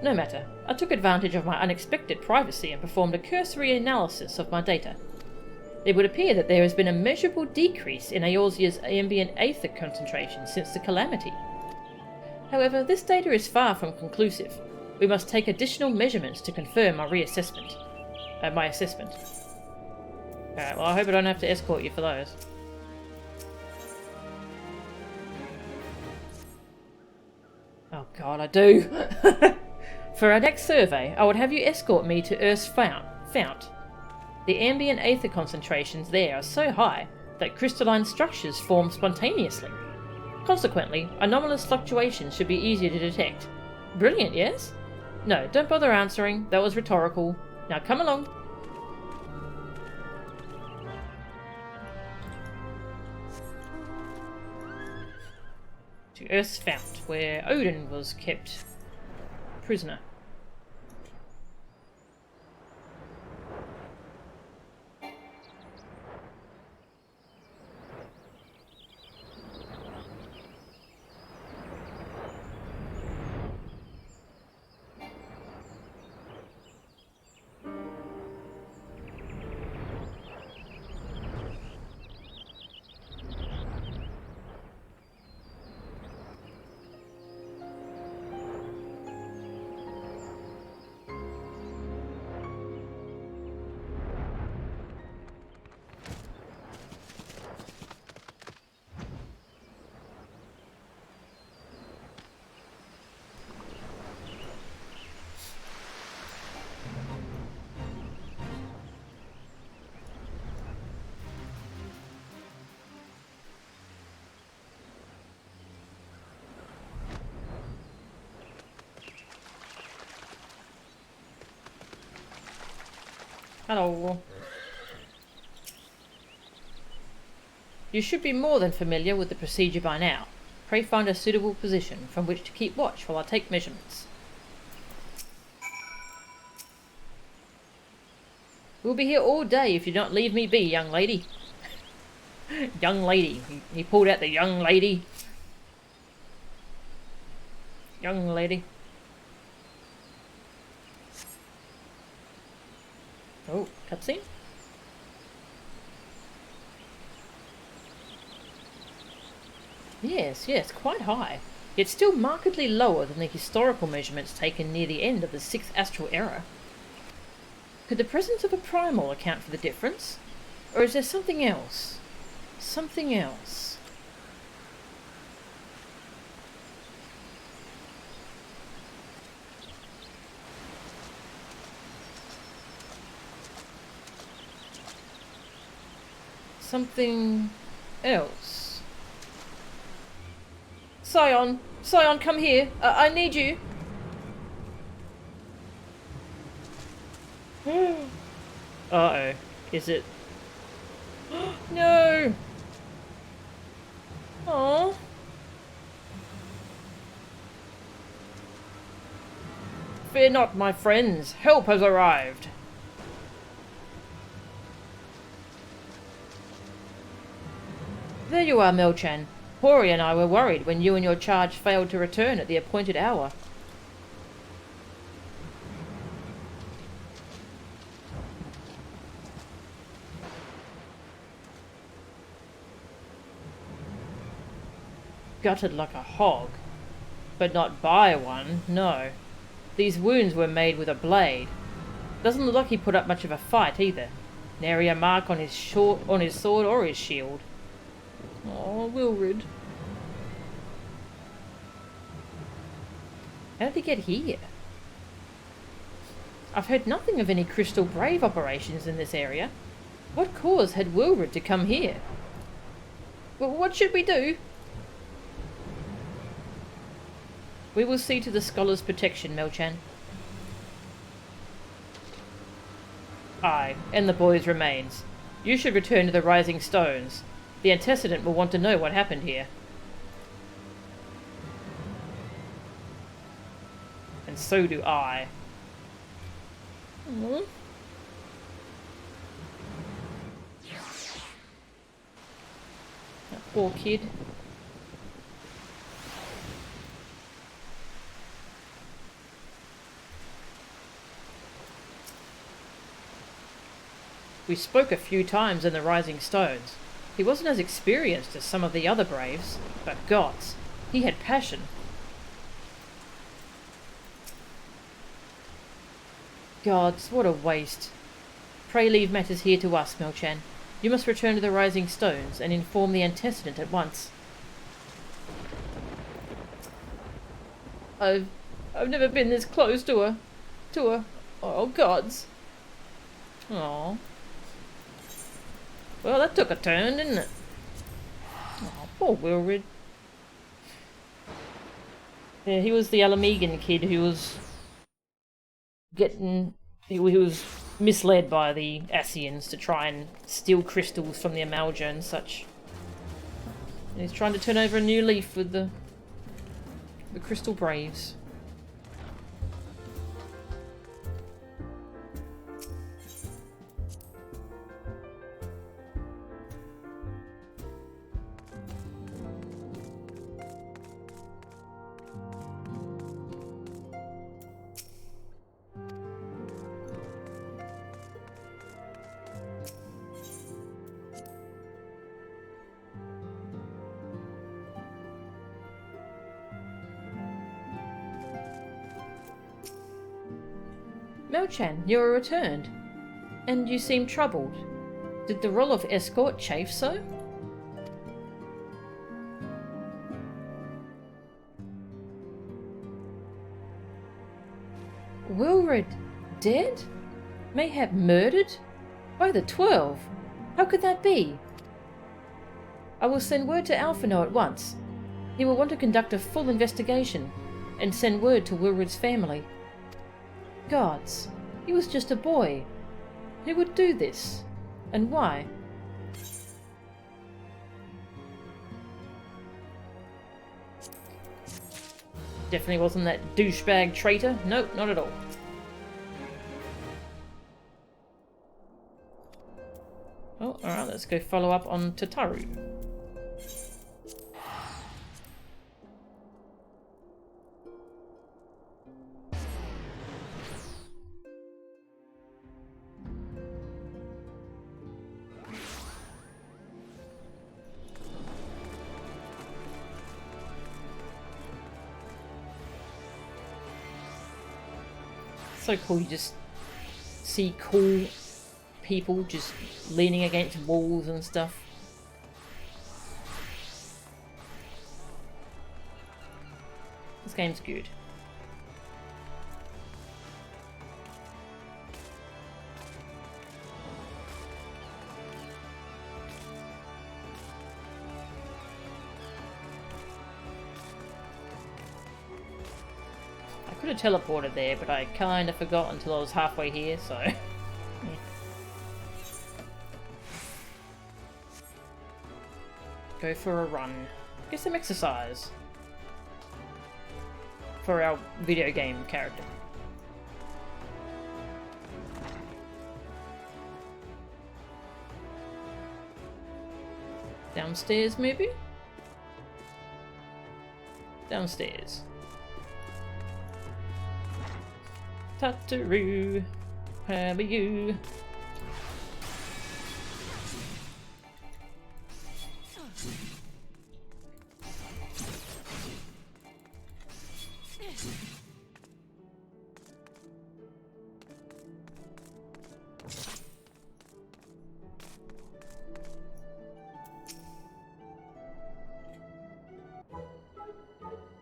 No matter. I took advantage of my unexpected privacy and performed a cursory analysis of my data. It would appear that there has been a measurable decrease in Eorzea's ambient aether concentration since the calamity. However, this data is far from conclusive. We must take additional measurements to confirm my assessment. Alright, well I hope I don't have to escort you for those. Oh god, I do. For our next survey, I would have you escort me to Earth's fount. The ambient aether concentrations there are so high that crystalline structures form spontaneously. Consequently, anomalous fluctuations should be easier to detect. Brilliant, yes? No, don't bother answering. That was rhetorical. Now come along. To Earth's fount, where Odin was kept prisoner. Hello. You should be more than familiar with the procedure by now. Pray find a suitable position from which to keep watch while I take measurements. We'll be here all day if you don't leave me be, young lady. Young lady. He pulled out the young lady. Young lady. Oh, cutscene? Yes, quite high. Yet still markedly lower than the historical measurements taken near the end of the 6th astral era. Could the presence of a primal account for the difference? Or is there something else? Something else. Something else. Scion, come here. I need you. Uh-oh. Is it? No! Aww. Fear not, my friends. Help has arrived. There you are, Melchan. Hori and I were worried when you and your charge failed to return at the appointed hour. Gutted like a hog. But not by one, no. These wounds were made with a blade. Doesn't look like he put up much of a fight either. Nary a mark on his sword or his shield. Oh, Wilrid. How did he get here? I've heard nothing of any Crystal Brave operations in this area. What cause had Wilrid to come here? Well, what should we do? We will see to the scholar's protection, Melchan. Aye, and the boy's remains. You should return to the Rising Stones. The antecedent will want to know what happened here. And so do I. That poor kid. We spoke a few times in the Rising Stones. He wasn't as experienced as some of the other Braves, but gods, he had passion. Gods, what a waste. Pray leave matters here to us, Melchan. You must return to the Rising Stones and inform the antecedent at once. I've never been this close to her. Oh, gods. Aww. Well, that took a turn, didn't it? Oh, poor Wilrid. Yeah, he was the Alamegan kid who was he was misled by the Ascians to try and steal crystals from the Amalja and such. And he's trying to turn over a new leaf with the Crystal Braves. Melchan, you are returned, and you seem troubled. Did the role of escort chafe so? Wilrid, dead? Mayhap murdered? By the 12! How could that be? I will send word to Alphino at once. He will want to conduct a full investigation, and send word to Wilrid's family. Gods, he was just a boy. Who would do this? And why? Definitely wasn't that douchebag traitor. Nope, not at all. Oh, alright, let's go follow up on Tataru. So cool, you just see cool people just leaning against walls and stuff. This game's good. I could have teleported there, but I kind of forgot until I was halfway here, so... yeah. Go for a run. Get some exercise. For our video game character. Downstairs, maybe? Downstairs. Tataru, how are you?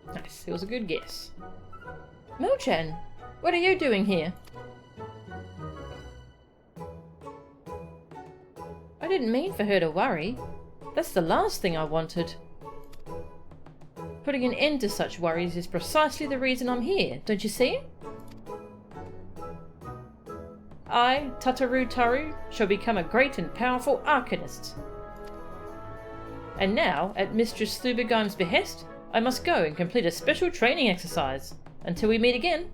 Nice, it was a good guess. Mo-chan, what are you doing here? I didn't mean for her to worry. That's the last thing I wanted. Putting an end to such worries is precisely the reason I'm here, don't you see? I, Tataru Taru, shall become a great and powerful arcanist. And now, at Mistress Thubergeim's behest, I must go and complete a special training exercise. Until we meet again.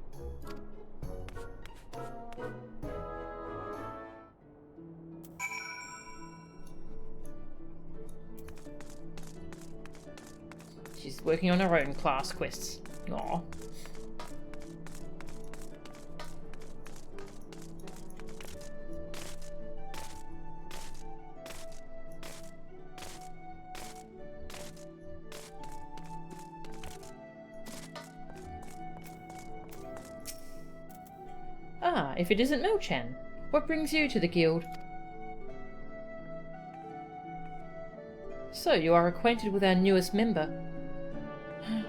She's working on her own class quests. Aww. Ah, if it isn't Mo-chan, what brings you to the guild? So, you are acquainted with our newest member.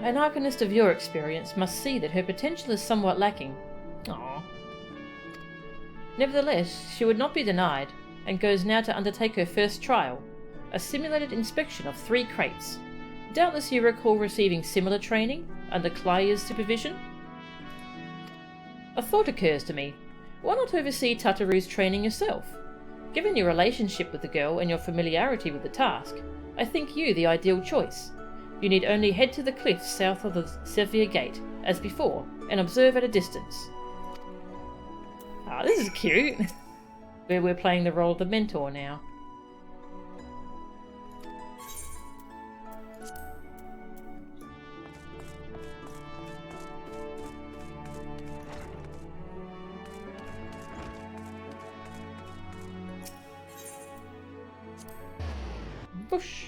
An arcanist of your experience must see that her potential is somewhat lacking. Aww. Nevertheless, she would not be denied, and goes now to undertake her first trial, a simulated inspection of 3 crates. Doubtless you recall receiving similar training under Claia's supervision? A thought occurs to me. Why not oversee Tataru's training yourself? Given your relationship with the girl and your familiarity with the task, I think you the ideal choice. You need only head to the cliffs south of the Severe Gate, as before, and observe at a distance. Ah, this is cute! Where we're playing the role of the mentor now. Whoosh!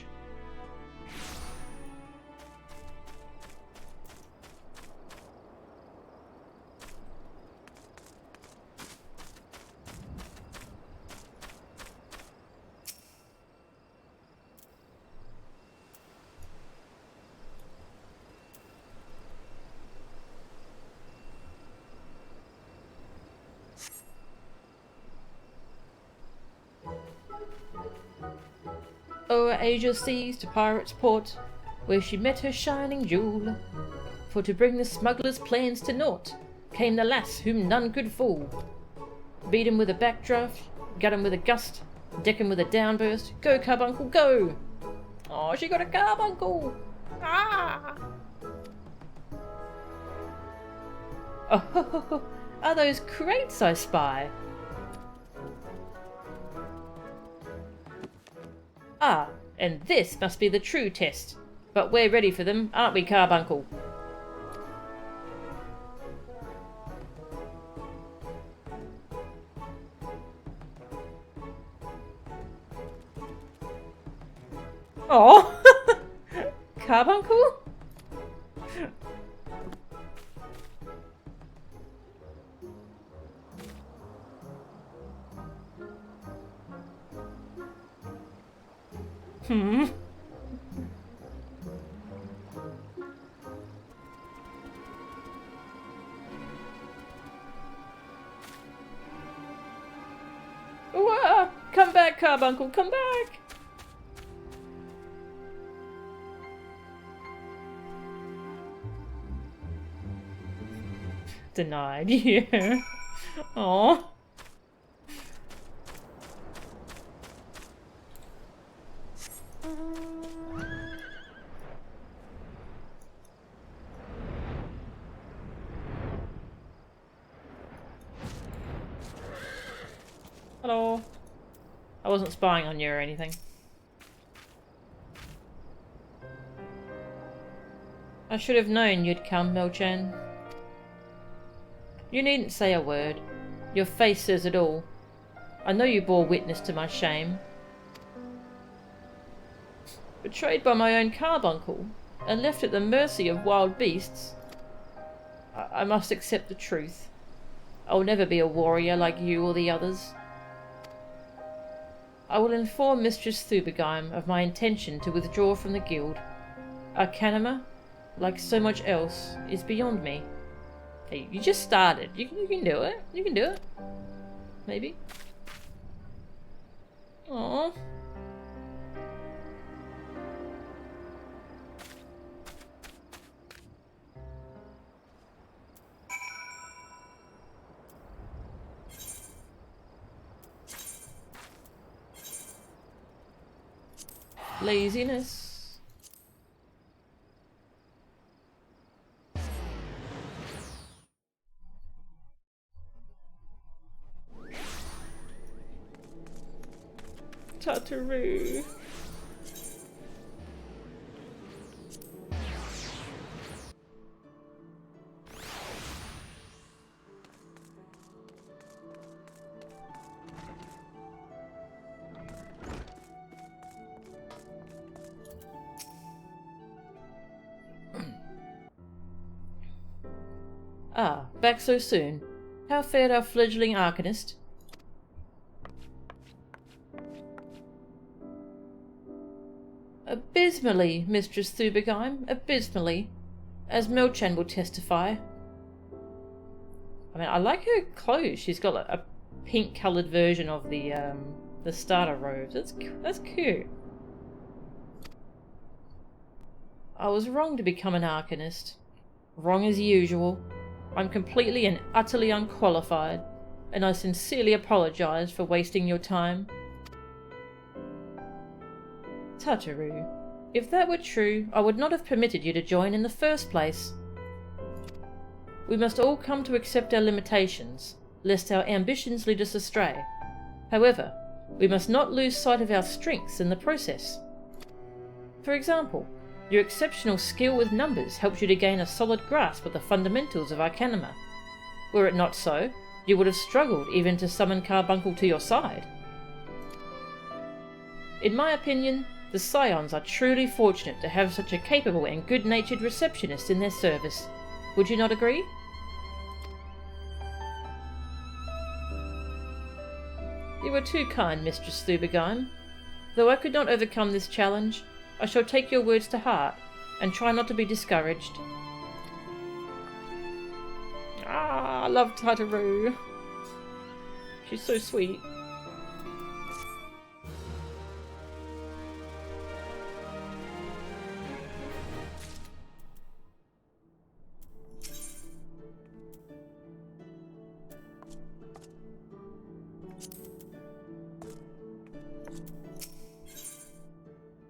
O'er Asia's seas to Pirate's Port, where she met her shining jewel. For to bring the smuggler's plans to naught, came the lass whom none could fool. Beat him with a backdraft, gut him with a gust, deck him with a downburst. Go, carbuncle, go! Oh, she got a carbuncle! Ah! Oh, are those crates I spy? Ah, and this must be the true test. But we're ready for them, aren't we, Carbuncle? Oh, Carbuncle? Whoa, come back, Carbuncle, come back! Denied, yeah. Aww. Hello. I wasn't spying on you or anything. I should have known you'd come, Melchan. You needn't say a word. Your face says it all. I know you bore witness to my shame. Betrayed by my own carbuncle, and left at the mercy of wild beasts. I must accept the truth. I'll never be a warrior like you or the others. I will inform Mistress Thubergeim of my intention to withdraw from the guild. Arcanima, like so much else, is beyond me. Hey, you just started. You can do it. You can do it. Maybe. Aww. Laziness. Tataru. Ah, back so soon. How fared our fledgling arcanist? Abysmally, Mistress Thubergeim, abysmally. As Melchan will testify. I mean, I like her clothes. She's got like a pink-coloured version of the starter robes. That's cute. I was wrong to become an arcanist. Wrong as usual. I'm completely and utterly unqualified, and I sincerely apologise for wasting your time. Tataru, if that were true, I would not have permitted you to join in the first place. We must all come to accept our limitations, lest our ambitions lead us astray. However, we must not lose sight of our strengths in the process. For example, your exceptional skill with numbers helps you to gain a solid grasp of the fundamentals of Arcanima. Were it not so, you would have struggled even to summon Carbuncle to your side. In my opinion, the Scions are truly fortunate to have such a capable and good-natured receptionist in their service. Would you not agree? You were too kind, Mistress Thubergeim. Though I could not overcome this challenge, I shall take your words to heart, and try not to be discouraged. Ah, I love Tataru. She's so sweet.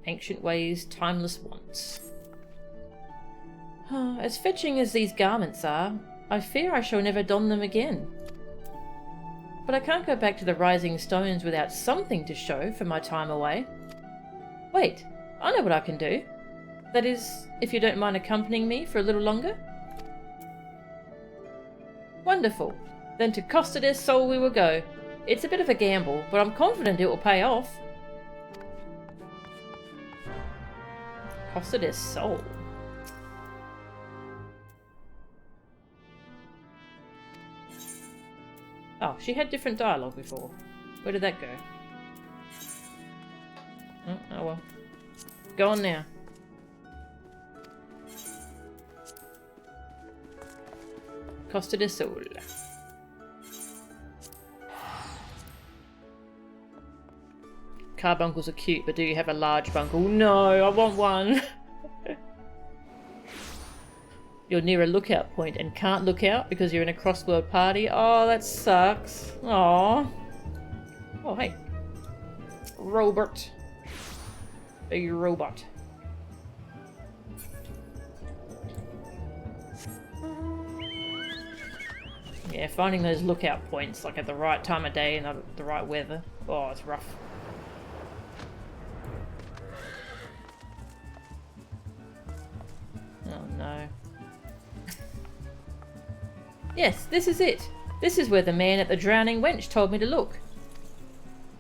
Ancient ways, timeless wants. As fetching as these garments are, I fear I shall never don them again. But I can't go back to the Rising Stones without something to show for my time away. Wait, I know what I can do. That is, if you don't mind accompanying me for a little longer. Wonderful. Then to Costa del Sol we will go. It's a bit of a gamble, but I'm confident it will pay off. Costa del Sol. Oh, she had different dialogue before. Where did that go? Oh well. Go on now. Costa del Sol. Carbuncles are cute, but do you have a large bunkle? No, I want one. You're near a lookout point and can't look out because you're in a cross-world party. Oh, that sucks. Aww. Oh, hey. Robert. Big robot. Yeah, finding those lookout points, like at the right time of day and the right weather. Oh, it's rough. Oh no. Yes, this is it. This is where the man at the Drowning Wench told me to look.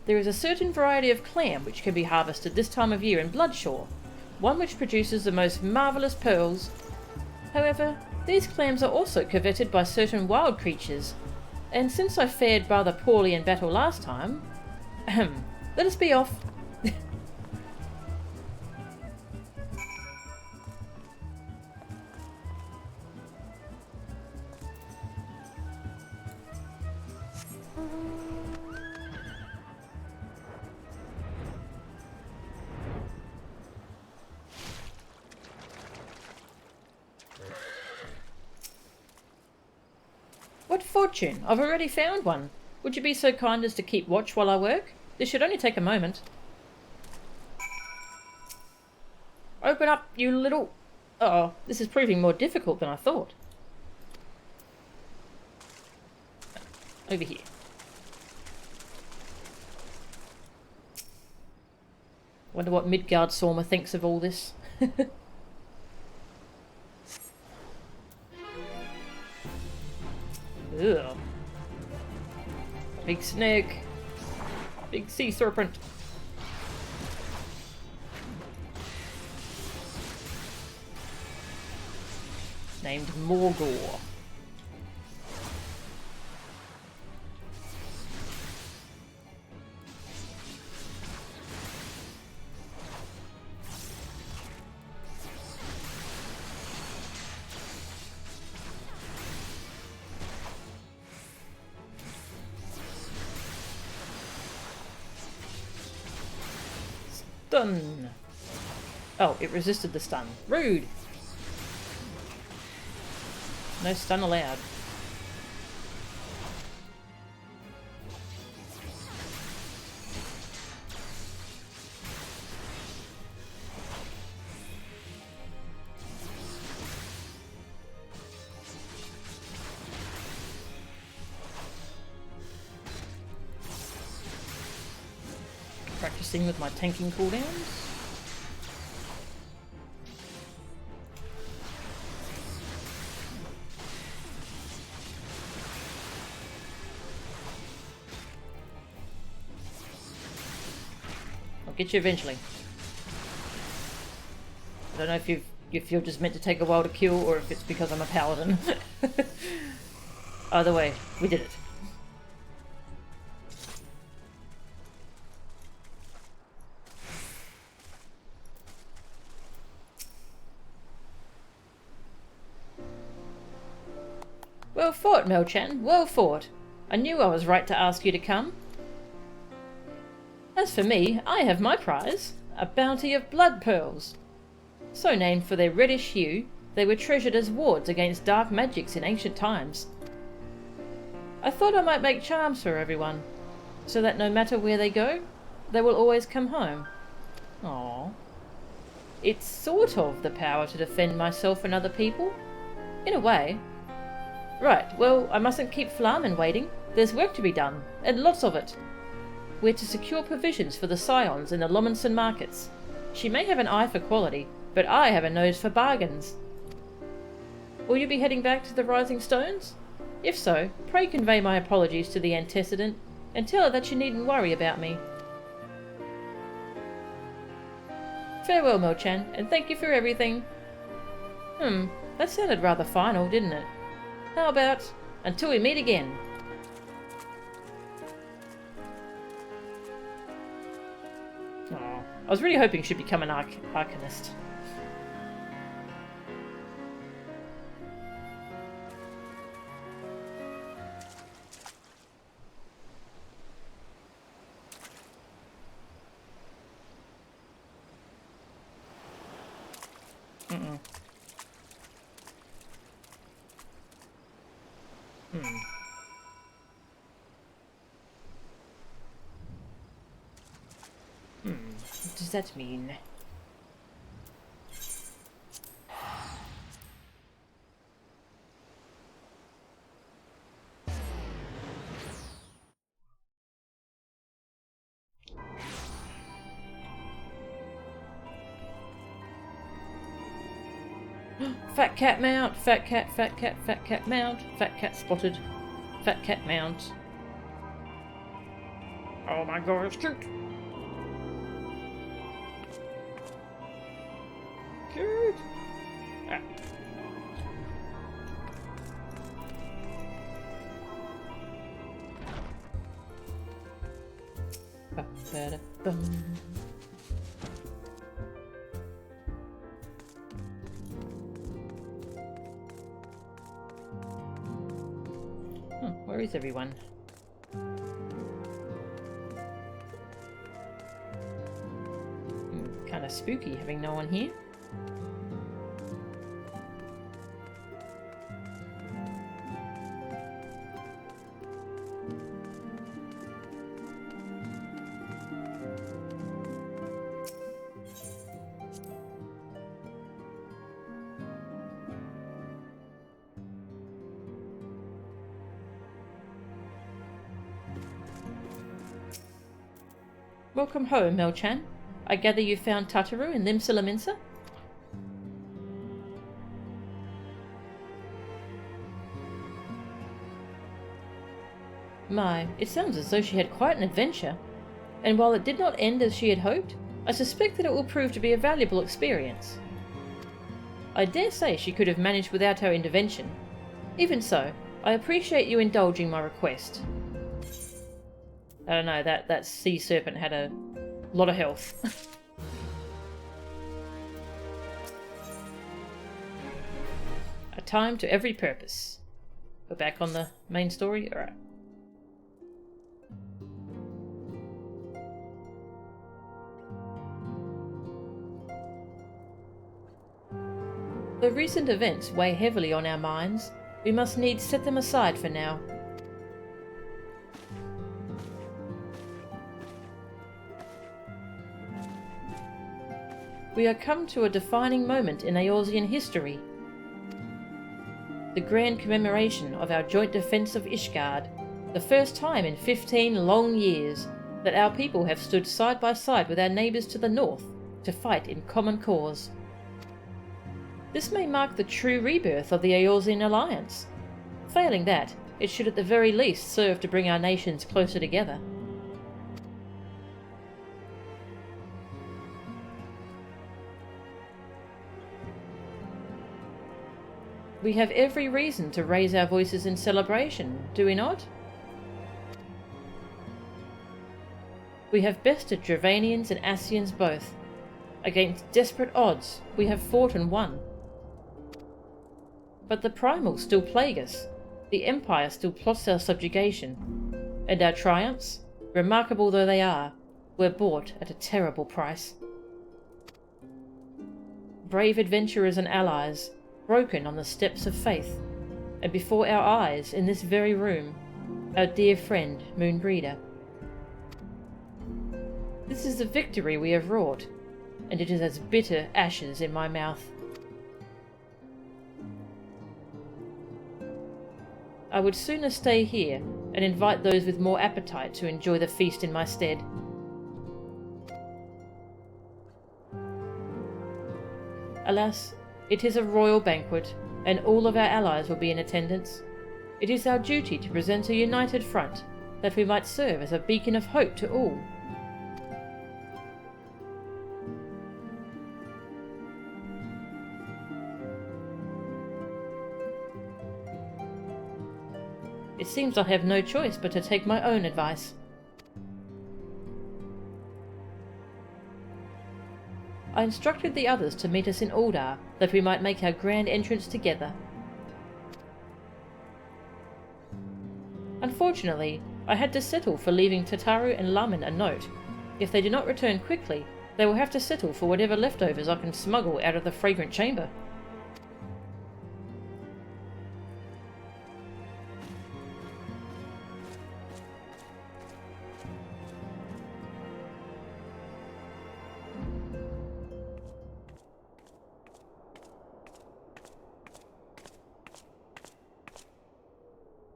There is a certain variety of clam which can be harvested this time of year in Bloodshore, one which produces the most marvellous pearls. However, these clams are also coveted by certain wild creatures, and since I fared rather poorly in battle last time, let us be off. What fortune! I've already found one. Would you be so kind as to keep watch while I work? This should only take a moment. Open up, you little... Uh-oh, this is proving more difficult than I thought. Over here. Wonder what Midgard Sorma thinks of all this. Ugh. Big snake. Big sea serpent. Named Morgor. Stun. Oh, it resisted the stun. Rude. No stun allowed. Practicing with my tanking cooldowns. I'll get you eventually. I don't know if you're just meant to take a while to kill or if it's because I'm a paladin. Either way, we did it. Well fought, Melchan, well fought. I knew I was right to ask you to come. As for me, I have my prize, a bounty of blood pearls. So named for their reddish hue, they were treasured as wards against dark magics in ancient times. I thought I might make charms for everyone, so that no matter where they go, they will always come home. Aww. It's sort of the power to defend myself and other people, in a way. Right, well, I mustn't keep Flamen waiting. There's work to be done, and lots of it. We're to secure provisions for the Scions in the Lomonson markets. She may have an eye for quality, but I have a nose for bargains. Will you be heading back to the Rising Stones? If so, pray convey my apologies to the antecedent, and tell her that she needn't worry about me. Farewell, Mo-chan, and thank you for everything. That sounded rather final, didn't it? How about, until we meet again? Oh, I was really hoping she'd become an Arcanist. What does that mean? Fat cat mount, fat cat mount, fat cat spotted, fat cat mount. Oh my god, it's cute! Cute! Ah. Ba-ba-da-bum. Where is everyone? Kind of spooky having no one here. Welcome home, Mel-chan. I gather you found Tataru in Limsa Lominsa? My, it sounds as though she had quite an adventure. And while it did not end as she had hoped, I suspect that it will prove to be a valuable experience. I dare say she could have managed without our intervention. Even so, I appreciate you indulging my request. I don't know, that sea serpent had a lot of health. A time to every purpose. We're back on the main story? Alright. The recent events weigh heavily on our minds. We must needs set them aside for now. We are come to a defining moment in Eorzean history. The grand commemoration of our joint defence of Ishgard, the first time in 15 long years that our people have stood side by side with our neighbours to the north to fight in common cause. This may mark the true rebirth of the Eorzean alliance. Failing that, it should at the very least serve to bring our nations closer together. We have every reason to raise our voices in celebration, do we not? We have bested Dravanians and Ascians both. Against desperate odds, we have fought and won. But the primals still plague us. The Empire still plots our subjugation. And our triumphs, remarkable though they are, were bought at a terrible price. Brave adventurers and allies, broken on the steps of faith, and before our eyes, in this very room, our dear friend Moonbreeder. This is the victory we have wrought, and it is as bitter ashes in my mouth. I would sooner stay here and invite those with more appetite to enjoy the feast in my stead. Alas, it is a royal banquet, and all of our allies will be in attendance. It is our duty to present a united front, that we might serve as a beacon of hope to all. It seems I have no choice but to take my own advice. I instructed the others to meet us in Uldar, that we might make our grand entrance together. Unfortunately, I had to settle for leaving Tataru and Lamin a note. If they do not return quickly, they will have to settle for whatever leftovers I can smuggle out of the fragrant chamber.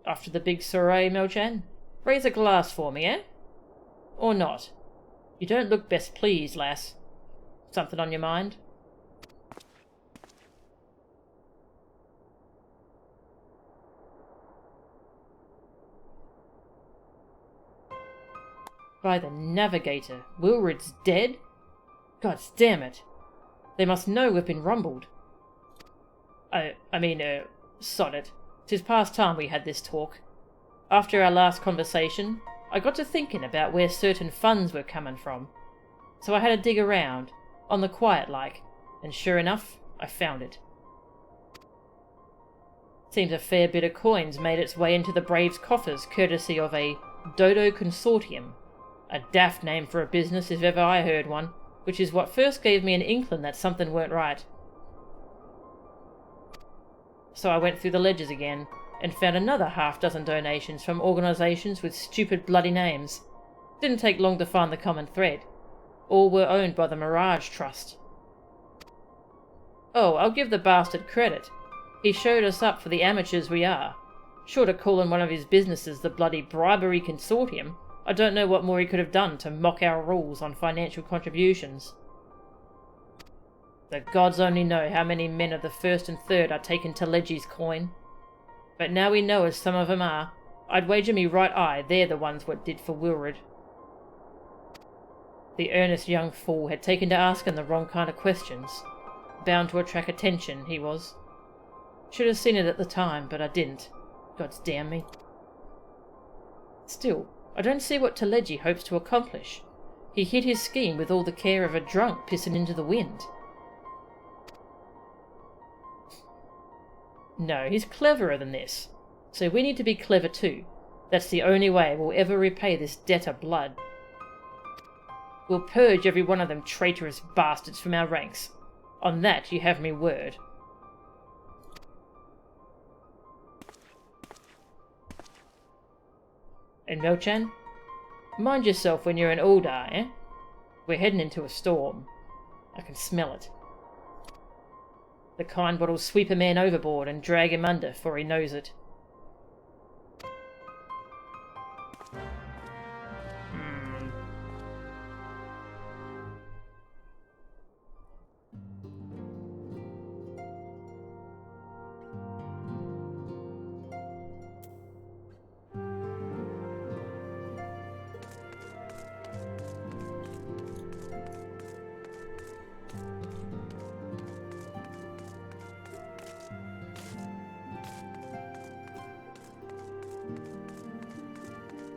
After the big soiree, Melchan? Raise a glass for me, eh? Or not? You don't look best pleased, lass. Something on your mind? By the Navigator, Wilred's dead? God damn it. They must know we've been rumbled. Sod it. 'Tis past time we had this talk. After our last conversation, I got to thinking about where certain funds were coming from. So I had to dig around, on the quiet like, and sure enough, I found it. Seems a fair bit of coins made its way into the Braves' coffers courtesy of a Dodo Consortium. A daft name for a business if ever I heard one, which is what first gave me an inkling that something weren't right. So I went through the ledgers again, and found another half-dozen donations from organisations with stupid bloody names. Didn't take long to find the common thread. All were owned by the Mirage Trust. Oh, I'll give the bastard credit. He showed us up for the amateurs we are. Short of calling one of his businesses the bloody Bribery Consortium, I don't know what more he could have done to mock our rules on financial contributions. The gods only know how many men of the first and third are taking Telegi's coin. But now we know as some of them are, I'd wager me right eye they're the ones what did for Wilred. The earnest young fool had taken to asking the wrong kind of questions. Bound to attract attention, he was. Should have seen it at the time, but I didn't. Gods damn me. Still, I don't see what Telegi hopes to accomplish. He hid his scheme with all the care of a drunk pissing into the wind. No, he's cleverer than this. So we need to be clever too. That's the only way we'll ever repay this debt of blood. We'll purge every one of them traitorous bastards from our ranks. On that you have me word. And Melchan? Mind yourself when you're in Uldar, eh? We're heading into a storm. I can smell it. The kind what'll sweep a man overboard and drag him under, for he knows it.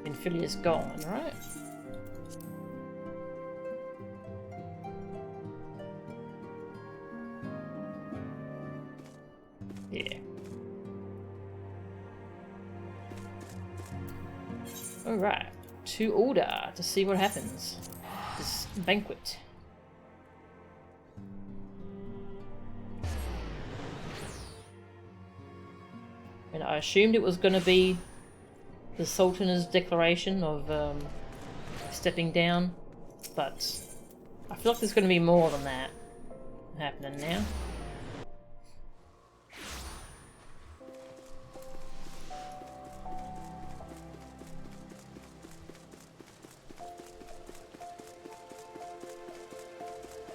Infilius gone, right? Yeah. Alright, to Uldar to see what happens. This banquet. And I assumed it was going to be the Sultan's declaration of stepping down, but I feel like there's going to be more than that happening now.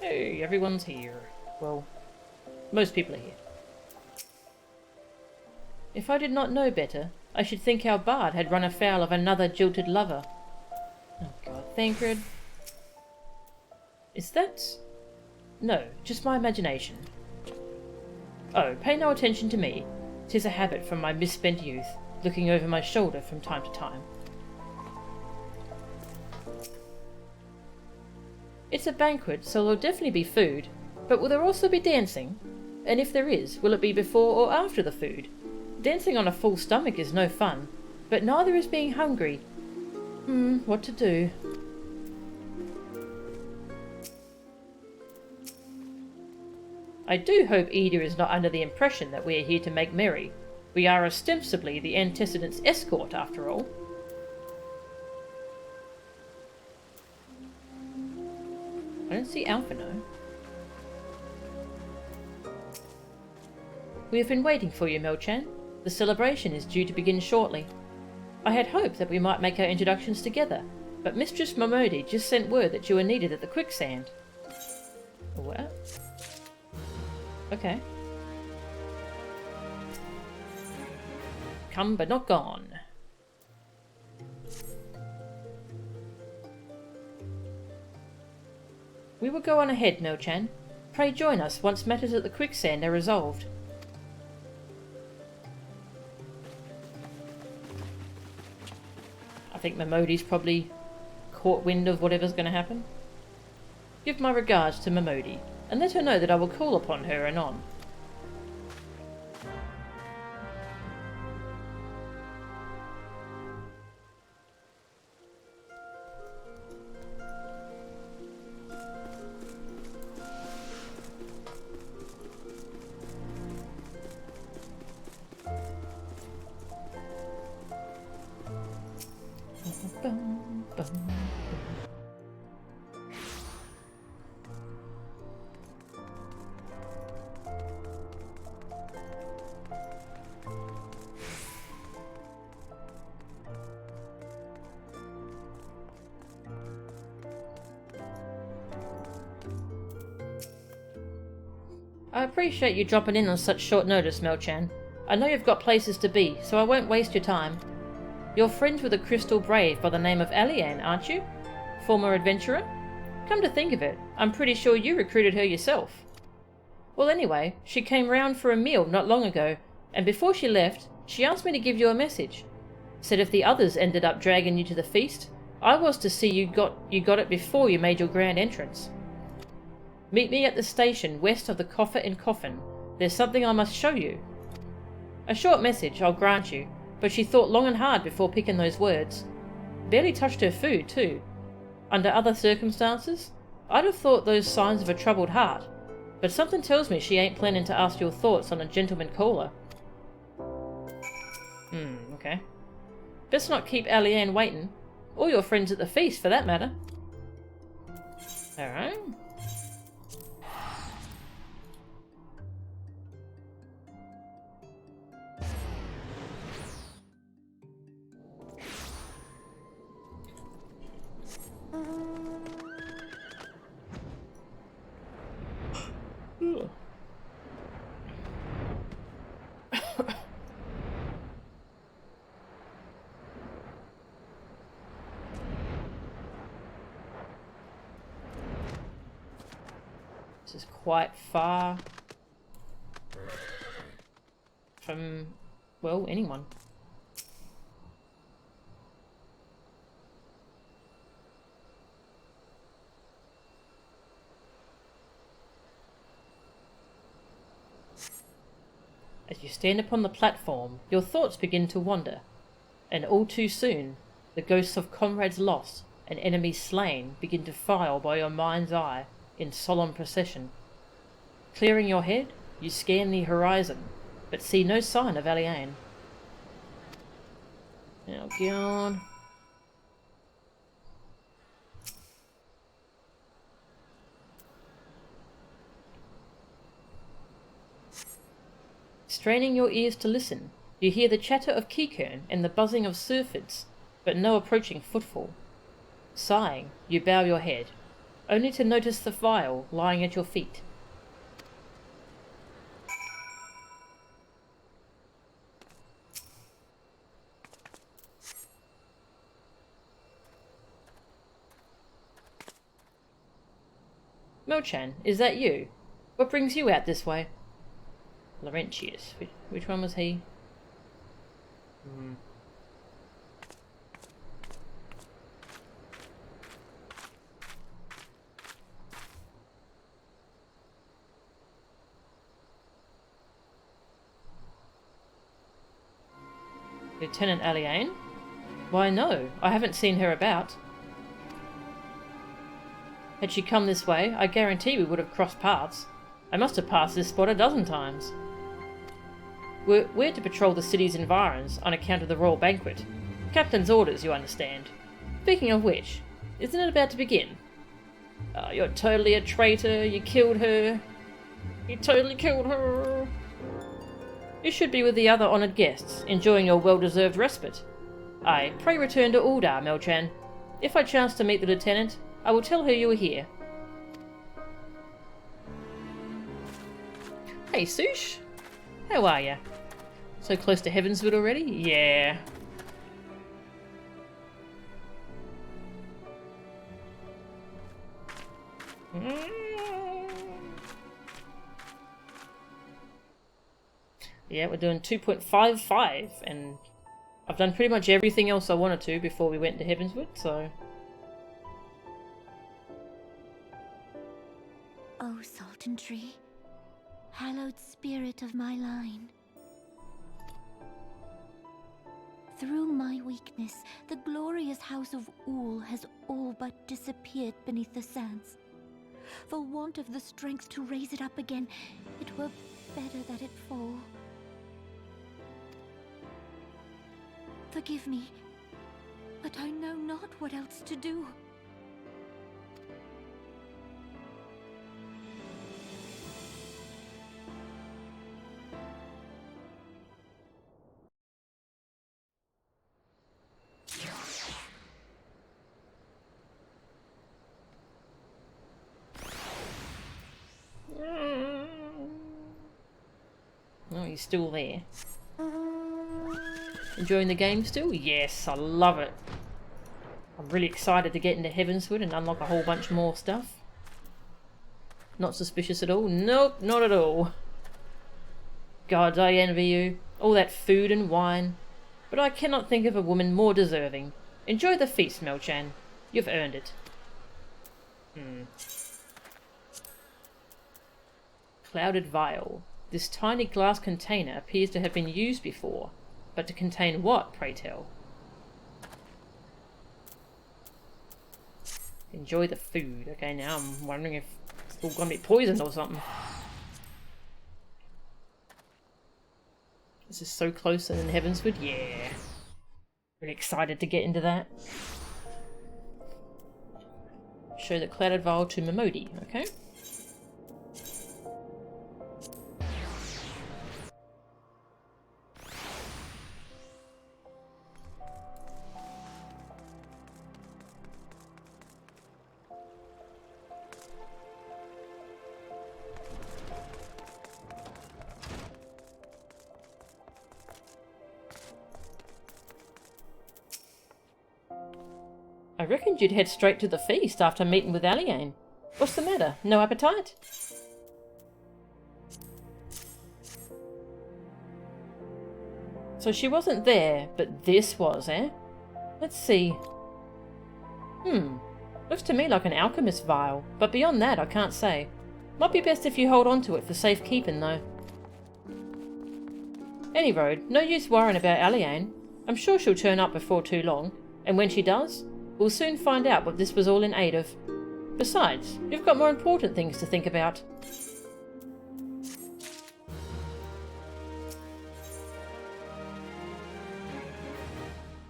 Hey, everyone's here. Well, most people are here. If I did not know better, I should think our bard had run afoul of another jilted lover. Oh god, Thancred. Is that... No, just my imagination. Oh, pay no attention to me. 'Tis a habit from my misspent youth, looking over my shoulder from time to time. It's a banquet, so there'll definitely be food, but will there also be dancing? And if there is, will it be before or after the food? Dancing on a full stomach is no fun, but neither is being hungry. What to do? I do hope Ida is not under the impression that we are here to make merry. We are ostensibly the antecedent's escort, after all. I don't see Alphino. We have been waiting for you, Melchan. The celebration is due to begin shortly. I had hoped that we might make our introductions together, but Mistress Momodi just sent word that you were needed at the quicksand. What? Okay. Come but not gone. We will go on ahead, Melchan. Pray join us once matters at the quicksand are resolved. I think Momodi's probably caught wind of whatever's going to happen. Give my regards to Momodi, and let her know that I will call upon her anon. I appreciate you dropping in on such short notice, Melchan. I know you've got places to be, so I won't waste your time. You're friends with a crystal brave by the name of Alianne, aren't you? Former adventurer? Come to think of it, I'm pretty sure you recruited her yourself. Well anyway, she came round for a meal not long ago, and before she left, she asked me to give you a message. Said if the others ended up dragging you to the feast, I was to see you got it before you made your grand entrance. Meet me at the station west of the Coffer and Coffin. There's something I must show you. A short message, I'll grant you, but she thought long and hard before picking those words. Barely touched her food, too. Under other circumstances, I'd have thought those signs of a troubled heart, but something tells me she ain't planning to ask your thoughts on a gentleman caller. Okay. Best not keep Alianne waiting, or your friends at the feast for that matter. Alright. This is quite far from, well, anyone. As you stand upon the platform, your thoughts begin to wander, and all too soon, the ghosts of comrades lost and enemies slain begin to file by your mind's eye in solemn procession. Clearing your head, you scan the horizon, but see no sign of Alianne. Oh god. Straining your ears to listen, you hear the chatter of Kikern and the buzzing of surfids, but no approaching footfall. Sighing, you bow your head. only to notice the vial lying at your feet. Melchan, is that you? What brings you out this way? Laurentius. Which one was he? Lieutenant Aliane? Why no, I haven't seen her about. Had she come this way, I guarantee we would have crossed paths. I must have passed this spot a dozen times. We're to patrol the city's environs on account of the royal banquet. Captain's orders, you understand. Speaking of which, isn't it about to begin? You're totally a traitor, you killed her. You totally killed her. You should be with the other honoured guests, enjoying your well-deserved respite. Aye, pray return to Uldar, Melchan. If I chance to meet the lieutenant, I will tell her you were here. Hey, Sush. How are ya? So close to Heavensward already? Yeah. Yeah, we're doing 2.55, and I've done pretty much everything else I wanted to before we went to Heavensward, so... O Sultan Tree, hallowed spirit of my line. Through my weakness, the glorious house of Ul has all but disappeared beneath the sands. For want of the strength to raise it up again, it were better that it fall. Forgive me, but I know not what else to do. Oh, he's still there. Enjoying the game still? Yes, I love it. I'm really excited to get into Heavensward and unlock a whole bunch more stuff. Not suspicious at all? Nope, not at all. God, I envy you. All that food and wine. But I cannot think of a woman more deserving. Enjoy the feast, Melchan. You've earned it. Clouded vial. This tiny glass container appears to have been used before. But to contain what, pray tell? Enjoy the food. Okay, now I'm wondering if it's all gonna be poisoned or something. This is so close in Heavensward. Yeah. Really excited to get into that. Show the clouded vial to Momodi, okay? I reckoned you'd head straight to the feast after meeting with Aliane. What's the matter? No appetite? So she wasn't there, but this was, eh? Let's see. Looks to me like an alchemist vial, but beyond that I can't say. Might be best if you hold on to it for safekeeping though. Any road, no use worrying about Aliane. I'm sure she'll turn up before too long, and when she does, we'll soon find out what this was all in aid of. Besides, you've got more important things to think about.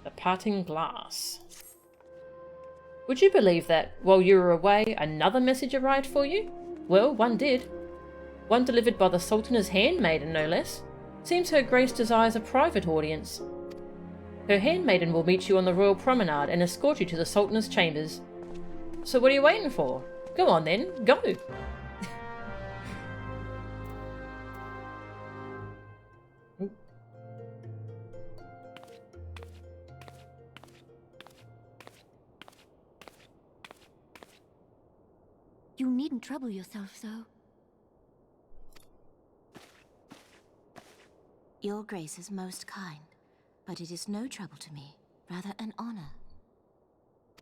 The parting glass. Would you believe that, while you were away, another message arrived for you? Well, one did. One delivered by the Sultan's handmaiden, no less. Seems Her Grace desires a private audience. Her handmaiden will meet you on the royal promenade and escort you to the Sultan's chambers. So what are you waiting for? Go on then, go. You needn't trouble yourself so. Your Grace is most kind, but it is no trouble to me, rather an honor.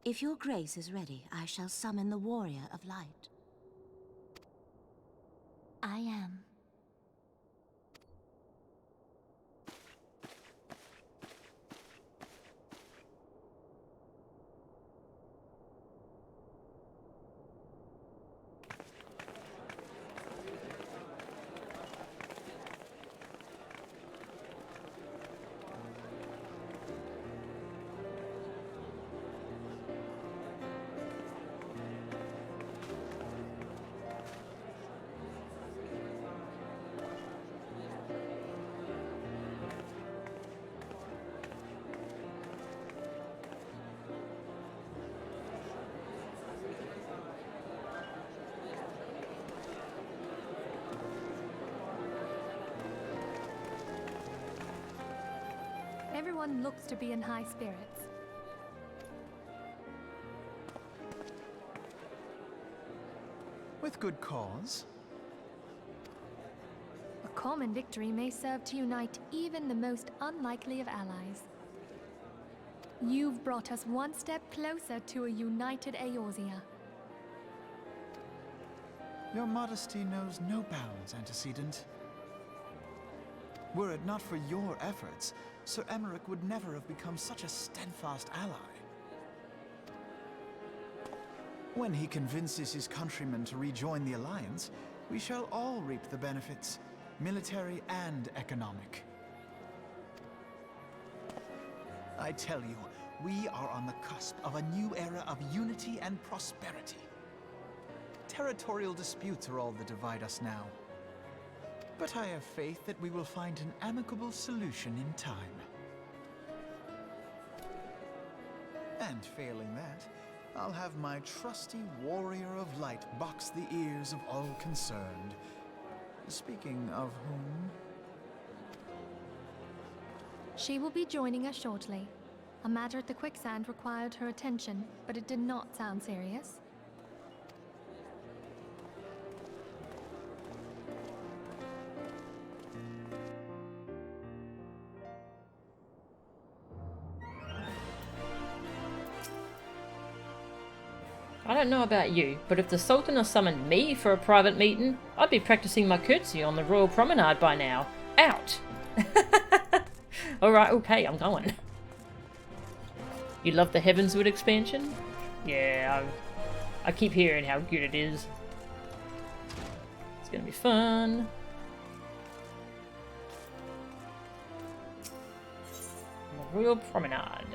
If your Grace is ready, I shall summon the Warrior of Light. I am. Everyone looks to be in high spirits. With good cause. A common victory may serve to unite even the most unlikely of allies. You've brought us one step closer to a united Eorzea. Your modesty knows no bounds, Antecedent. Were it not for your efforts, Sir Emmerich would never have become such a steadfast ally. When he convinces his countrymen to rejoin the Alliance, we shall all reap the benefits, military and economic. I tell you, we are on the cusp of a new era of unity and prosperity. Territorial disputes are all that divide us now. But I have faith that we will find an amicable solution in time. And failing that, I'll have my trusty Warrior of Light box the ears of all concerned. Speaking of whom... She will be joining us shortly. A matter at the quicksand required her attention, but it did not sound serious. I don't know about you, but if the Sultanah summoned me for a private meeting, I'd be practicing my curtsy on the Royal Promenade by now. Out! Alright, okay, I'm going. You love the Heavensward expansion? Yeah, I keep hearing how good it is. It's gonna be fun. The Royal Promenade.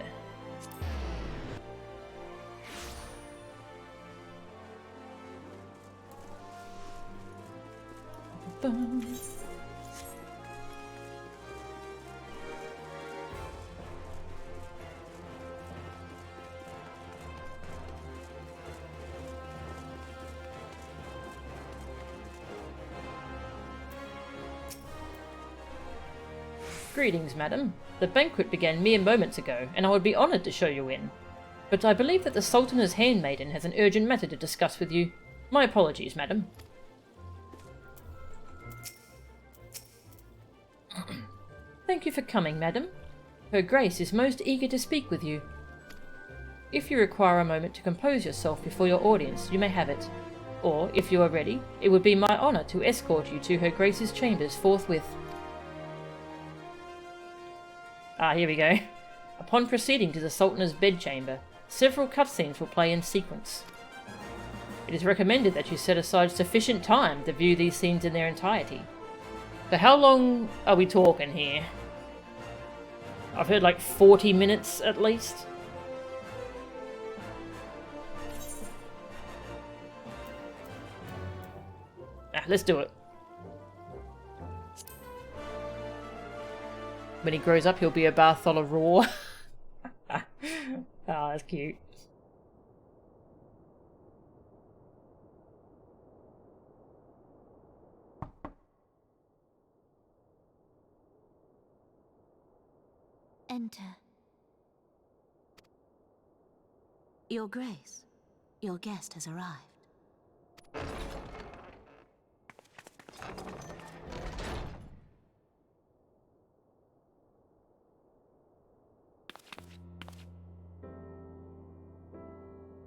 Greetings, madam. The banquet began mere moments ago, and I would be honoured to show you in. But I believe that the Sultanah's handmaiden has an urgent matter to discuss with you. My apologies, madam. Thank you for coming, madam. Her Grace is most eager to speak with you. If you require a moment to compose yourself before your audience, you may have it. Or, if you are ready, it would be my honour to escort you to Her Grace's chambers forthwith. Ah, here we go. Upon proceeding to the Sultanah's bedchamber, several cutscenes will play in sequence. It is recommended that you set aside sufficient time to view these scenes in their entirety. So how long are we talking here? I've heard like 40 minutes at least. Ah, let's do it. When he grows up, he'll be a Bartholomew Raw. Oh, that's cute. enter. Your Grace, your guest has arrived.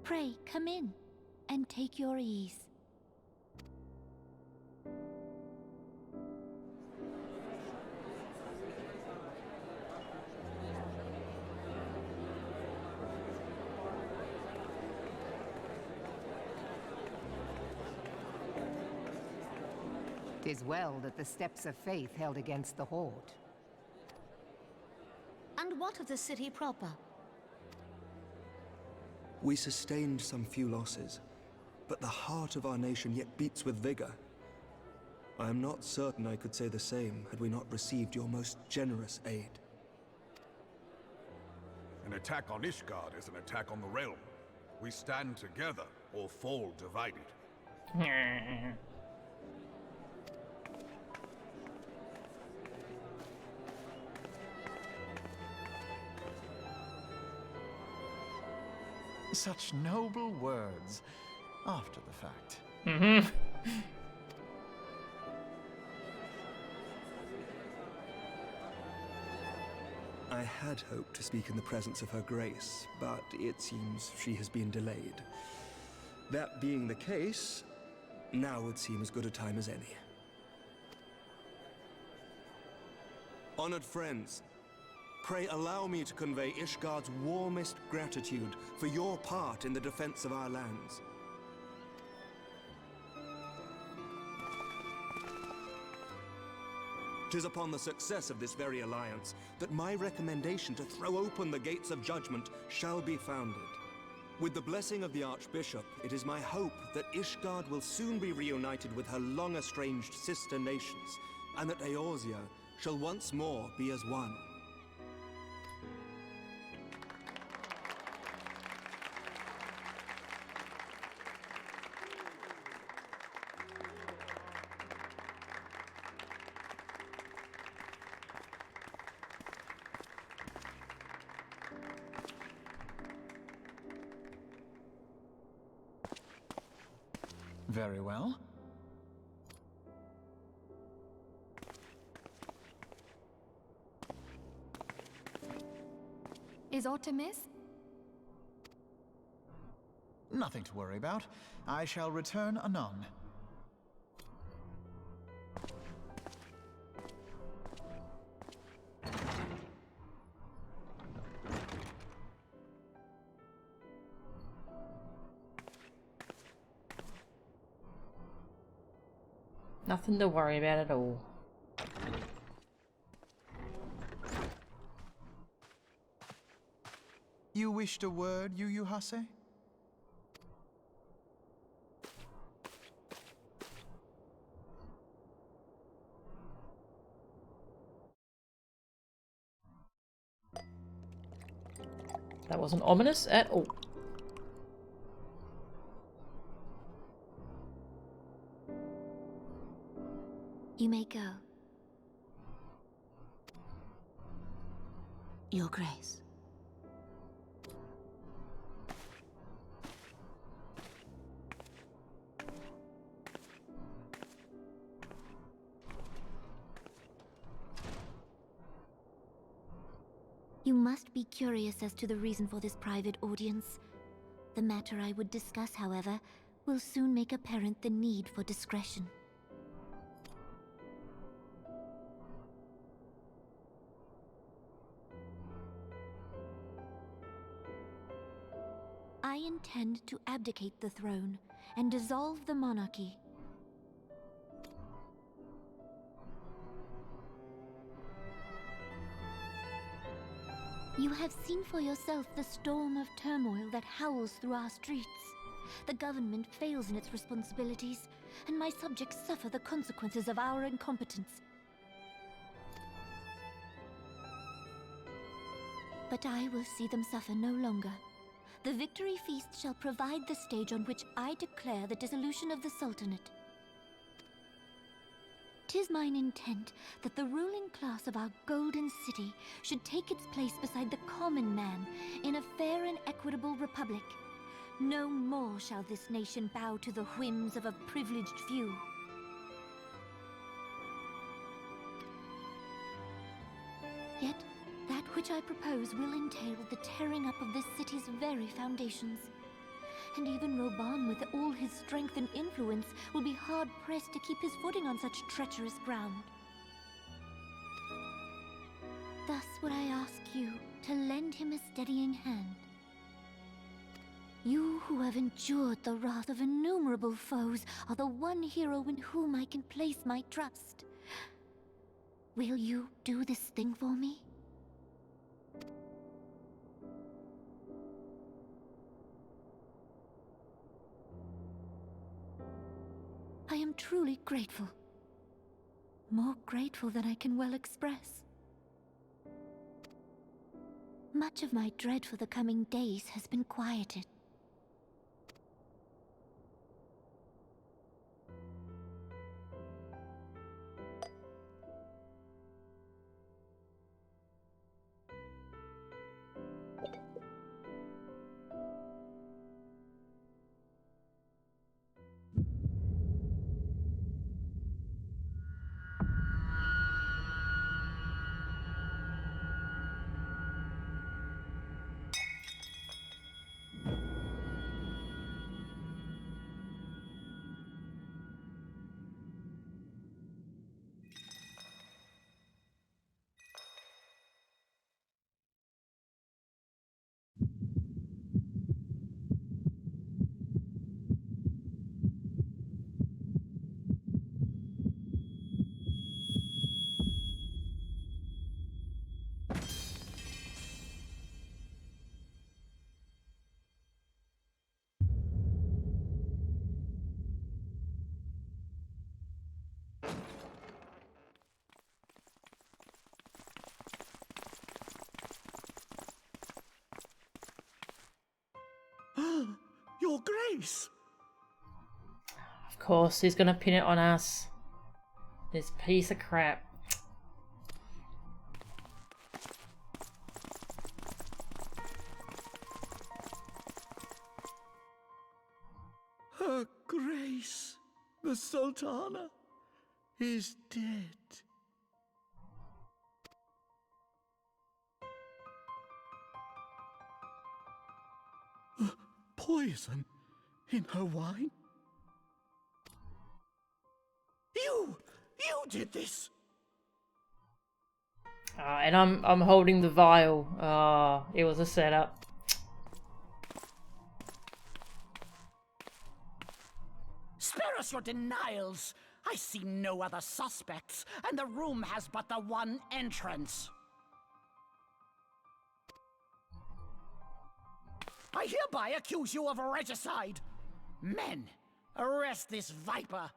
Pray, come in, and take your ease. Tis well that the steps of faith held against the Horde. And what of the city proper? We sustained some few losses, but the heart of our nation yet beats with vigor. I am not certain I could say the same had we not received your most generous aid. An attack on Ishgard is an attack on the realm. We stand together or fall divided. Such noble words after the fact. I had hoped to speak in the presence of her grace, but it seems she has been delayed. That being the case, now would seem as good a time as any. Honored friends, pray allow me to convey Ishgard's warmest gratitude for your part in the defense of our lands. 'Tis upon the success of this very alliance that my recommendation to throw open the gates of judgment shall be founded. With the blessing of the Archbishop, it is my hope that Ishgard will soon be reunited with her long-estranged sister nations, and that Eorzea shall once more be as one. Very well. Is aught amiss? Nothing to worry about. I shall return anon. Nothing to worry about at all. You wished a word, Yu Hase? That wasn't ominous at all. You may go. Your Grace. You must be curious as to the reason for this private audience. The matter I would discuss, however, will soon make apparent the need for discretion. I intend to abdicate the throne and dissolve the monarchy. You have seen for yourself the storm of turmoil that howls through our streets. The government fails in its responsibilities, and my subjects suffer the consequences of our incompetence. But I will see them suffer no longer. The victory feast shall provide the stage on which I declare the dissolution of the Sultanate. 'Tis mine intent that the ruling class of our golden city should take its place beside the common man in a fair and equitable republic. No more shall this nation bow to the whims of a privileged few. Yet, that which I propose will entail the tearing up of this city's very foundations. And even Reborn, with all his strength and influence, will be hard-pressed to keep his footing on such treacherous ground. Thus would I ask you to lend him a steadying hand. You who have endured the wrath of innumerable foes are the one hero in whom I can place my trust. Will you do this thing for me? I am truly grateful. More grateful than I can well express. Much of my dread for the coming days has been quieted. Your Grace! Of course, he's gonna pin it on us. This piece of crap. Her Grace, the Sultana, is dead. Poison in her wine? You did this! And I'm holding the vial. It was a setup. Spare us your denials! I see no other suspects, and the room has but the one entrance. I hereby accuse you of regicide! Men, arrest this viper!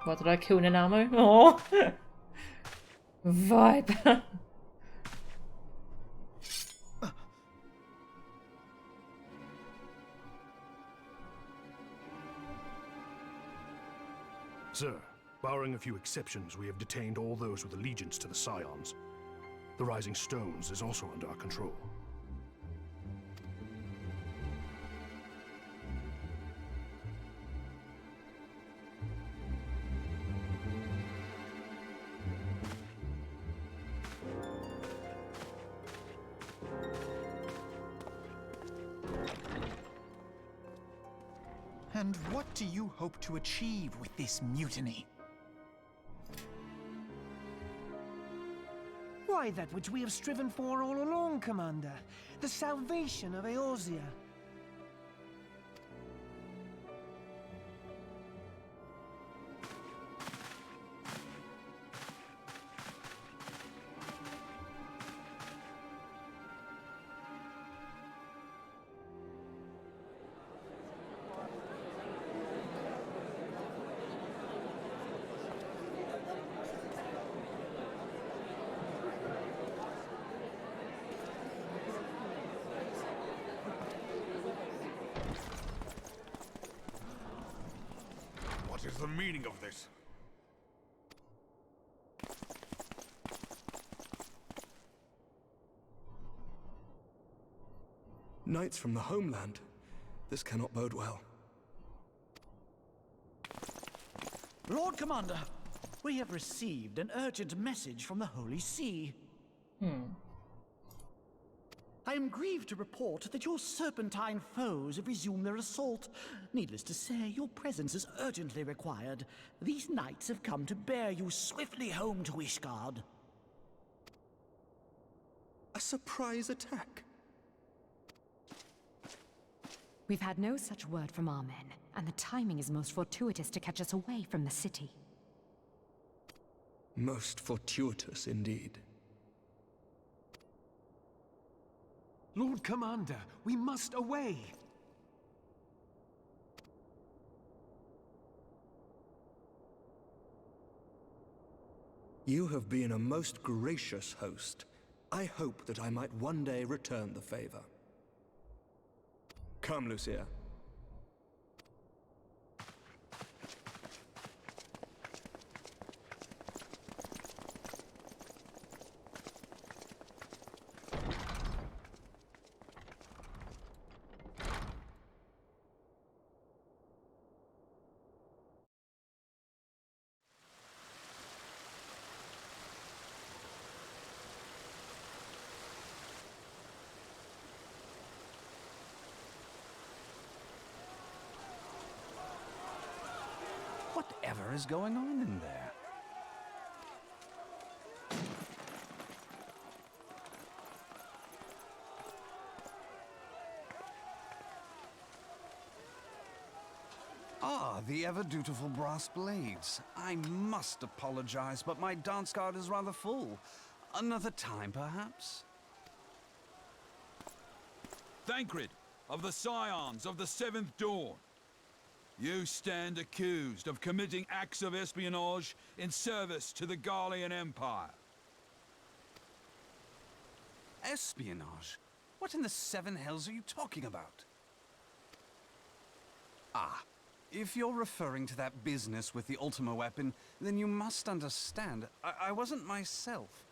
What, did I kill Nanamo? Oh, viper. Sir, barring a few exceptions, we have detained all those with allegiance to the Scions. The Rising Stones is also under our control. And what do you hope to achieve with this mutiny? Why, that which we have striven for all along, Commander. The salvation of Eorzea. the meaning of this? Knights from the homeland. This cannot bode well. Lord Commander, we have received an urgent message from the Holy See. I am grieved to report that your serpentine foes have resumed their assault. Needless to say, your presence is urgently required. These knights have come to bear you swiftly home to Ishgard. A surprise attack? We've had no such word from our men, and the timing is most fortuitous to catch us away from the city. Most fortuitous indeed. Lord Commander, we must away! You have been a most gracious host. I hope that I might one day return the favor. Come, Lucia. Whatever is going on in there? Ah, the ever-dutiful brass blades. I must apologize, but my dance card is rather full. Another time, perhaps? Thancred, of the Scions of the Seventh Dawn. You stand accused of committing acts of espionage in service to the Garlean Empire. Espionage? What in the seven hells are you talking about? Ah, if you're referring to that business with the Ultima weapon, then you must understand, I wasn't myself.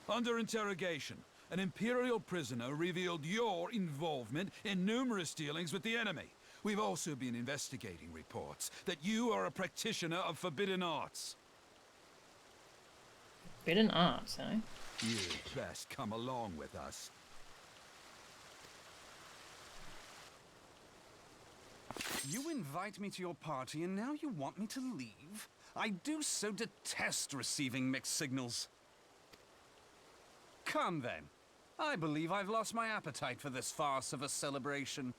Under interrogation, an Imperial prisoner revealed your involvement in numerous dealings with the enemy. We've also been investigating reports that you are a practitioner of forbidden arts. Forbidden arts, eh? You'd best come along with us. You invite me to your party and now you want me to leave? I do so detest receiving mixed signals. Come then. I believe I've lost my appetite for this farce of a celebration.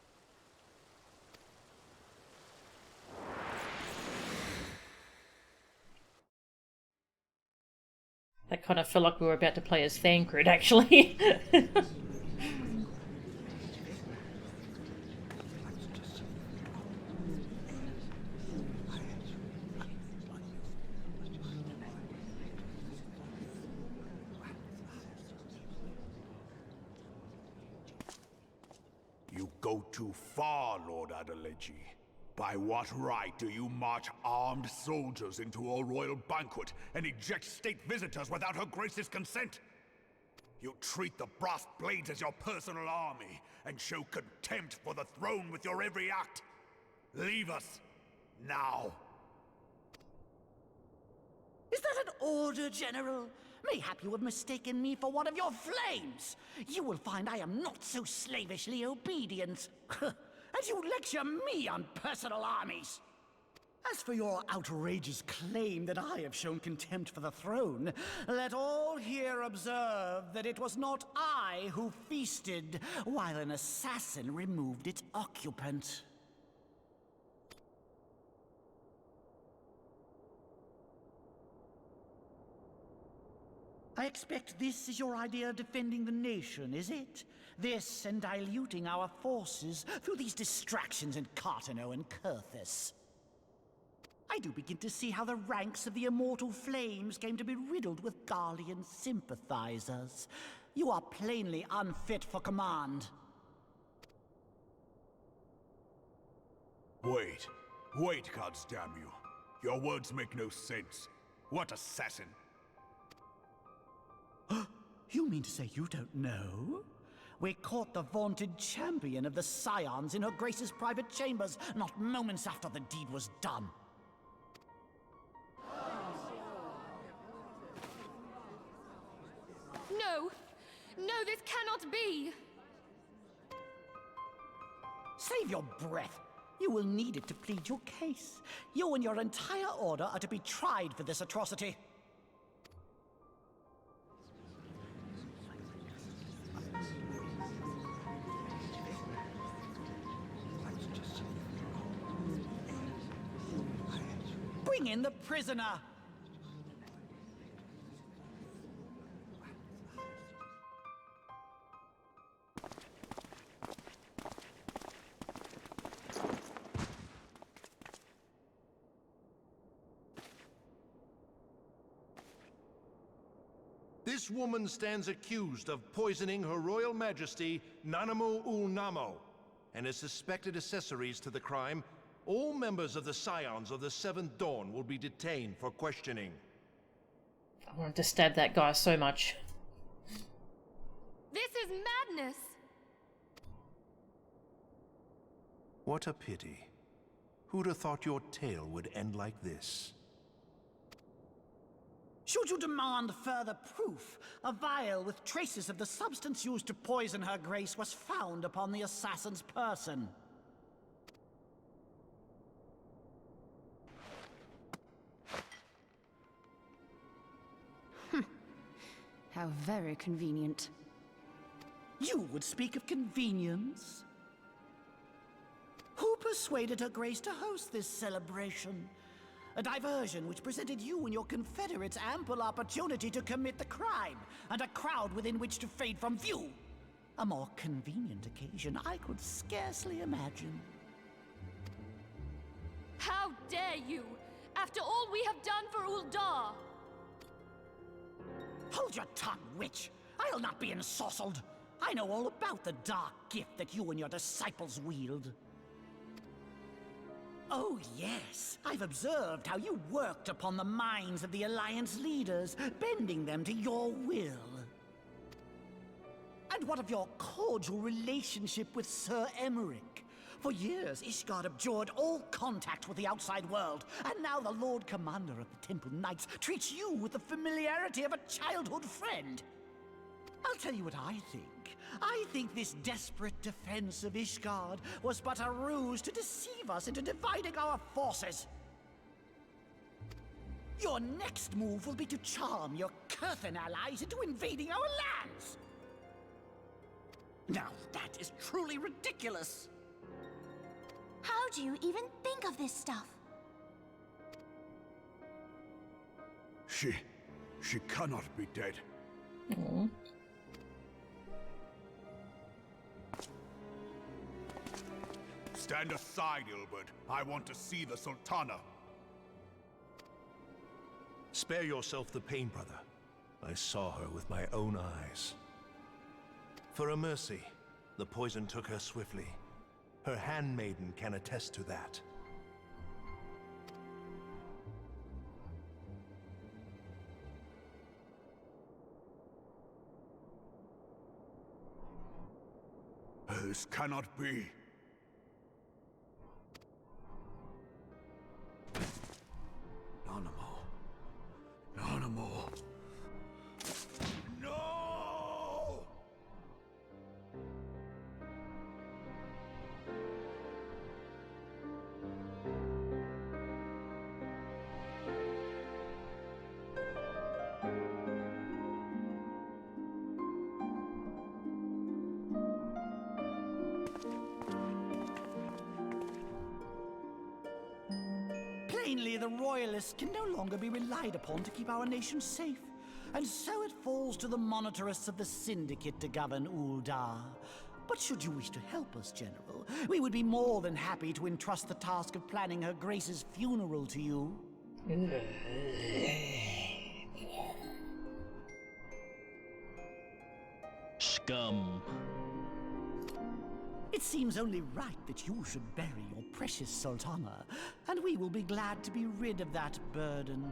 That kind of felt like we were about to play as Thancred, actually. You go too far, Lord Adeleji. By what right do you march armed soldiers into a royal banquet and eject state visitors without her grace's consent? You treat the brass blades as your personal army and show contempt for the throne with your every act. Leave us, now. Is that an order, General? Mayhap you have mistaken me for one of your flames. You will find I am not so slavishly obedient. And you lecture me on personal armies. As for your outrageous claim that I have shown contempt for the throne, let all here observe that it was not I who feasted while an assassin removed its occupant. I expect this is your idea of defending the nation, is it? This and diluting our forces through these distractions in Cartano and Kurthus. I do begin to see how the ranks of the Immortal Flames came to be riddled with Garlean sympathizers. You are plainly unfit for command. Wait, Wait, goddamn you. Your words make no sense. What assassin? You mean to say you don't know? We caught the vaunted champion of the Scions in her Grace's private chambers, not moments after the deed was done. No! No, this cannot be! Save your breath. You will need it to plead your case. You and your entire order are to be tried for this atrocity. Bring in the prisoner! This woman stands accused of poisoning Her Royal Majesty Nanamu ul Namo, and as suspected accessories to the crime, all members of the Scions of the Seventh Dawn will be detained for questioning. I wanted to stab that guy so much. This is madness! What a pity. Who'd have thought your tale would end like this? Should you demand further proof, a vial with traces of the substance used to poison her grace was found upon the assassin's person. How very convenient. You would speak of convenience? Who persuaded her grace to host this celebration? A diversion which presented you and your confederates ample opportunity to commit the crime, and a crowd within which to fade from view. A more convenient occasion I could scarcely imagine. How dare you! After all we have done for Uldar! Hold your tongue, witch! I'll not be ensorcelled! I know all about the dark gift that you and your disciples wield. Oh yes, I've observed how you worked upon the minds of the Alliance leaders, bending them to your will. And what of your cordial relationship with Sir Emmerich? For years, Ishgard abjured all contact with the outside world, and now the Lord Commander of the Temple Knights treats you with the familiarity of a childhood friend. I'll tell you what I think. I think this desperate defense of Ishgard was but a ruse to deceive us into dividing our forces. Your next move will be to charm your Kurthan allies into invading our lands. Now that is truly ridiculous. How do you even think of this stuff? She cannot be dead. Aww. Stand aside, Ilbert. I want to see the Sultana. Spare yourself the pain, brother. I saw her with my own eyes. For a mercy, the poison took her swiftly. Her handmaiden can attest to that. This cannot be. Nanamu. No! Plainly, the Royalists can no longer be relied upon to keep our nation safe. And so it falls to the monitorists of the Syndicate to govern Uldar. But should you wish to help us, General, we would be more than happy to entrust the task of planning Her Grace's funeral to you. Scum. It seems only right that you should bury your precious Sultana, and we will be glad to be rid of that burden.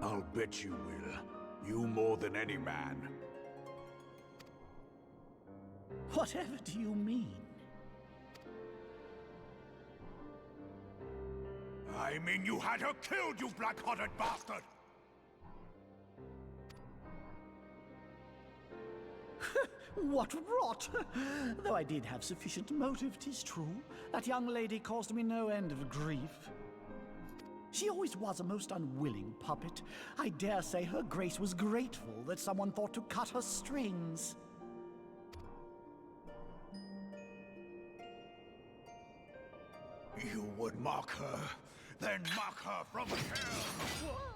I'll bet you will. You more than any man. Whatever do you mean? I mean you had her killed, you black-hearted bastard! What rot! Though I did have sufficient motive, 'tis true. That young lady caused me no end of grief. She always was a most unwilling puppet. I dare say her grace was grateful that someone thought to cut her strings. You would mock her, then mock her from hell!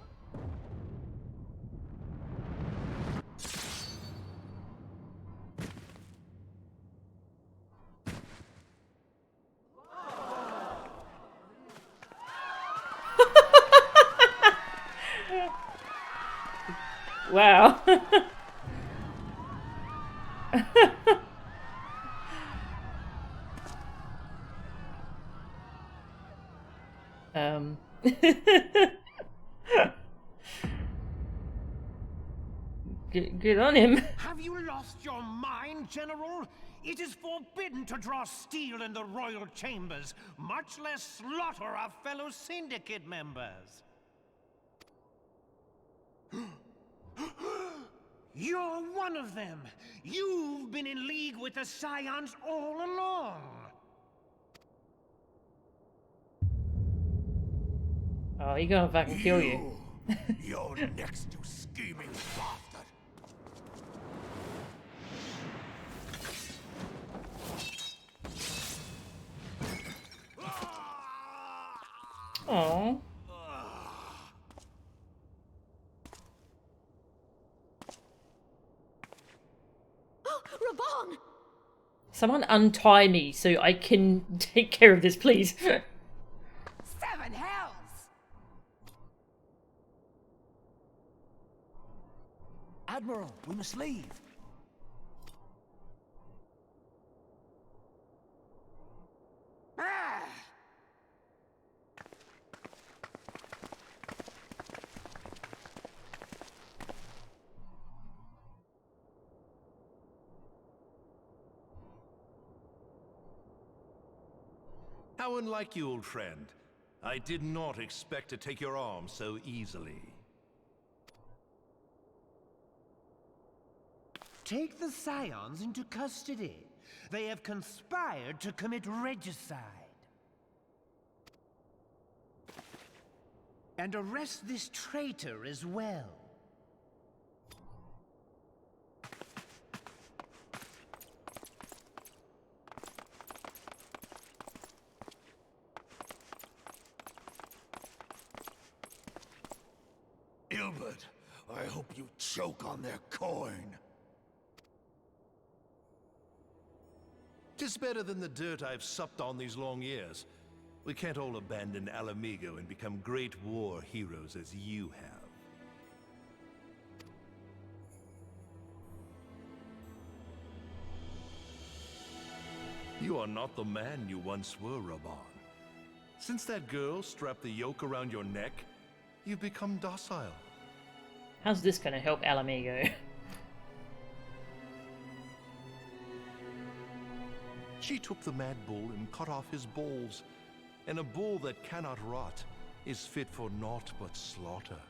Wow. Good on him. Have you lost your mind, General? It is forbidden to draw steel in the royal chambers, much less slaughter our fellow syndicate members. You're one of them! You've been in league with the Scions all along! Oh, he gonna fucking kill you. You're next, you scheming bastard! Oh. Raban! Someone untie me so I can take care of this, please. Seven hells! Admiral, we must leave. Ah! How unlike you, old friend. I did not expect to take your arm so easily. Take the Scions into custody. They have conspired to commit regicide. And arrest this traitor as well. Ilbert, I hope you choke on their coin. 'Tis better than the dirt I've supped on these long years. We can't all abandon Alamigo and become great war heroes as you have. You are not the man you once were, Raban. Since that girl strapped the yoke around your neck, you've become docile. How's this gonna help Alamigo? She took the mad bull and cut off his balls, and a bull that cannot rot is fit for naught but slaughter.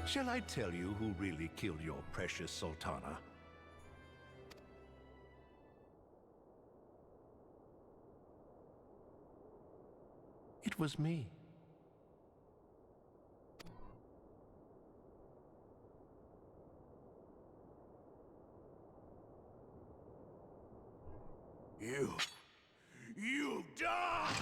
Shall I tell you who really killed your precious Sultana? It was me. You die!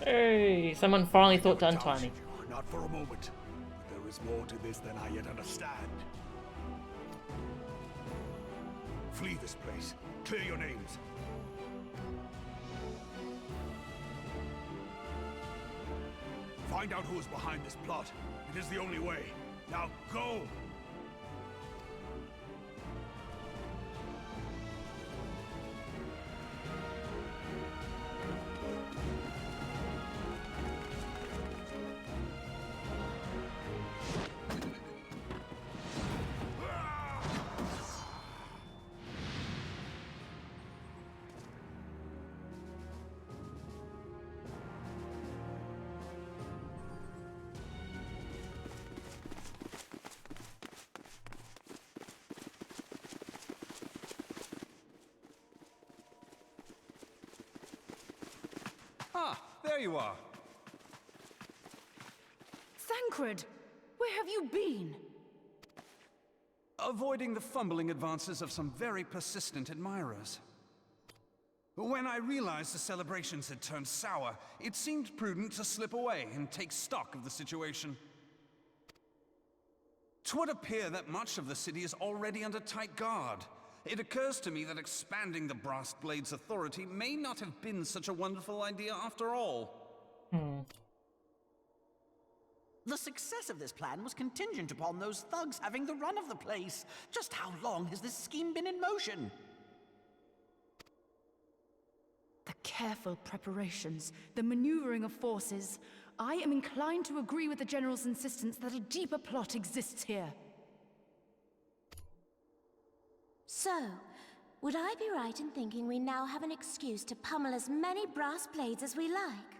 Hey, someone finally thought to untie me. Not for a moment. There is more to this than I yet understand. Flee this place. Clear your names. Find out who is behind this plot. It is the only way. Now go! Ah, there you are. Thancred, where have you been? Avoiding the fumbling advances of some very persistent admirers. When I realized the celebrations had turned sour, it seemed prudent to slip away and take stock of the situation. 'Twould appear that much of the city is already under tight guard. It occurs to me that expanding the Brass Blade's authority may not have been such a wonderful idea after all. The success of this plan was contingent upon those thugs having the run of the place. Just how long has this scheme been in motion? The careful preparations, the maneuvering of forces. I am inclined to agree with the General's insistence that a deeper plot exists here. So, would I be right in thinking we now have an excuse to pummel as many brass blades as we like?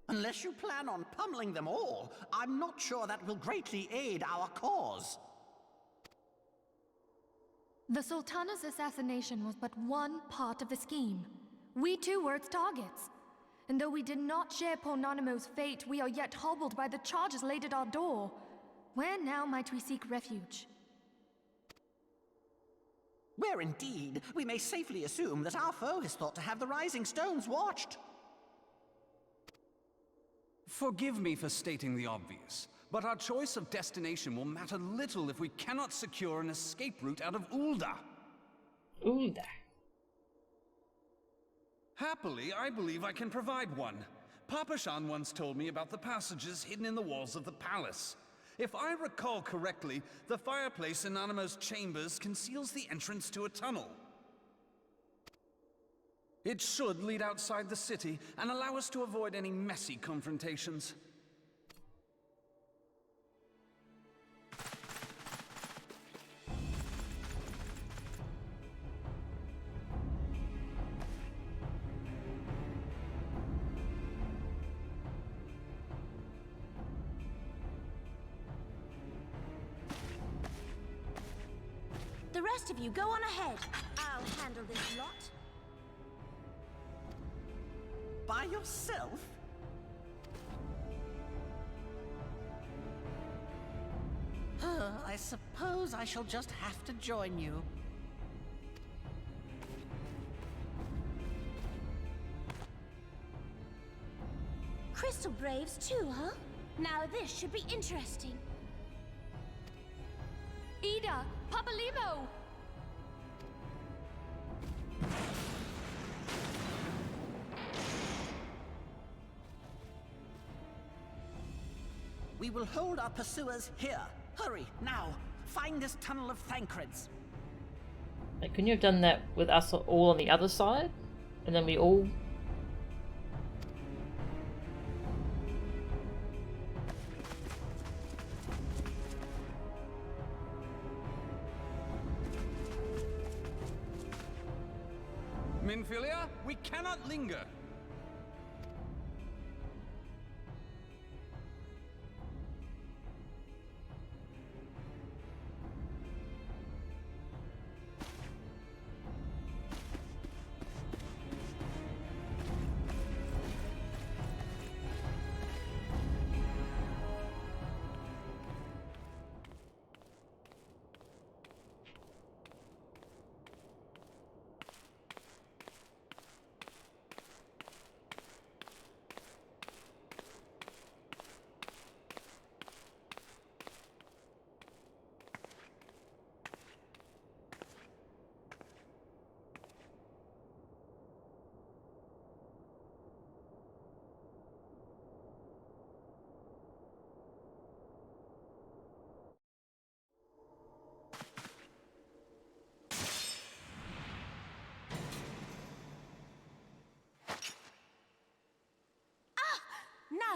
Unless you plan on pummeling them all, I'm not sure that will greatly aid our cause. The Sultana's assassination was but one part of the scheme. We too were its targets. And though we did not share Ponanimo's fate, we are yet hobbled by the charges laid at our door. Where now might we seek refuge? Where indeed, we may safely assume that our foe is thought to have the Rising Stones watched. Forgive me for stating the obvious, but our choice of destination will matter little if we cannot secure an escape route out of Ul'dah. Ul'dah. Happily, I believe I can provide one. Papashan once told me about the passages hidden in the walls of the palace. If I recall correctly, the fireplace in Animo's chambers conceals the entrance to a tunnel. It should lead outside the city and allow us to avoid any messy confrontations. The rest of you go on ahead. I'll handle this lot. By yourself? I suppose I shall just have to join you. Crystal Braves too, huh? Now this should be interesting. Ida! Papalimo! We will hold our pursuers here. Hurry, now! Find this tunnel of Thancred's. Like, couldn't you have done that with us all on the other side? And then we all... Minfilia, we cannot linger.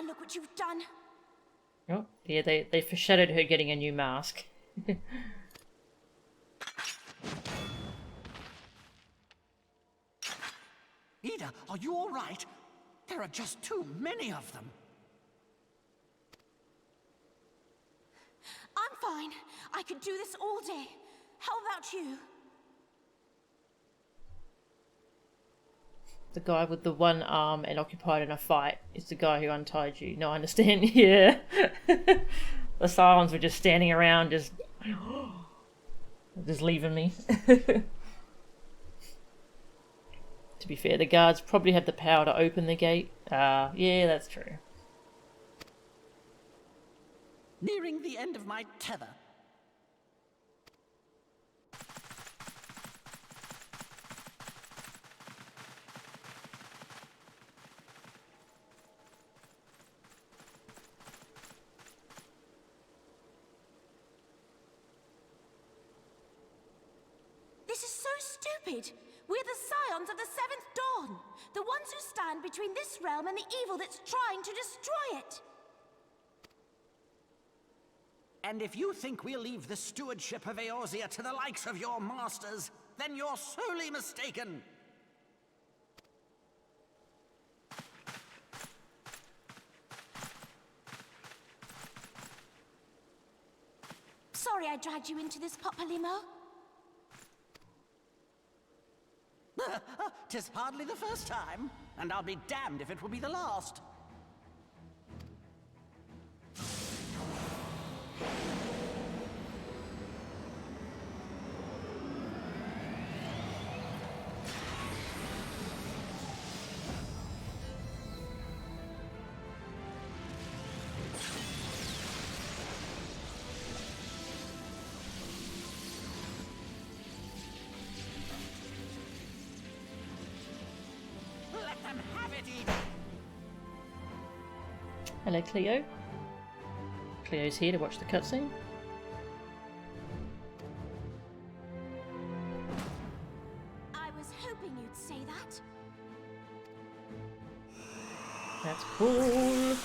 look what you've done. Oh, yeah, they foreshadowed her getting a new mask. Ida, are you all right? There are just too many of them. I'm fine. I could do this all day. How about you? The guy with the one arm and occupied in a fight is the guy who untied you. No, I understand. Yeah. The Scions were just standing around, just leaving me. To be fair, the guards probably have the power to open the gate. Yeah, that's true. Nearing the end of my tether. This is so stupid. We're the Scions of the Seventh Dawn. The ones who stand between this realm and the evil that's trying to destroy it. And if you think we'll leave the stewardship of Eorzea to the likes of your masters, then you're sorely mistaken. Sorry I dragged you into this, Papalymo. 'Tis hardly the first time, and I'll be damned if it will be the last. Hello, Cleo. Cleo's here to watch the cutscene. I was hoping you'd say that. That's cool.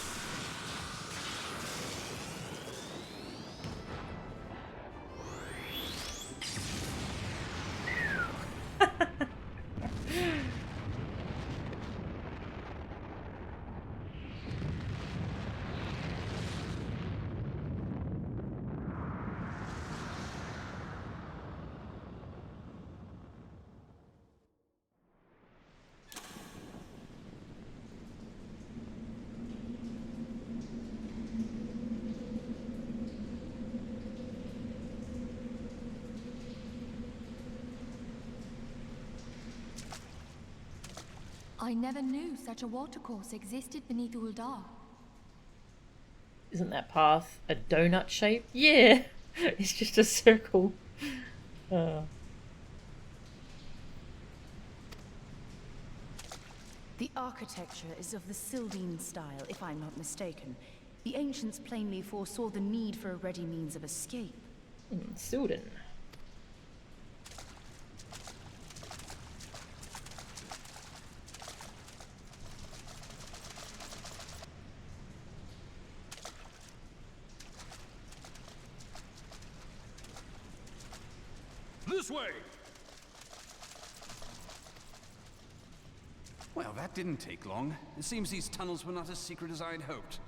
I never knew such a watercourse existed beneath Uldar. Isn't that path a donut shape? Yeah! It's just a circle. The architecture is of the Sildine style, if I'm not mistaken. The ancients plainly foresaw the need for a ready means of escape. Sildin. This way! Well, that didn't take long. It seems these tunnels were not as secret as I'd hoped.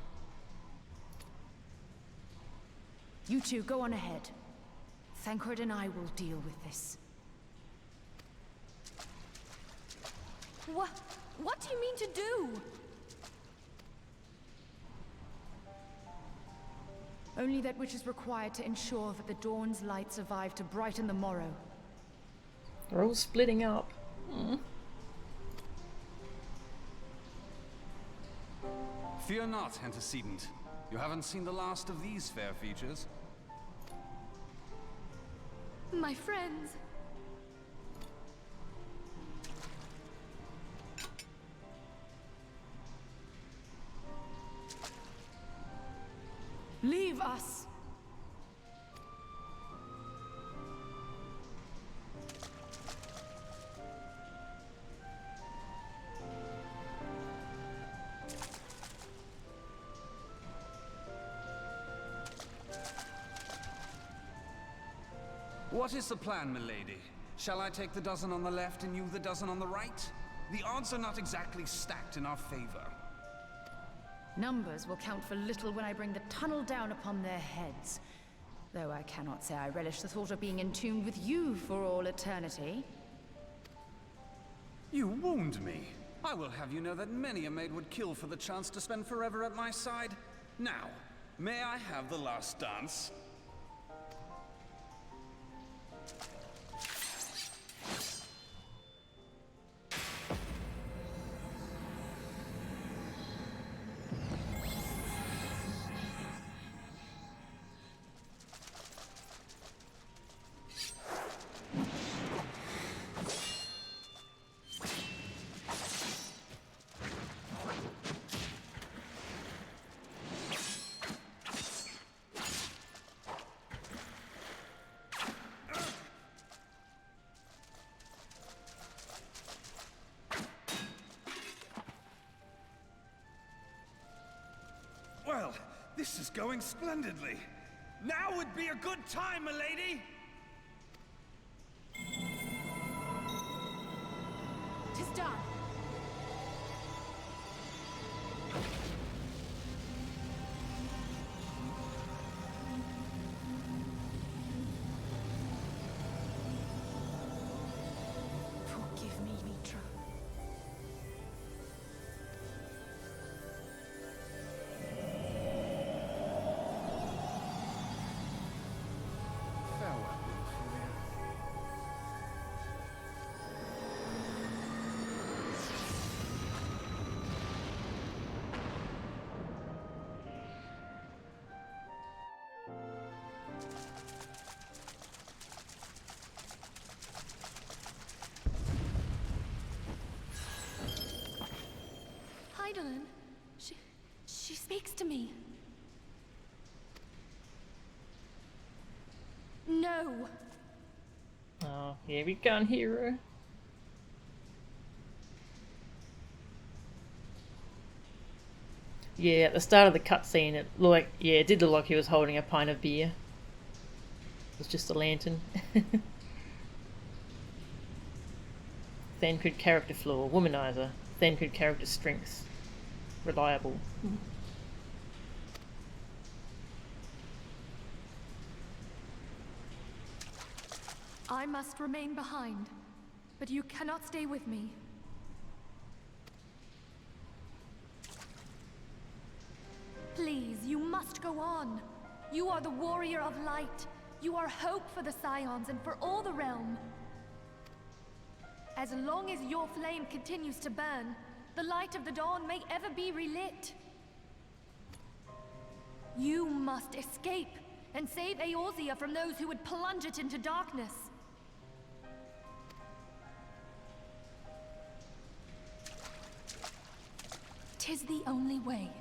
You two, go on ahead. Thancred and I will deal with this. What do you mean to do? Only that which is required to ensure that the dawn's light survive to brighten the morrow. They're all splitting up. Fear not, antecedent. You haven't seen the last of these fair features. My friends. Leave us! What is the plan, milady? Shall I take the dozen on the left and you the dozen on the right? The odds are not exactly stacked in our favor. Numbers will count for little when I bring the tunnel down upon their heads. Though I cannot say I relish the thought of being entombed with you for all eternity. You wound me. I will have you know that many a maid would kill for the chance to spend forever at my side. Now, may I have the last dance? Well, this is going splendidly. Now would be a good time, milady! 'Tis done. Forgive me, Mitra. Hydaelyn, she speaks to me. No. Oh, here we go, hero. Yeah, at the start of the cutscene, it looked like, yeah, it did look like he was holding a pint of beer. It was just a lantern. Thancred character flaw, womanizer. Thancred character strengths, reliable. I must remain behind, but you cannot stay with me. Please, you must go on. You are the warrior of light. You are hope for the Scions and for all the realm. As long as your flame continues to burn, the light of the dawn may ever be relit. You must escape and save Eorzea from those who would plunge it into darkness. 'Tis the only way.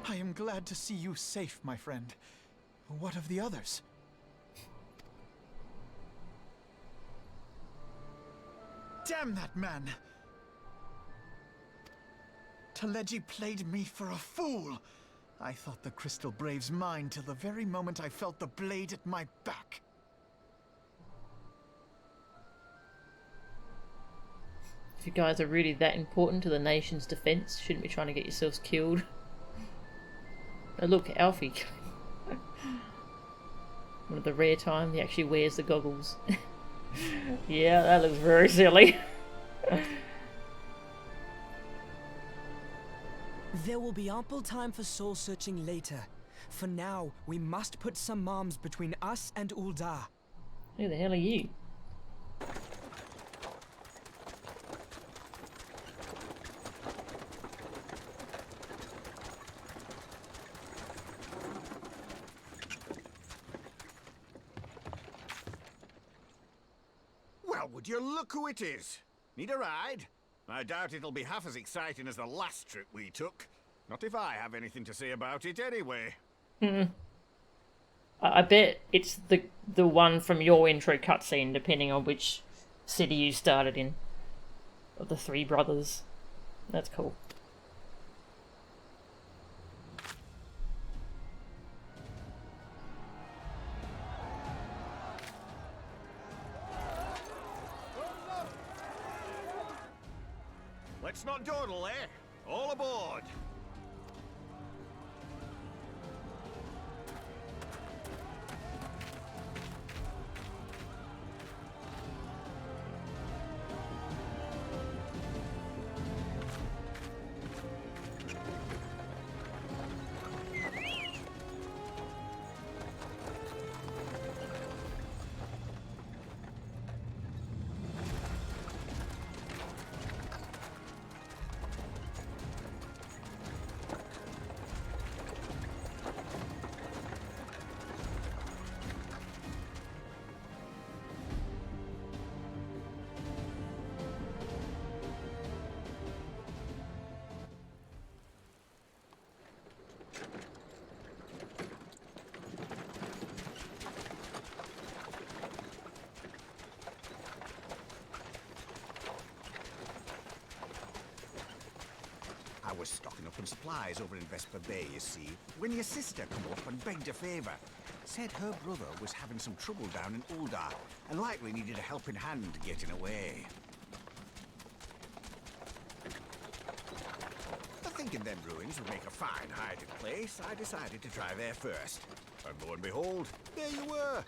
I am glad to see you safe, my friend. What of the others? Damn that man! Teleji played me for a fool! I thought the Crystal Brave's mine till the very moment I felt the blade at my back. If you guys are really that important to the nation's defense, shouldn't be trying to get yourselves killed. Oh look, Alfie. One of the rare times he actually wears the goggles. Yeah, that looks very silly. There will be ample time for soul-searching later. For now, we must put some moms between us and Ul'dah. Who the hell are you? Well, would you look who it is? Need a ride? I doubt it'll be half as exciting as the last trip we took. Not if I have anything to say about it anyway. I bet it's the one from your intro cutscene, depending on which city you started in. Of the three brothers. That's cool. Let's not dawdle, eh? All aboard! I was stocking up on supplies over in Vesper Bay, you see, when your sister come up and begged a favour. Said her brother was having some trouble down in Ul'dah, and likely needed a helping hand getting away. Thinking them ruins would make a fine hiding place, I decided to try there first. And lo and behold, there you were!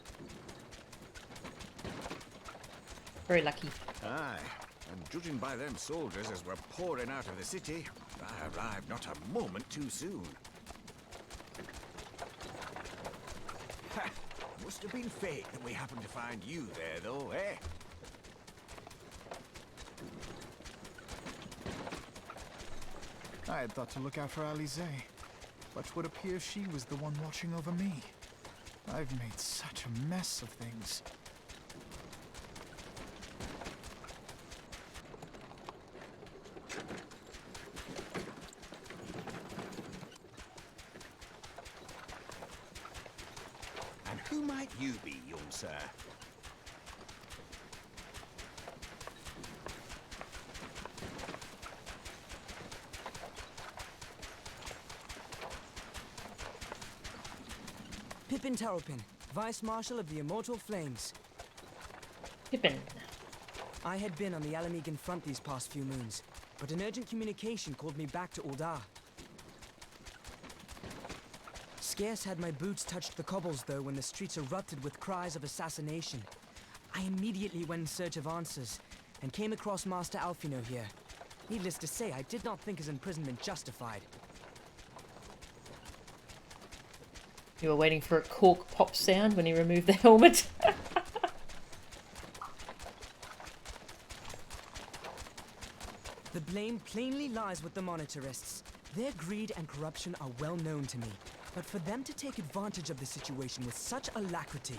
Very lucky. Aye, and judging by them soldiers as were pouring out of the city, I arrived not a moment too soon. Ha! Must have been fate that we happened to find you there, though, eh? I had thought to look out for Alize, but it would appear she was the one watching over me. I've made such a mess of things. And who might you be, young sir? Pippin Terrapin, Vice Marshal of the Immortal Flames. Pippin. I had been on the Alamegan front these past few moons, but an urgent communication called me back to Ul'dah. Scarce had my boots touched the cobbles, though, when the streets erupted with cries of assassination. I immediately went in search of answers, and came across Master Alphino here. Needless to say, I did not think his imprisonment justified. You were waiting for a cork pop sound when he removed the helmet. The blame plainly lies with the Monetarists. Their greed and corruption are well known to me, but for them to take advantage of the situation with such alacrity...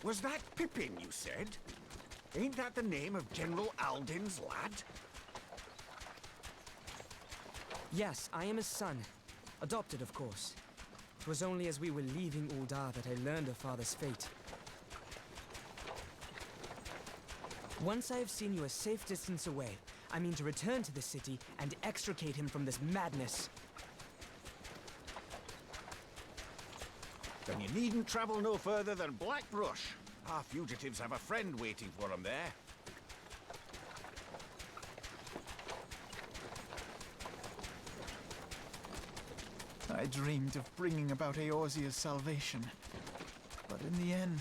Was that Pippin, you said? Ain't that the name of General Alden's lad? Yes, I am his son. Adopted, of course. It was only as we were leaving Ul'dah that I learned of father's fate. Once I have seen you a safe distance away, I mean to return to the city and extricate him from this madness. Then you needn't travel no further than Blackbrush. Our fugitives have a friend waiting for them there. I dreamed of bringing about Eorzea's salvation. But in the end,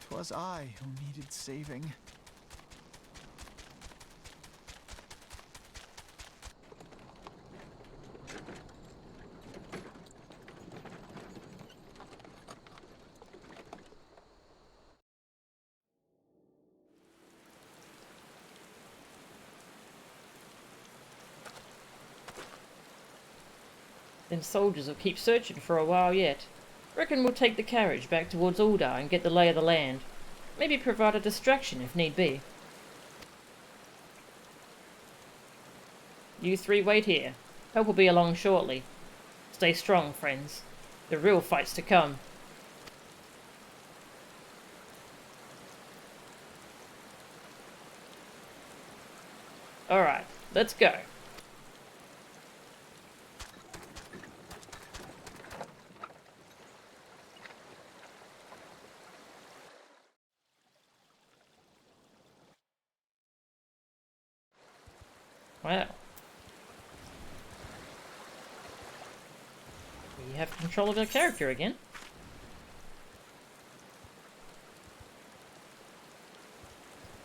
'twas I who needed saving. Them soldiers will keep searching for a while yet. Reckon we'll take the carriage back towards Ul'dah and get the lay of the land. Maybe provide a distraction if need be. You three wait here. Help will be along shortly. Stay strong, friends. The real fight's to come. Alright, let's go. Wow. We have control of our character again.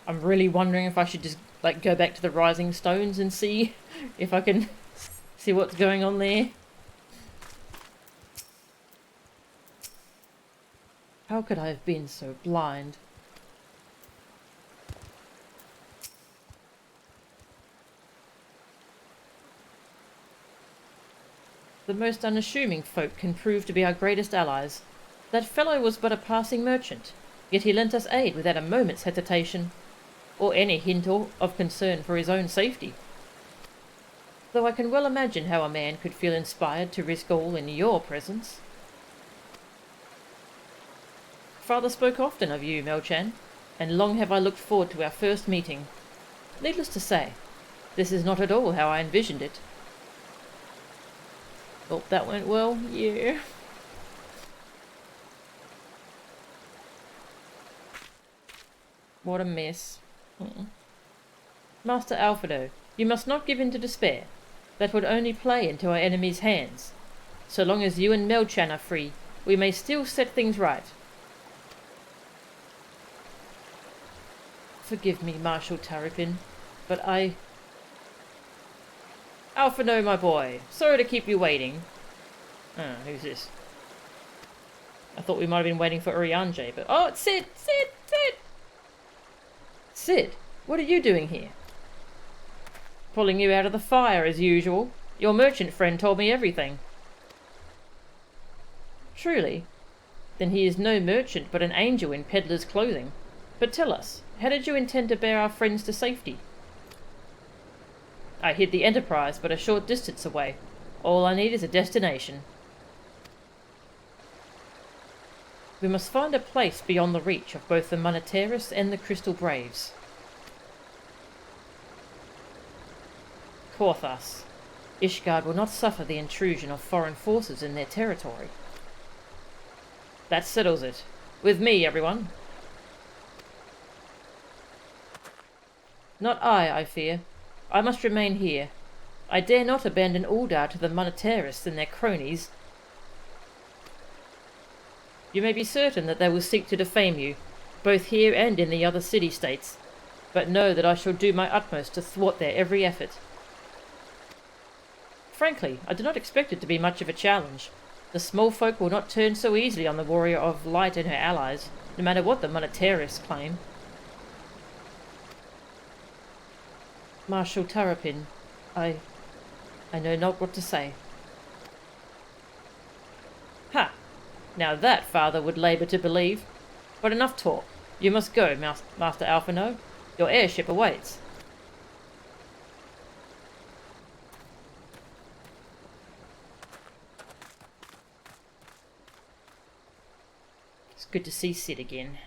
I'm really wondering if I should just like go back to the Rising Stones and see if I can see what's going on there. How could I have been so blind? The most unassuming folk can prove to be our greatest allies. That fellow was but a passing merchant, yet he lent us aid without a moment's hesitation, or any hint of concern for his own safety. Though I can well imagine how a man could feel inspired to risk all in your presence. Father spoke often of you, Mel-chan, and long have I looked forward to our first meeting. Needless to say, this is not at all how I envisioned it. Hope that went well. Yeah. What a mess. Master Alfredo, you must not give in to despair. That would only play into our enemy's hands. So long as you and Mel-chan are free, we may still set things right. Forgive me, Marshal Tarapin, but I... Alfredo, my boy, sorry to keep you waiting. Who's this? I thought we might have been waiting for Urianger, but... Oh, it's Sid! Sid! Sid! Sid, what are you doing here? Pulling you out of the fire, as usual. Your merchant friend told me everything. Truly? Then he is no merchant, but an angel in peddler's clothing. But tell us, how did you intend to bear our friends to safety? I hid the Enterprise but a short distance away. All I need is a destination. We must find a place beyond the reach of both the Monetarus and the Crystal Braves. Korthas. Ishgard will not suffer the intrusion of foreign forces in their territory. That settles it. With me, everyone. Not I fear. I must remain here. I dare not abandon Ul'dah to the Monetarus and their cronies. You may be certain that they will seek to defame you, both here and in the other city-states, but know that I shall do my utmost to thwart their every effort. Frankly, I do not expect it to be much of a challenge. The small folk will not turn so easily on the Warrior of Light and her allies, no matter what the Monetarus claim. Marshal Tarapin, I know not what to say. Ha! Now that father would labour to believe. But enough talk. You must go, Master Alphino. Your airship awaits. It's good to see Sid again.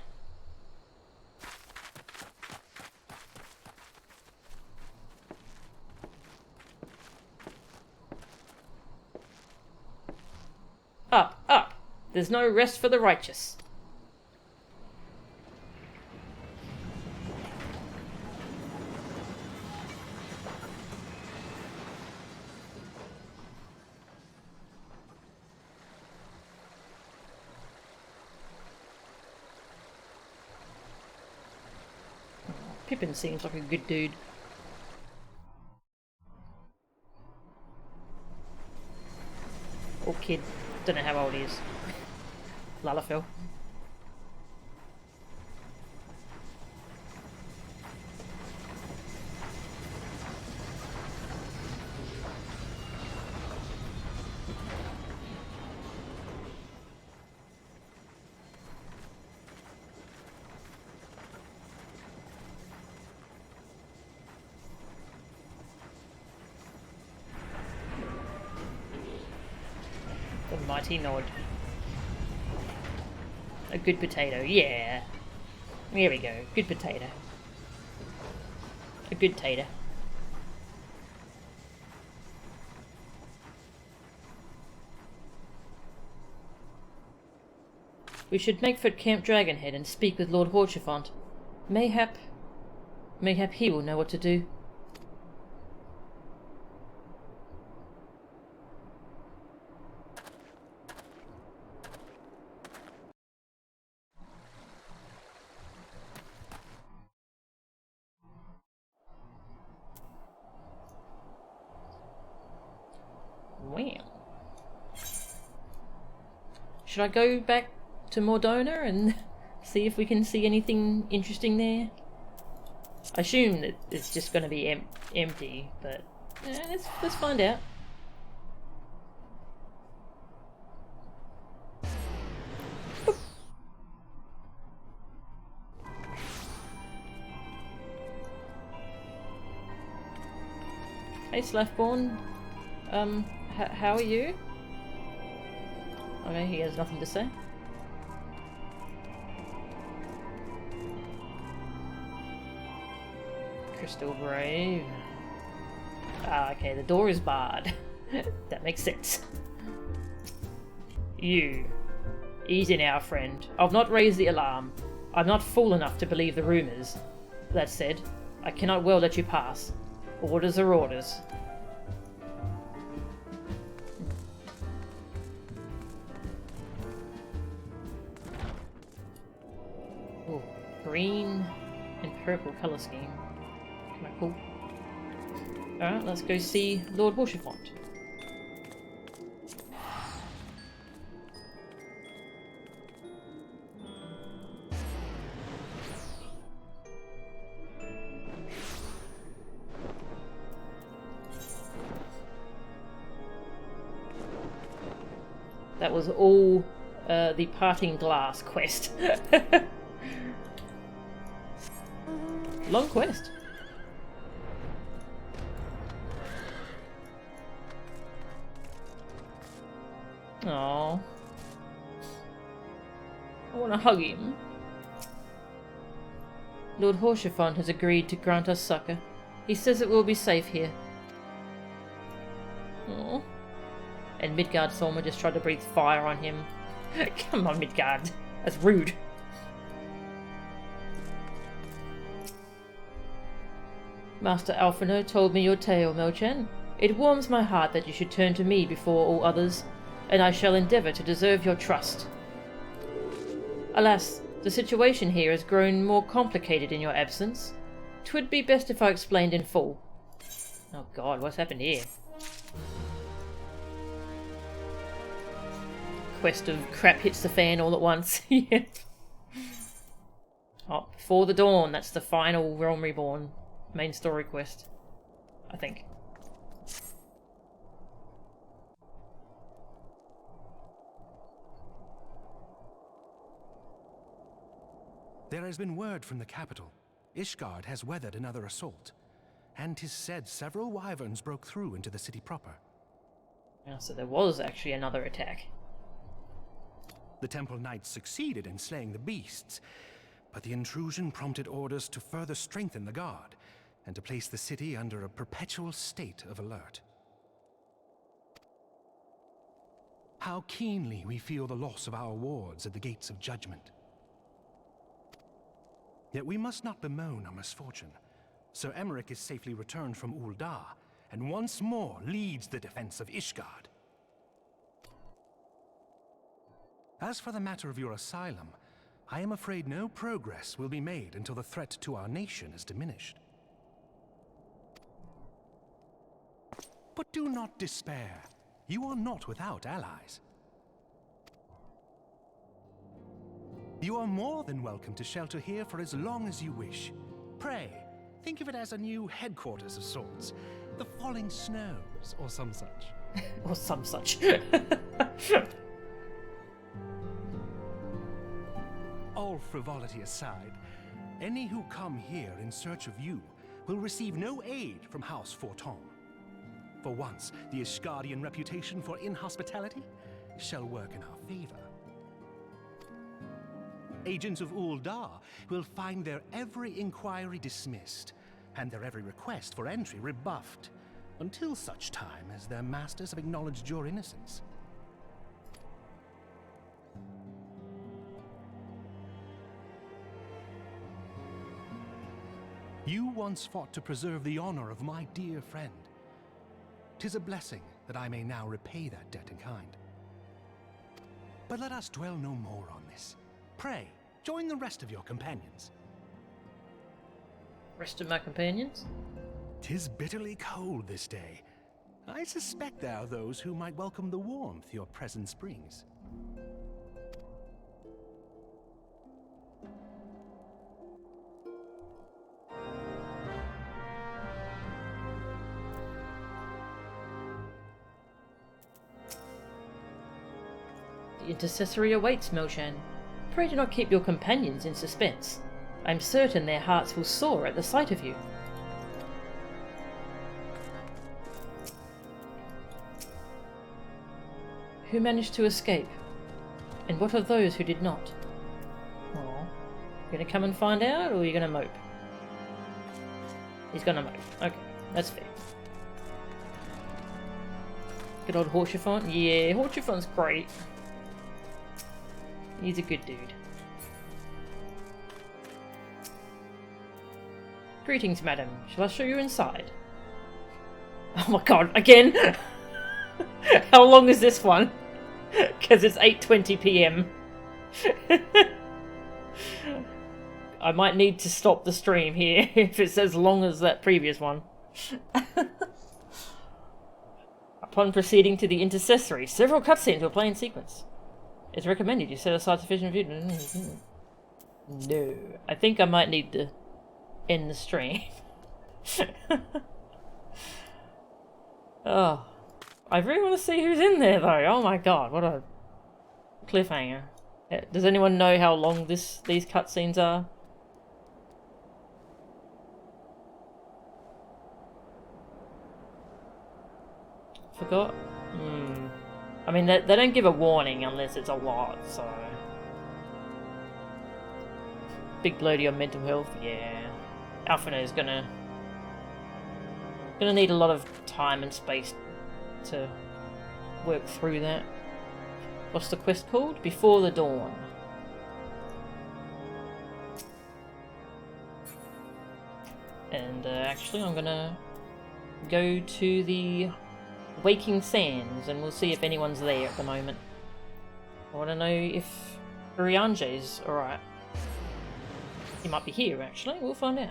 Up, up! There's no rest for the righteous. Pippin seems like a good dude. Or kid. Don't know how old he is. Lalafell. The mighty nod. A good potato, yeah. Here we go, good potato. A good tater. We should make for Camp Dragonhead and speak with Lord Horchefant. Mayhap he will know what to do. Wow. Should I go back to Mordona and see if we can see anything interesting there? I assume that it's just going to be empty, but yeah, let's find out. Boop. Hey Slathborn, how are you? Okay, he has nothing to say. Crystal Brave. Ah, okay, the door is barred. That makes sense. You. Easy now, friend. I've not raised the alarm. I'm not fool enough to believe the rumours. That said, I cannot well let you pass. Orders are orders. Ooh, green and purple colour scheme. Kinda cool. Alright, let's go see Lord Horchefant. That was all the Parting Glass quest. Long quest. Aww. I want to hug him. Lord Horchefant has agreed to grant us succor. He says it will be safe here. Aww. And Midgard Thorma just tried to breathe fire on him. Come on, Midgard. That's rude. Master Alphino told me your tale, Melchan. It warms my heart that you should turn to me before all others, and I shall endeavour to deserve your trust. Alas, the situation here has grown more complicated in your absence. 'Twould be best if I explained in full. Oh god, what's happened here? Quest of crap hits the fan all at once. Yeah. Oh, Before the Dawn, that's the final Realm Reborn main story quest, I think. There has been word from the capital. Ishgard has weathered another assault, and 'tis said several wyverns broke through into the city proper. Yeah, so there was actually another attack. The Temple Knights succeeded in slaying the beasts, but the intrusion prompted orders to further strengthen the guard, and to place the city under a perpetual state of alert. How keenly we feel the loss of our wards at the gates of judgment. Yet we must not bemoan our misfortune. Sir Emmerich is safely returned from Ul'dah, and once more leads the defense of Ishgard. As for the matter of your asylum, I am afraid no progress will be made until the threat to our nation is diminished. But do not despair. You are not without allies. You are more than welcome to shelter here for as long as you wish. Pray, think of it as a new headquarters of sorts. The falling snows, or some such. Or some such. All frivolity aside, any who come here in search of you will receive no aid from House Forton. For once, the Ishgardian reputation for inhospitality shall work in our favor. Agents of Uldar will find their every inquiry dismissed, and their every request for entry rebuffed, until such time as their masters have acknowledged your innocence. You once fought to preserve the honor of my dear friend. 'Tis a blessing that I may now repay that debt in kind. But let us dwell no more on this. Pray, join the rest of your companions. Rest of my companions? 'Tis bitterly cold this day. I suspect there are those who might welcome the warmth your presence brings. The intercessory awaits, Melshan. Pray do not keep your companions in suspense. I am certain their hearts will soar at the sight of you. Who managed to escape? And what of those who did not? Oh, you gonna come and find out, or are you gonna mope? He's gonna mope. Okay, that's fair. Good old Horchefant? Yeah, Horchefant's great. He's a good dude. Greetings, madam. Shall I show you inside? Oh my god, again? How long is this one? Because it's 8:20 PM. I might need to stop the stream here if it's as long as that previous one. Upon proceeding to the intercessory, several cutscenes will play in sequence. It's recommended you set aside sufficient view. No, I think I might need to end the stream. Oh, I really want to see who's in there though. Oh my god, what a cliffhanger. Does anyone know how long these cutscenes are? Forgot? I mean, they don't give a warning unless it's a lot, so... Big blow to your mental health, yeah. Alphinaud is gonna need a lot of time and space to work through that. What's the quest called? Before the Dawn. And actually I'm gonna go to the Waking Sands and we'll see if anyone's there at the moment. I want to know if Urianger's alright. He might be here actually, we'll find out.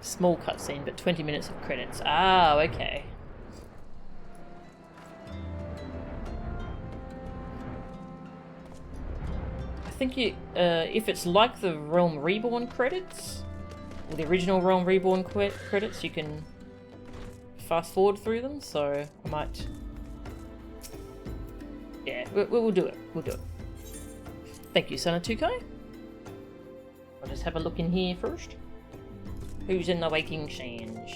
Small cutscene, but 20 minutes of credits. Ah, okay. I think you, if it's like the Realm Reborn credits, or the original Realm Reborn credits, you can fast forward through them, so I might... Yeah, we'll do it. We'll do it. Thank you, Sana2Kai. I'll just have a look in here first. Who's in the Waking Sands?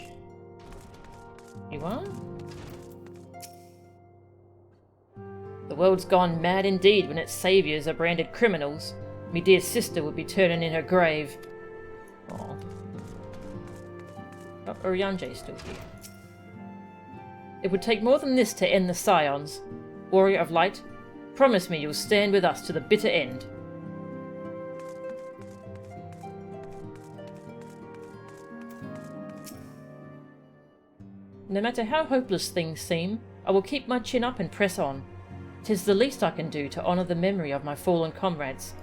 You are? The world's gone mad indeed when its saviours are branded criminals. Me dear sister would be turning in her grave. Oh. Oh, Urianger's still here. It would take more than this to end the Scions. Warrior of Light, promise me you'll stand with us to the bitter end. No matter how hopeless things seem, I will keep my chin up and press on. 'Tis the least I can do to honour the memory of my fallen comrades.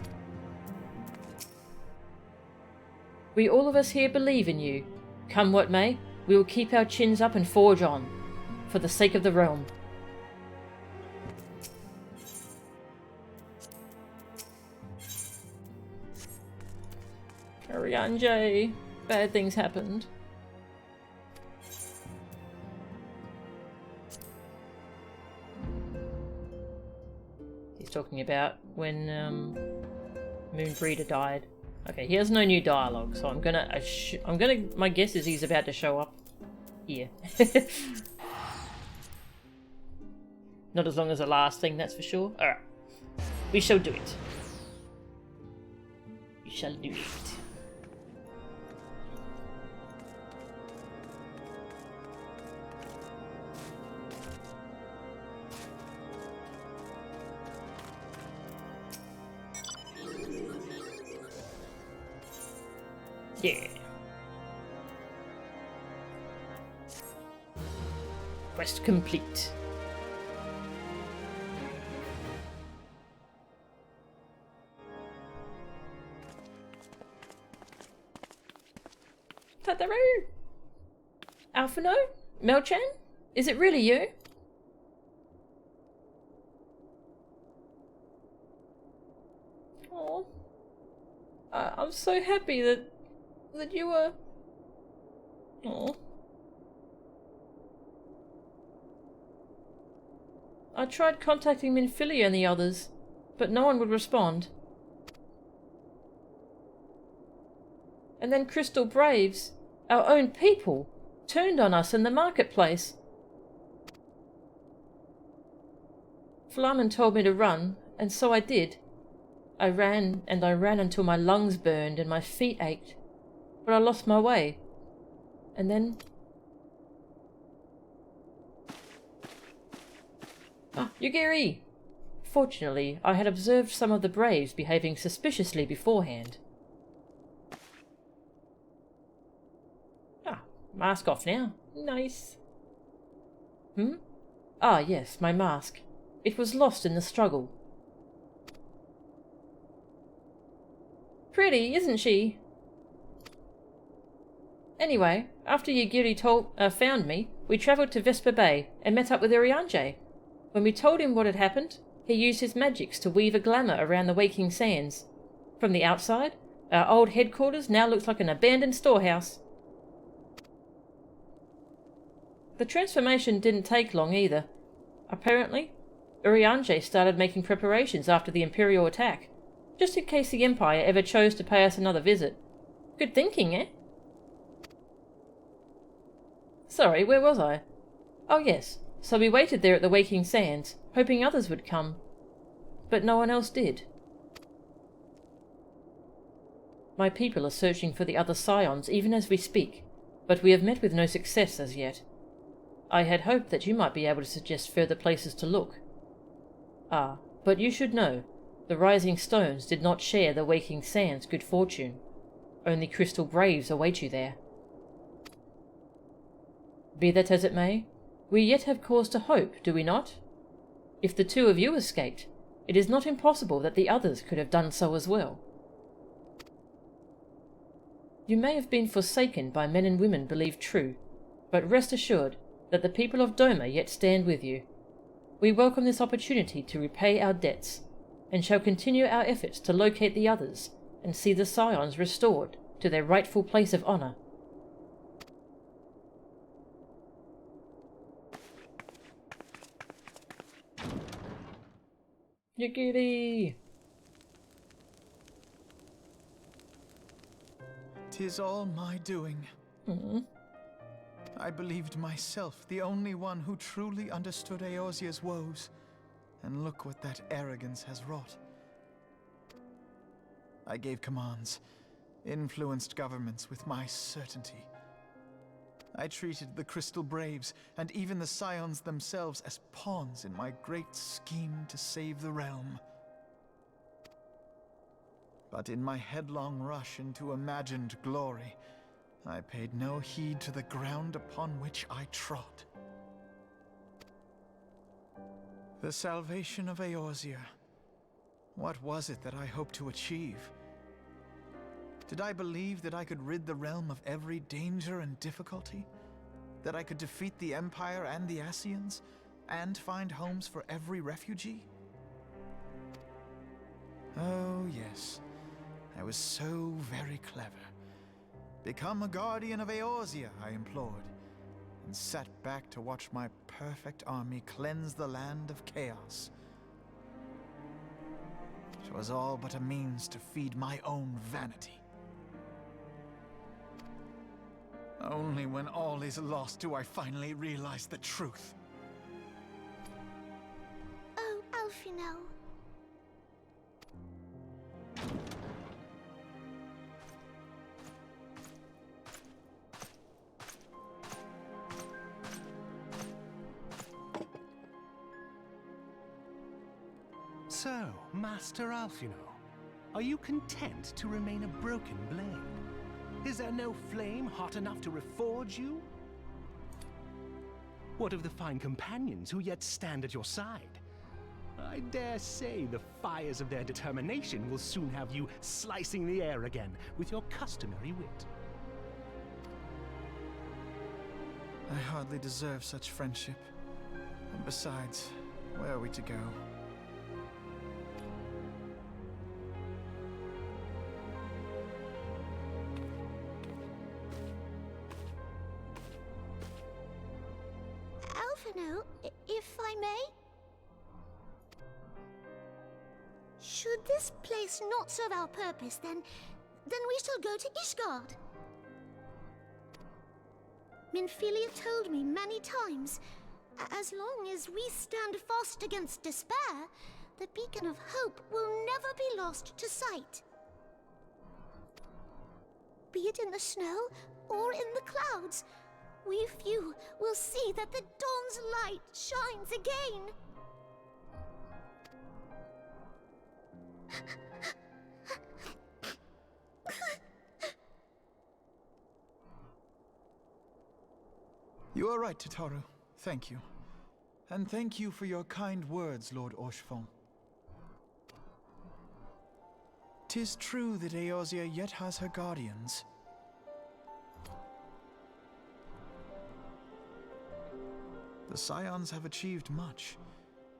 We all of us here believe in you. Come what may, we will keep our chins up and forge on, for the sake of the realm. Urianger, bad things happened. He's talking about when Moonbreeder died. Okay, he has no new dialogue, so I'm gonna my guess is he's about to show up here. Not as long as the last thing, that's for sure. Alright. We shall do it. We shall do it. Yeah. Quest complete. Tataru! Alphino? Melchan? Is it really you? Oh, I'm so happy that you were... Oh. I tried contacting Minfilia and the others, but no one would respond. And then Crystal Braves, our own people, turned on us in the marketplace. Flamen told me to run, and so I did. I ran and I ran until my lungs burned and my feet ached. But I lost my way. And then... Ah, Yugiri! Fortunately, I had observed some of the Braves behaving suspiciously beforehand. Ah, mask off now. Nice. Hmm? Ah, yes, my mask. It was lost in the struggle. Pretty, isn't she? Anyway, after Yugiri found me, we travelled to Vesper Bay and met up with Urianger. When we told him what had happened, he used his magics to weave a glamour around the Waking Sands. From the outside, our old headquarters now looks like an abandoned storehouse. The transformation didn't take long either. Apparently, Urianger started making preparations after the Imperial attack, just in case the Empire ever chose to pay us another visit. Good thinking, eh? Sorry, where was I? Oh yes, so we waited there at the Waking Sands, hoping others would come. But no one else did. My people are searching for the other Scions even as we speak, but we have met with no success as yet. I had hoped that you might be able to suggest further places to look. Ah, but you should know, the Rising Stones did not share the Waking Sands' good fortune. Only Crystal Braves await you there. Be that as it may, we yet have cause to hope, do we not? If the two of you escaped, it is not impossible that the others could have done so as well. You may have been forsaken by men and women believed true, but rest assured that the people of Doma yet stand with you. We welcome this opportunity to repay our debts, and shall continue our efforts to locate the others and see the Scions restored to their rightful place of honour. Yugiri! 'Tis all my doing. I believed myself the only one who truly understood Eorzea's woes, and look what that arrogance has wrought. I gave commands, influenced governments with my certainty. I treated the Crystal Braves and even the Scions themselves as pawns in my great scheme to save the realm. But in my headlong rush into imagined glory, I paid no heed to the ground upon which I trod. The salvation of Eorzea. What was it that I hoped to achieve? Did I believe that I could rid the realm of every danger and difficulty? That I could defeat the Empire and the Ascians, and find homes for every refugee? Oh yes, I was so very clever. Become a guardian of Eorzea, I implored, and sat back to watch my perfect army cleanse the land of chaos. It was all but a means to feed my own vanity. Only when all is lost do I finally realize the truth. Oh, Alphino. So, Master Alphino, are you content to remain a broken blade? Is there no flame hot enough to reforge you? What of the fine companions who yet stand at your side? I dare say the fires of their determination will soon have you slicing the air again with your customary wit. I hardly deserve such friendship. And besides, where are we to go? Alphino, if I may? Should this place not serve our purpose, then we shall go to Ishgard. Minfilia told me many times, as long as we stand fast against despair, the beacon of hope will never be lost to sight. Be it in the snow or in the clouds, we few will see that the dawn's light shines again. You are right, Tataru. Thank you. And thank you for your kind words, Lord Orchefon. 'Tis true that Eorzea yet has her guardians. The Scions have achieved much,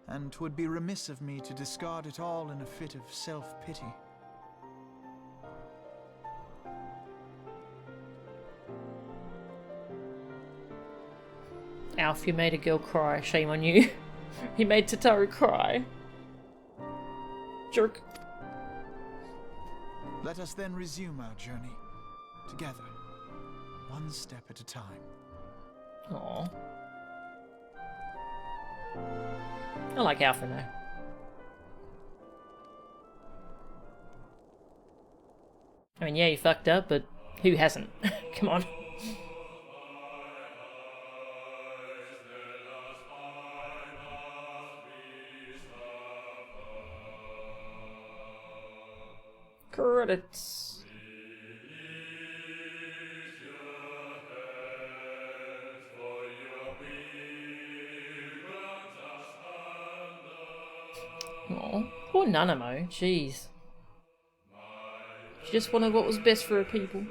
and 'twould be remiss of me to discard it all in a fit of self-pity. Alf, you made a girl cry. Shame on you. You made Tataru cry. Jerk. Let us then resume our journey, together, one step at a time. Aww. I like Alphino. I mean, yeah, he fucked up, but who hasn't? Come on. Credits. Oh, poor Nanamo, jeez. She just wanted what was best for her people.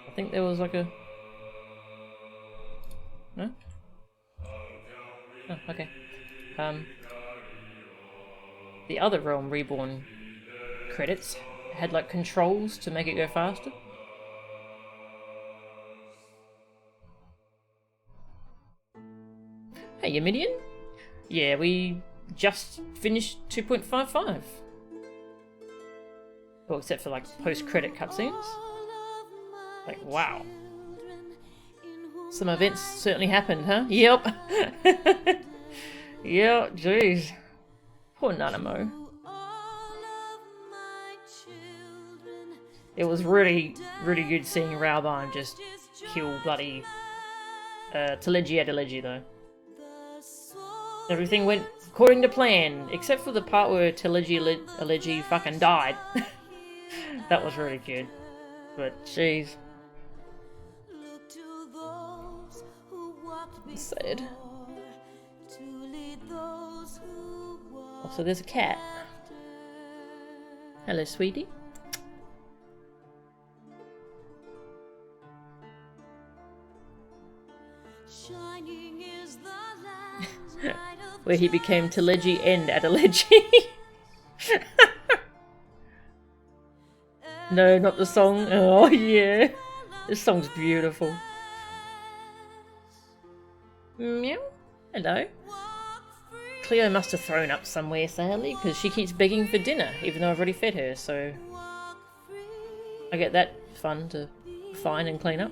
I think there was like a... No? Oh, okay. The other Realm Reborn credits had like controls to make it go faster. Hey, you Midian? Yeah, we just finished 2.55. Well, except for like post-credit cutscenes. Like, wow. Some events certainly happened, huh? Yep. Yep, jeez. Poor Nanamo. It was really, really good seeing Raubahn just kill bloody Teleji Adeleji though. Everything went according to plan, except for the part where Teleji Adeleji fucking died. That was really good. But jeez. Sad. Also, there's a cat. Hello, sweetie. Where he became Teleji and Adeleji. No, not the song. Oh yeah, this song's beautiful. Meow. Hello. Cleo must have thrown up somewhere, sadly, because she keeps begging for dinner, even though I've already fed her, so I get that fun to find and clean up.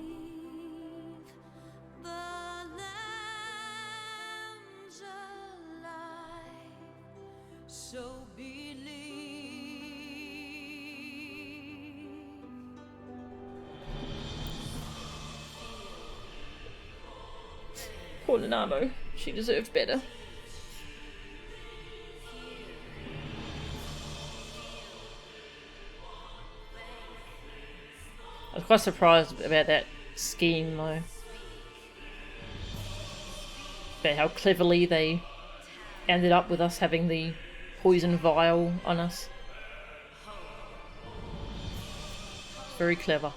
Poor Nanamo. She deserved better. I was quite surprised about that scheme though. About how cleverly they ended up with us having the poison vial on us. Very clever.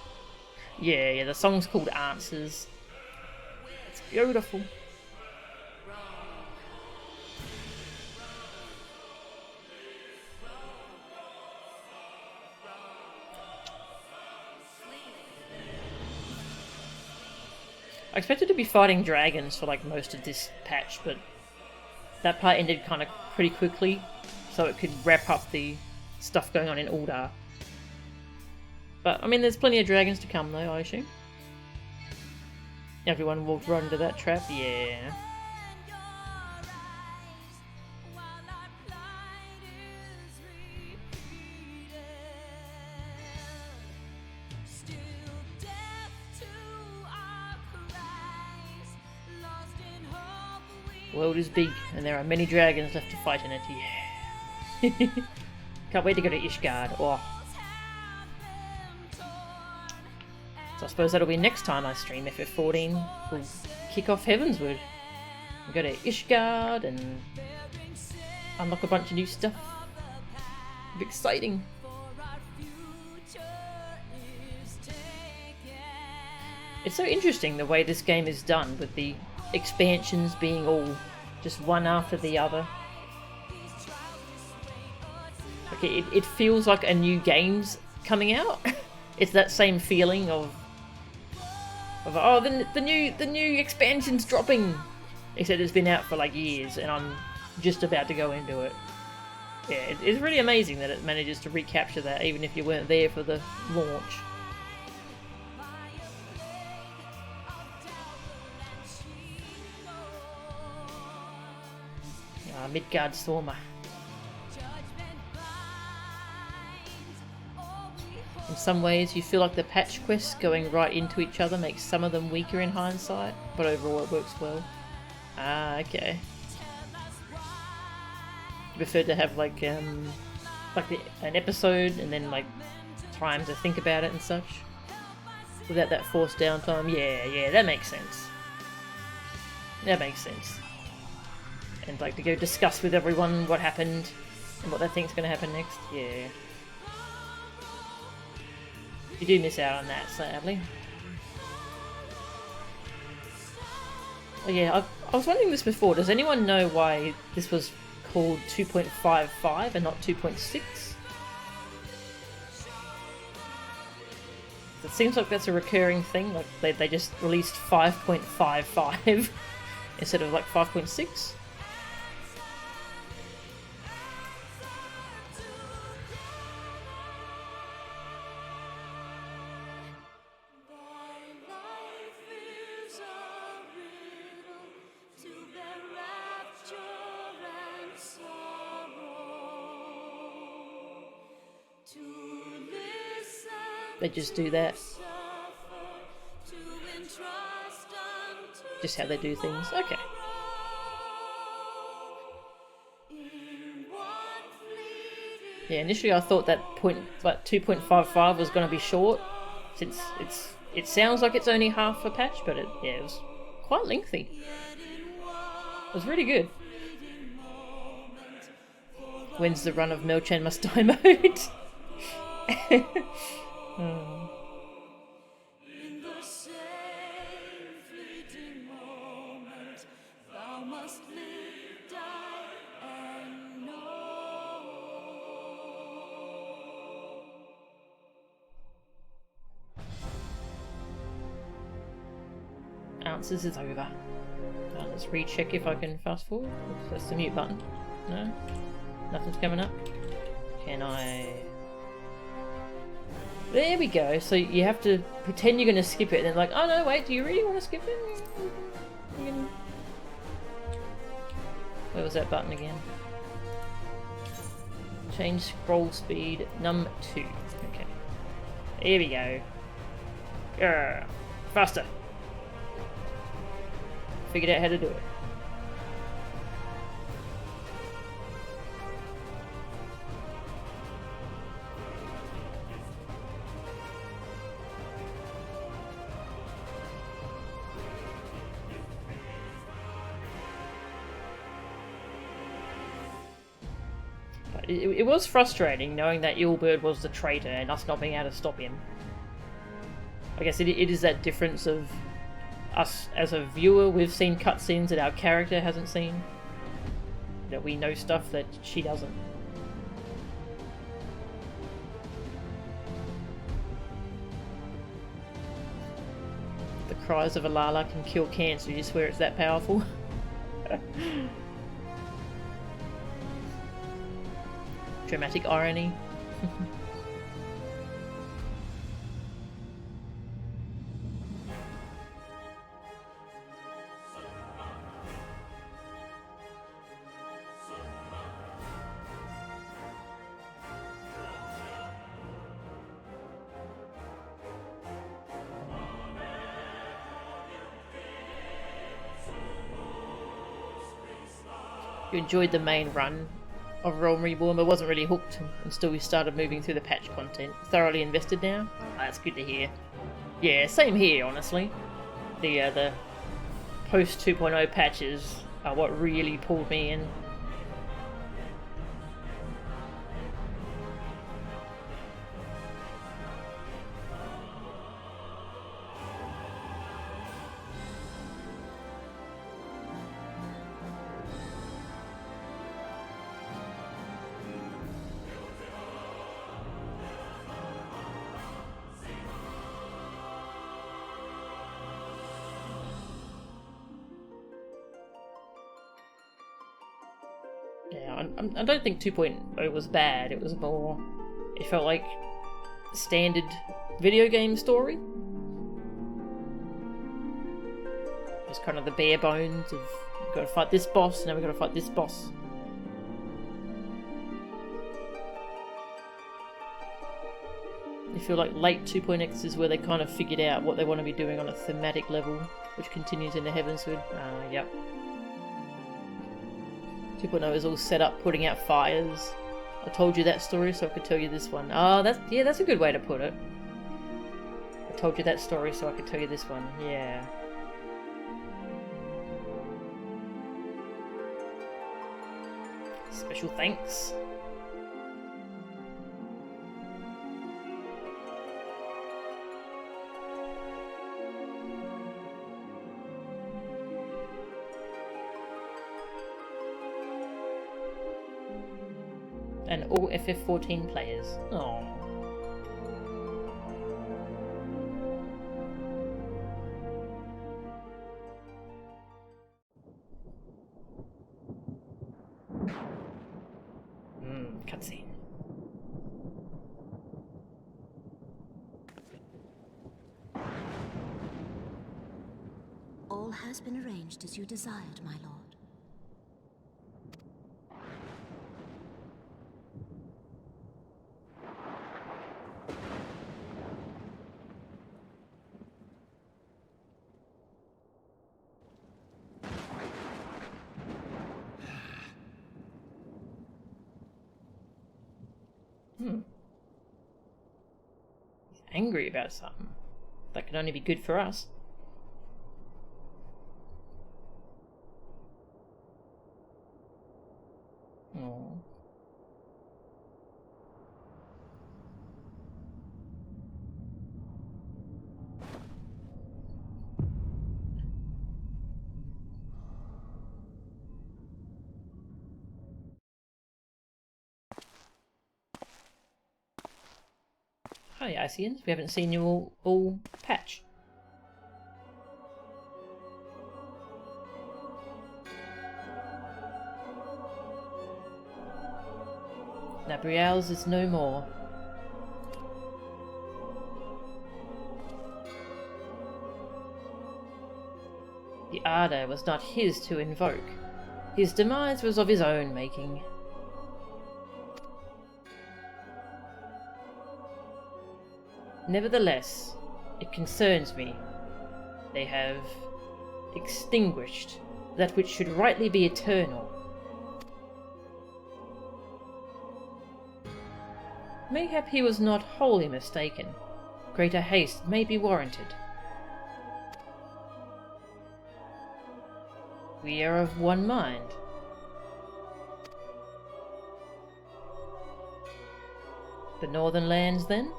Yeah, the song's called Answers. It's beautiful. I expected to be fighting dragons for like most of this patch, but that part ended kind of pretty quickly, so it could wrap up the stuff going on in Uldar. But I mean, there's plenty of dragons to come though, I assume. Everyone walked right into that trap, yeah. The world is big, and there are many dragons left to fight in it, yeah. Can't wait to go to Ishgard. Oh. So I suppose that'll be next time I stream FF14. We'll kick off Heavensward. We'll go to Ishgard and unlock a bunch of new stuff. It'll be exciting. It's so interesting the way this game is done, with the expansions being all just one after the other. Okay, it feels like a new game's coming out. It's that same feeling of oh, the new expansion's dropping, except it's been out for like years and I'm just about to go into it. Yeah, it's really amazing that it manages to recapture that even if you weren't there for the launch. Midgard Stormer. In some ways, you feel like the patch quests going right into each other makes some of them weaker in hindsight, but overall it works well. Ah, okay. You prefer to have like an episode and then like time to think about it and such, without that forced downtime. Yeah, that makes sense. That makes sense. And like to go discuss with everyone what happened and what they think's going to happen next. Yeah. You do miss out on that, sadly. Oh yeah, I was wondering this before. Does anyone know why this was called 2.55 and not 2.6? It seems like that's a recurring thing. Like they just released 5.55 instead of like 5.6. they just do that. Just how they do things. Okay. Yeah, initially I thought that 2.55 was going to be short, since it sounds like it's only half a patch, but it was quite lengthy. It was really good. When's the run of Melchan Must Die mode? Answers is over. Let's recheck if I can fast forward. That's the mute button. No? Nothing's coming up. Can I... There we go. So you have to pretend you're going to skip it, and then like, oh no, wait, do you really want to skip it? Where was that button again? Change scroll speed, num 2. Okay. Here we go. Grr. Faster. Figured out how to do it. But it was frustrating knowing that Ilberd was the traitor and us not being able to stop him. I guess it is that difference of us as a viewer, we've seen cutscenes that our character hasn't seen. That we know stuff that she doesn't. The cries of Alala can kill cancer, you swear it's that powerful? Dramatic irony. You enjoyed the main run of Realm Reborn, but wasn't really hooked until we started moving through the patch content. Thoroughly invested now? Oh, that's good to hear. Yeah, same here, honestly. The post 2.0 patches are what really pulled me in. Yeah, I don't think 2.0 was bad, it was more... It felt like standard video game story. It was kind of the bare bones of, we've got to fight this boss, now we've got to fight this boss. I feel like late 2.x is where they kind of figured out what they want to be doing on a thematic level, which continues into Heavensward. Yep. 2.0 is all set up putting out fires. I told you that story so I could tell you this one. That's a good way to put it. I told you that story so I could tell you this one. Yeah. Special thanks. And all FF14 players. Aww. Cutscene. All has been arranged as you desired, my lord. He's angry about something. That could only be good for us. Oh. Hi, Isians. We haven't seen you all patch. Nabriel's is no more. The ardor was not his to invoke. His demise was of his own making. Nevertheless, it concerns me. They have extinguished that which should rightly be eternal. Mayhap he was not wholly mistaken. Greater haste may be warranted. We are of one mind. The northern lands, then?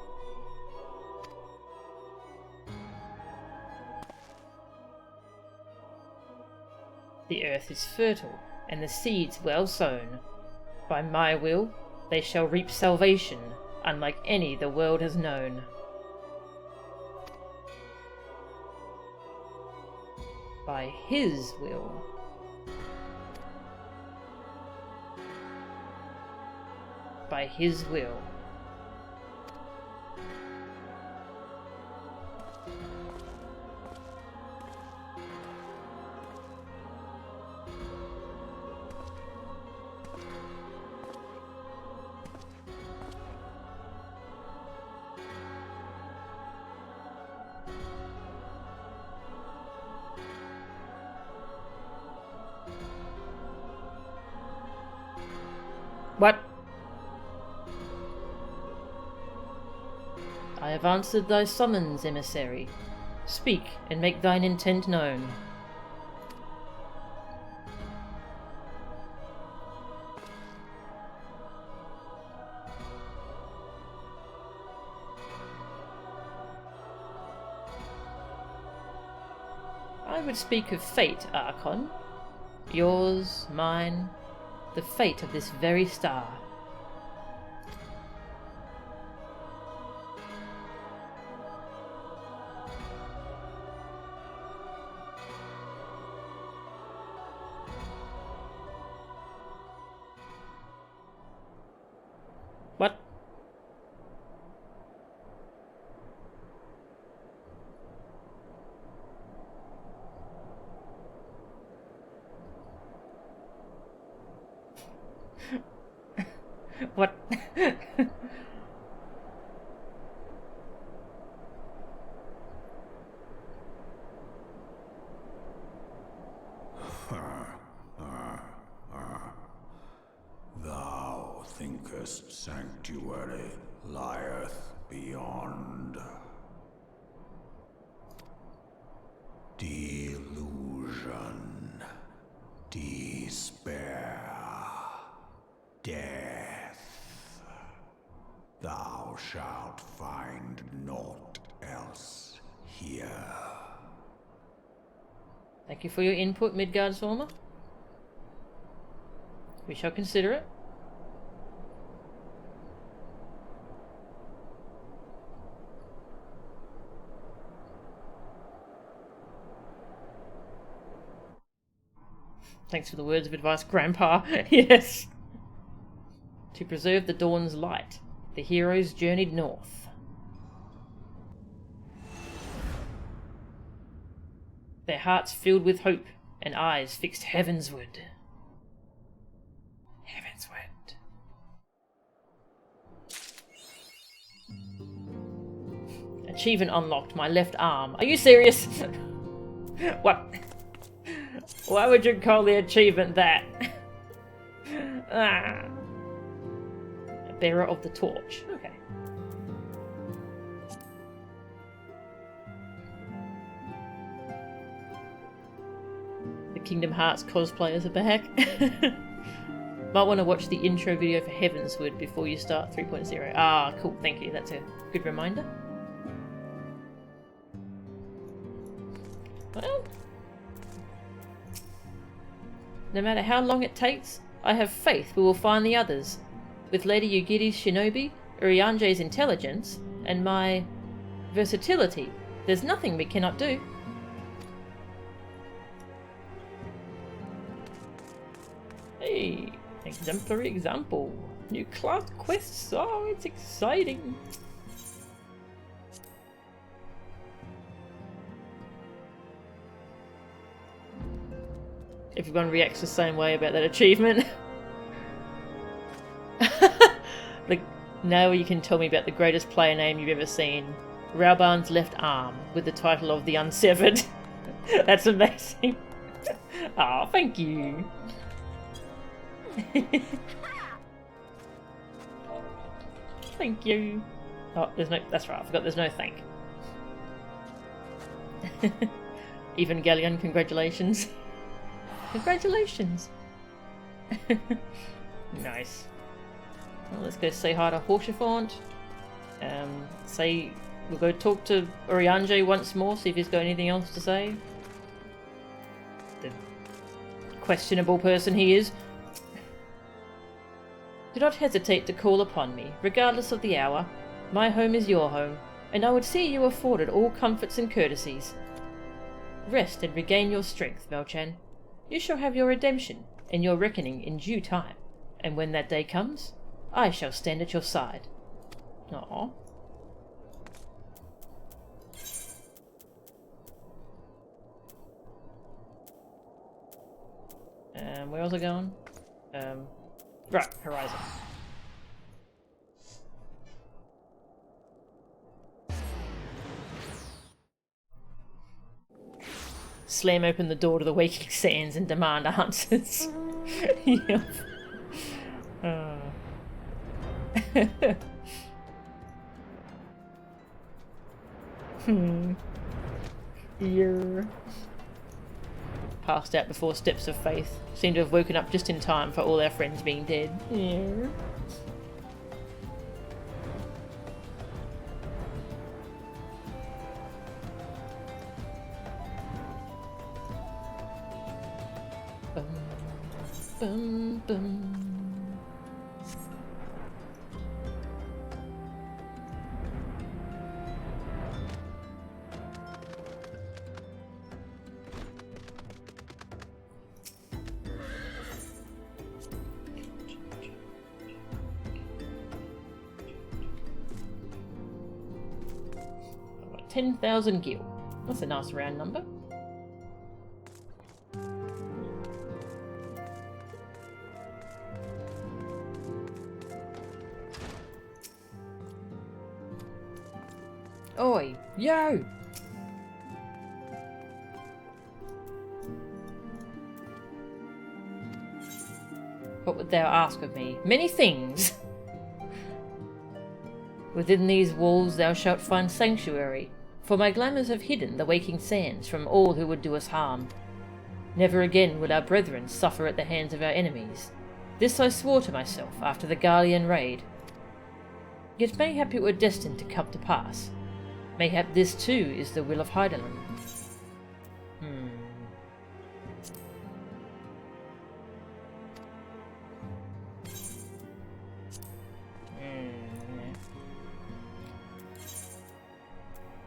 The earth is fertile, and the seeds well sown. By my will, they shall reap salvation, unlike any the world has known. By his will. By his will. What? I have answered thy summons, emissary. Speak, and make thine intent known. I would speak of fate, Archon. Yours, mine, the fate of this very star. What? What? Thou thinkest sanctuary lieth beyond. Delusion, despair, death. Thou shalt find naught else here. Thank you for your input, Midgard Swarmer. We shall consider it. Thanks for the words of advice, Grandpa. Yes. To preserve the dawn's light, the heroes journeyed north. Their hearts filled with hope and eyes fixed heavensward. Heavensward. Achievement unlocked. My left arm. Are you serious? What? Why would you call the achievement that? Bearer of the torch. Okay. The Kingdom Hearts cosplayers are back. Might want to watch the intro video for Heavensward before you start 3.0. Ah, cool, thank you. That's a good reminder. Well, no matter how long it takes, I have faith we will find the others. With Lady Yugiri's shinobi, Urianger's intelligence, and my versatility, there's nothing we cannot do. Hey, exemplary example. New class quests. Oh, it's exciting. Everyone reacts the same way about that achievement. Like, now you can tell me about the greatest player name you've ever seen. Rauban's left arm, with the title of The Unsevered. That's amazing. Oh, thank you. Thank you. Oh, there's no... That's right, I forgot there's no thank. Evangelion, congratulations. Congratulations! Nice. Well, let's go say hi to Horsefant. We'll go talk to Urianger once more, see if he's got anything else to say. The questionable person he is. Do not hesitate to call upon me, regardless of the hour. My home is your home, and I would see you afforded all comforts and courtesies. Rest and regain your strength, Velchan. You shall have your redemption and your reckoning in due time, and when that day comes, I shall stand at your side. Aww. Where was I going? Right, Horizon. Slam open the door to the waking sands and demand answers. Yep. Yeah. Passed out before steps of faith. Seem to have woken up just in time for all our friends being dead. Yeah. Bum, bum. Got 10,000 gil. That's a nice round number. Oi, yo! What would thou ask of me? Many things! Within these walls thou shalt find sanctuary, for my glamours have hidden the waking sands from all who would do us harm. Never again would our brethren suffer at the hands of our enemies. This I swore to myself after the Garlean raid. Yet mayhap it were destined to come to pass. Mayhap this too is the will of Hydaelyn.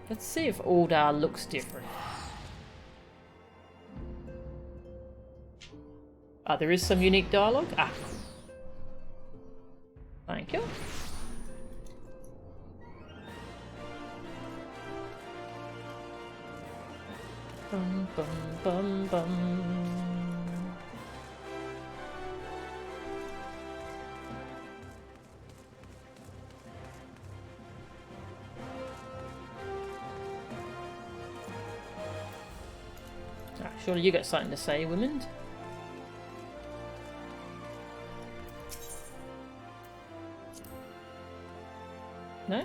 Let's see if Ul'dah looks different. Ah, there is some unique dialogue? Ah. Thank you. Bum, bum, bum, bum. Ah, surely you got something to say, women. No?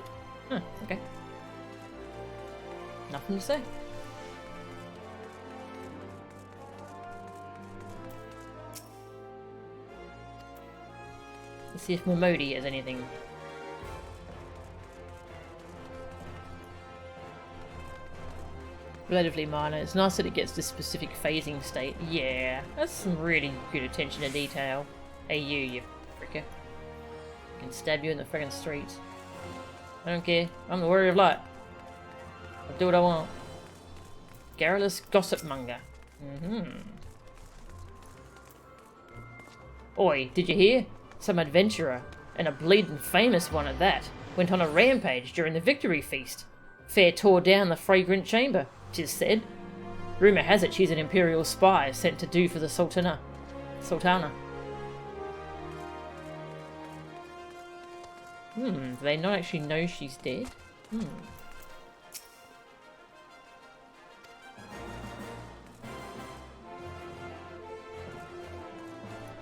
Huh, okay. Nothing to say. Let's see if Momodi has anything. Relatively minor. It's nice that it gets this specific phasing state. Yeah, that's some really good attention to detail. Hey you fricker. I can stab you in the friggin' streets. I don't care. I'm the warrior of light. I'll do what I want. Garrulous gossip monger. Oi, did you hear? Some adventurer, and a bleeding famous one at that, went on a rampage during the victory feast. Fair tore down the fragrant chamber, 'tis said. Rumour has it she's an imperial spy sent to do for the Sultana. Do they not actually know she's dead?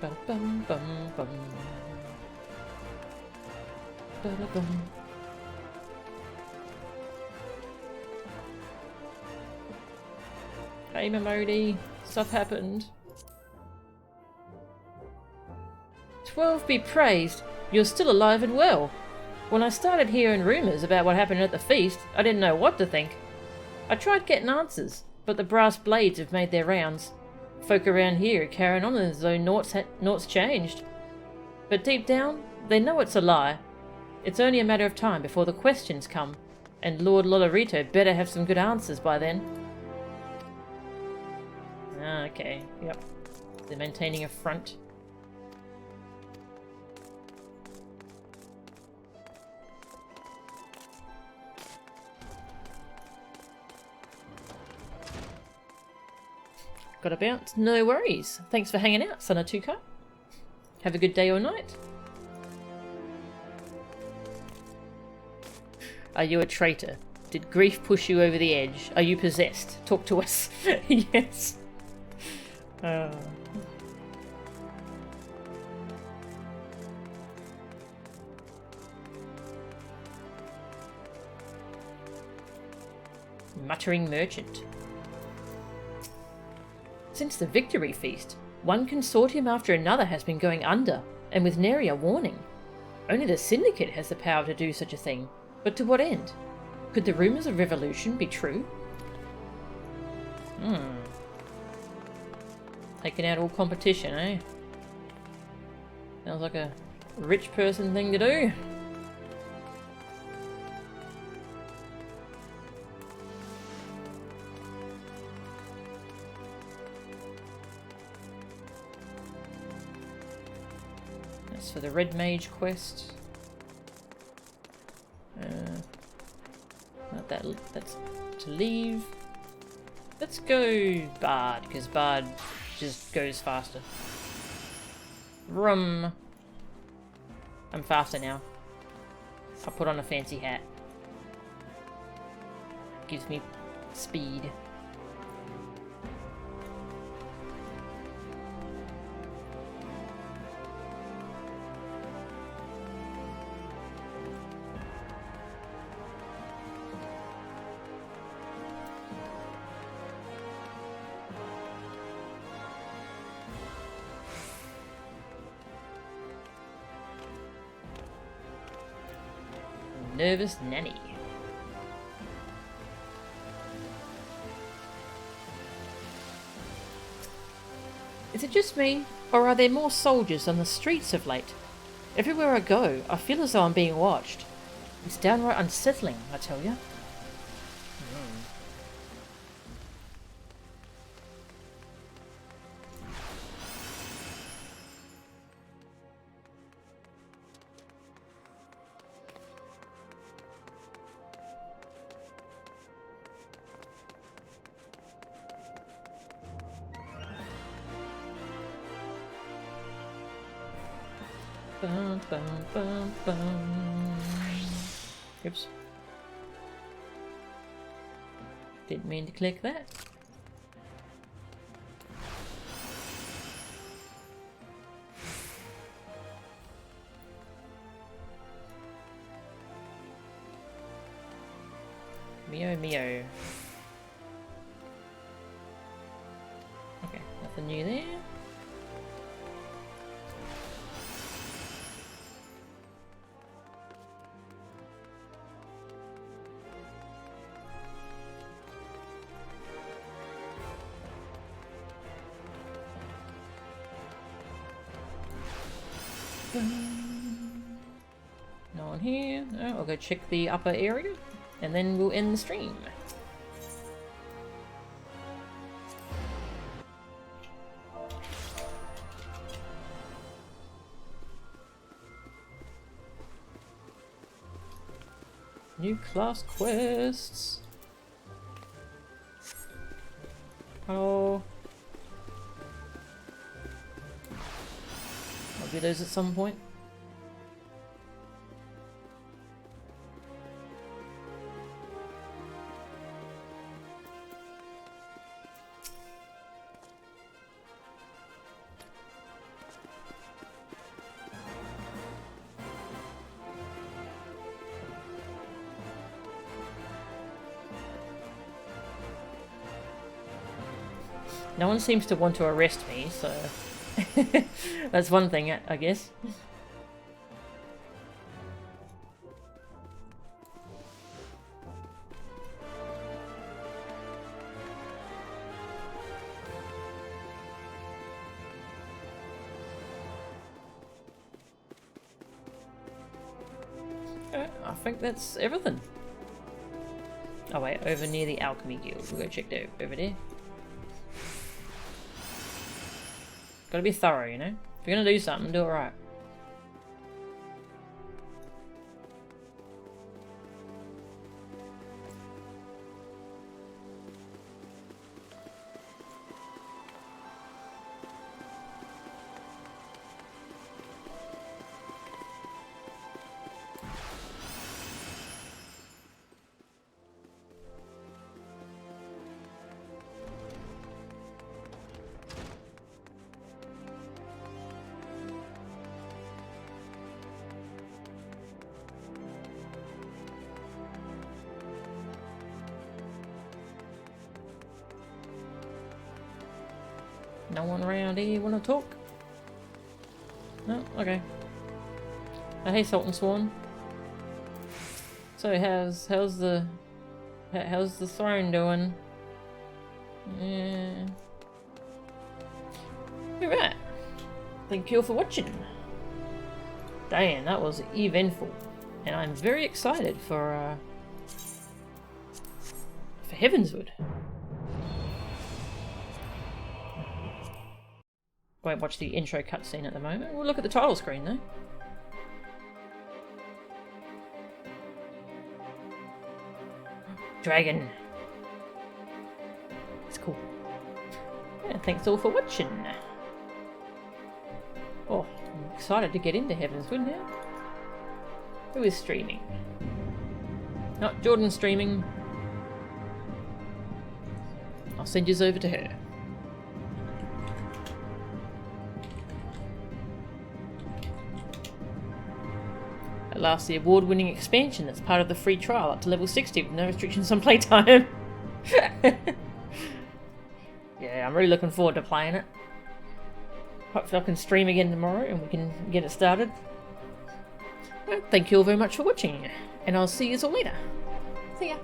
Bum bum bum bum. Ba-da-bum. Hey Momodi, stuff happened. 12 be praised, you're still alive and well. When I started hearing rumours about what happened at the feast, I didn't know what to think. I tried getting answers, but the brass blades have made their rounds. Folk around here are carrying on as though naught's changed. But deep down, they know it's a lie. It's only a matter of time before the questions come, and Lord Lolorito better have some good answers by then. Ah, okay, yep. They're maintaining a front. Gotta bounce? No worries. Thanks for hanging out, Sanatuka. Have a good day or night. Are you a traitor? Did grief push you over the edge? Are you possessed? Talk to us. Yes. Muttering merchant. Since the victory feast, one consortium after another has been going under, and with nary a warning. Only the Syndicate has the power to do such a thing, but to what end? Could the rumours of revolution be true? Taking out all competition, eh? Sounds like a rich person thing to do. That's for the Red Mage quest. Not that. That's to leave. Let's go Bard, because Bard just goes faster. Vroom. I'm faster now. I'll put on a fancy hat. Gives me speed. Nervous nanny. Is it just me, or are there more soldiers on the streets of late? Everywhere I go, I feel as though I'm being watched. It's downright unsettling, I tell you. Bum, bum, bum, bum. Oops. Didn't mean to click that. Mio Mio. Okay, nothing new there. No one here. No, I'll go check the upper area and then we'll end the stream. New class quests. Hello. I'll do those at some point. No one seems to want to arrest me, so that's one thing, I guess. I think that's everything. Oh wait, over near the Alchemy Guild. We'll go check that over there. Gotta be thorough, you know? If you're gonna do something, do it right. No one around here wanna talk? No? Okay. Hey Sultan Swan. So how's the throne doing? Yeah. Alright. Thank you all for watching. Damn, that was eventful. And I'm very excited for Heavensward. Won't watch the intro cutscene at the moment. We'll look at the title screen though. Dragon. It's cool. Yeah, thanks all for watching. Oh, I'm excited to get into Heavensward now. Who is streaming? Not Jordan streaming. I'll send yous over to her. At last, the award-winning expansion that's part of the free trial up to level 60 with no restrictions on playtime. Yeah, I'm really looking forward to playing it. Hopefully I can stream again tomorrow and we can get it started. Well, thank you all very much for watching, and I'll see you all later. See ya.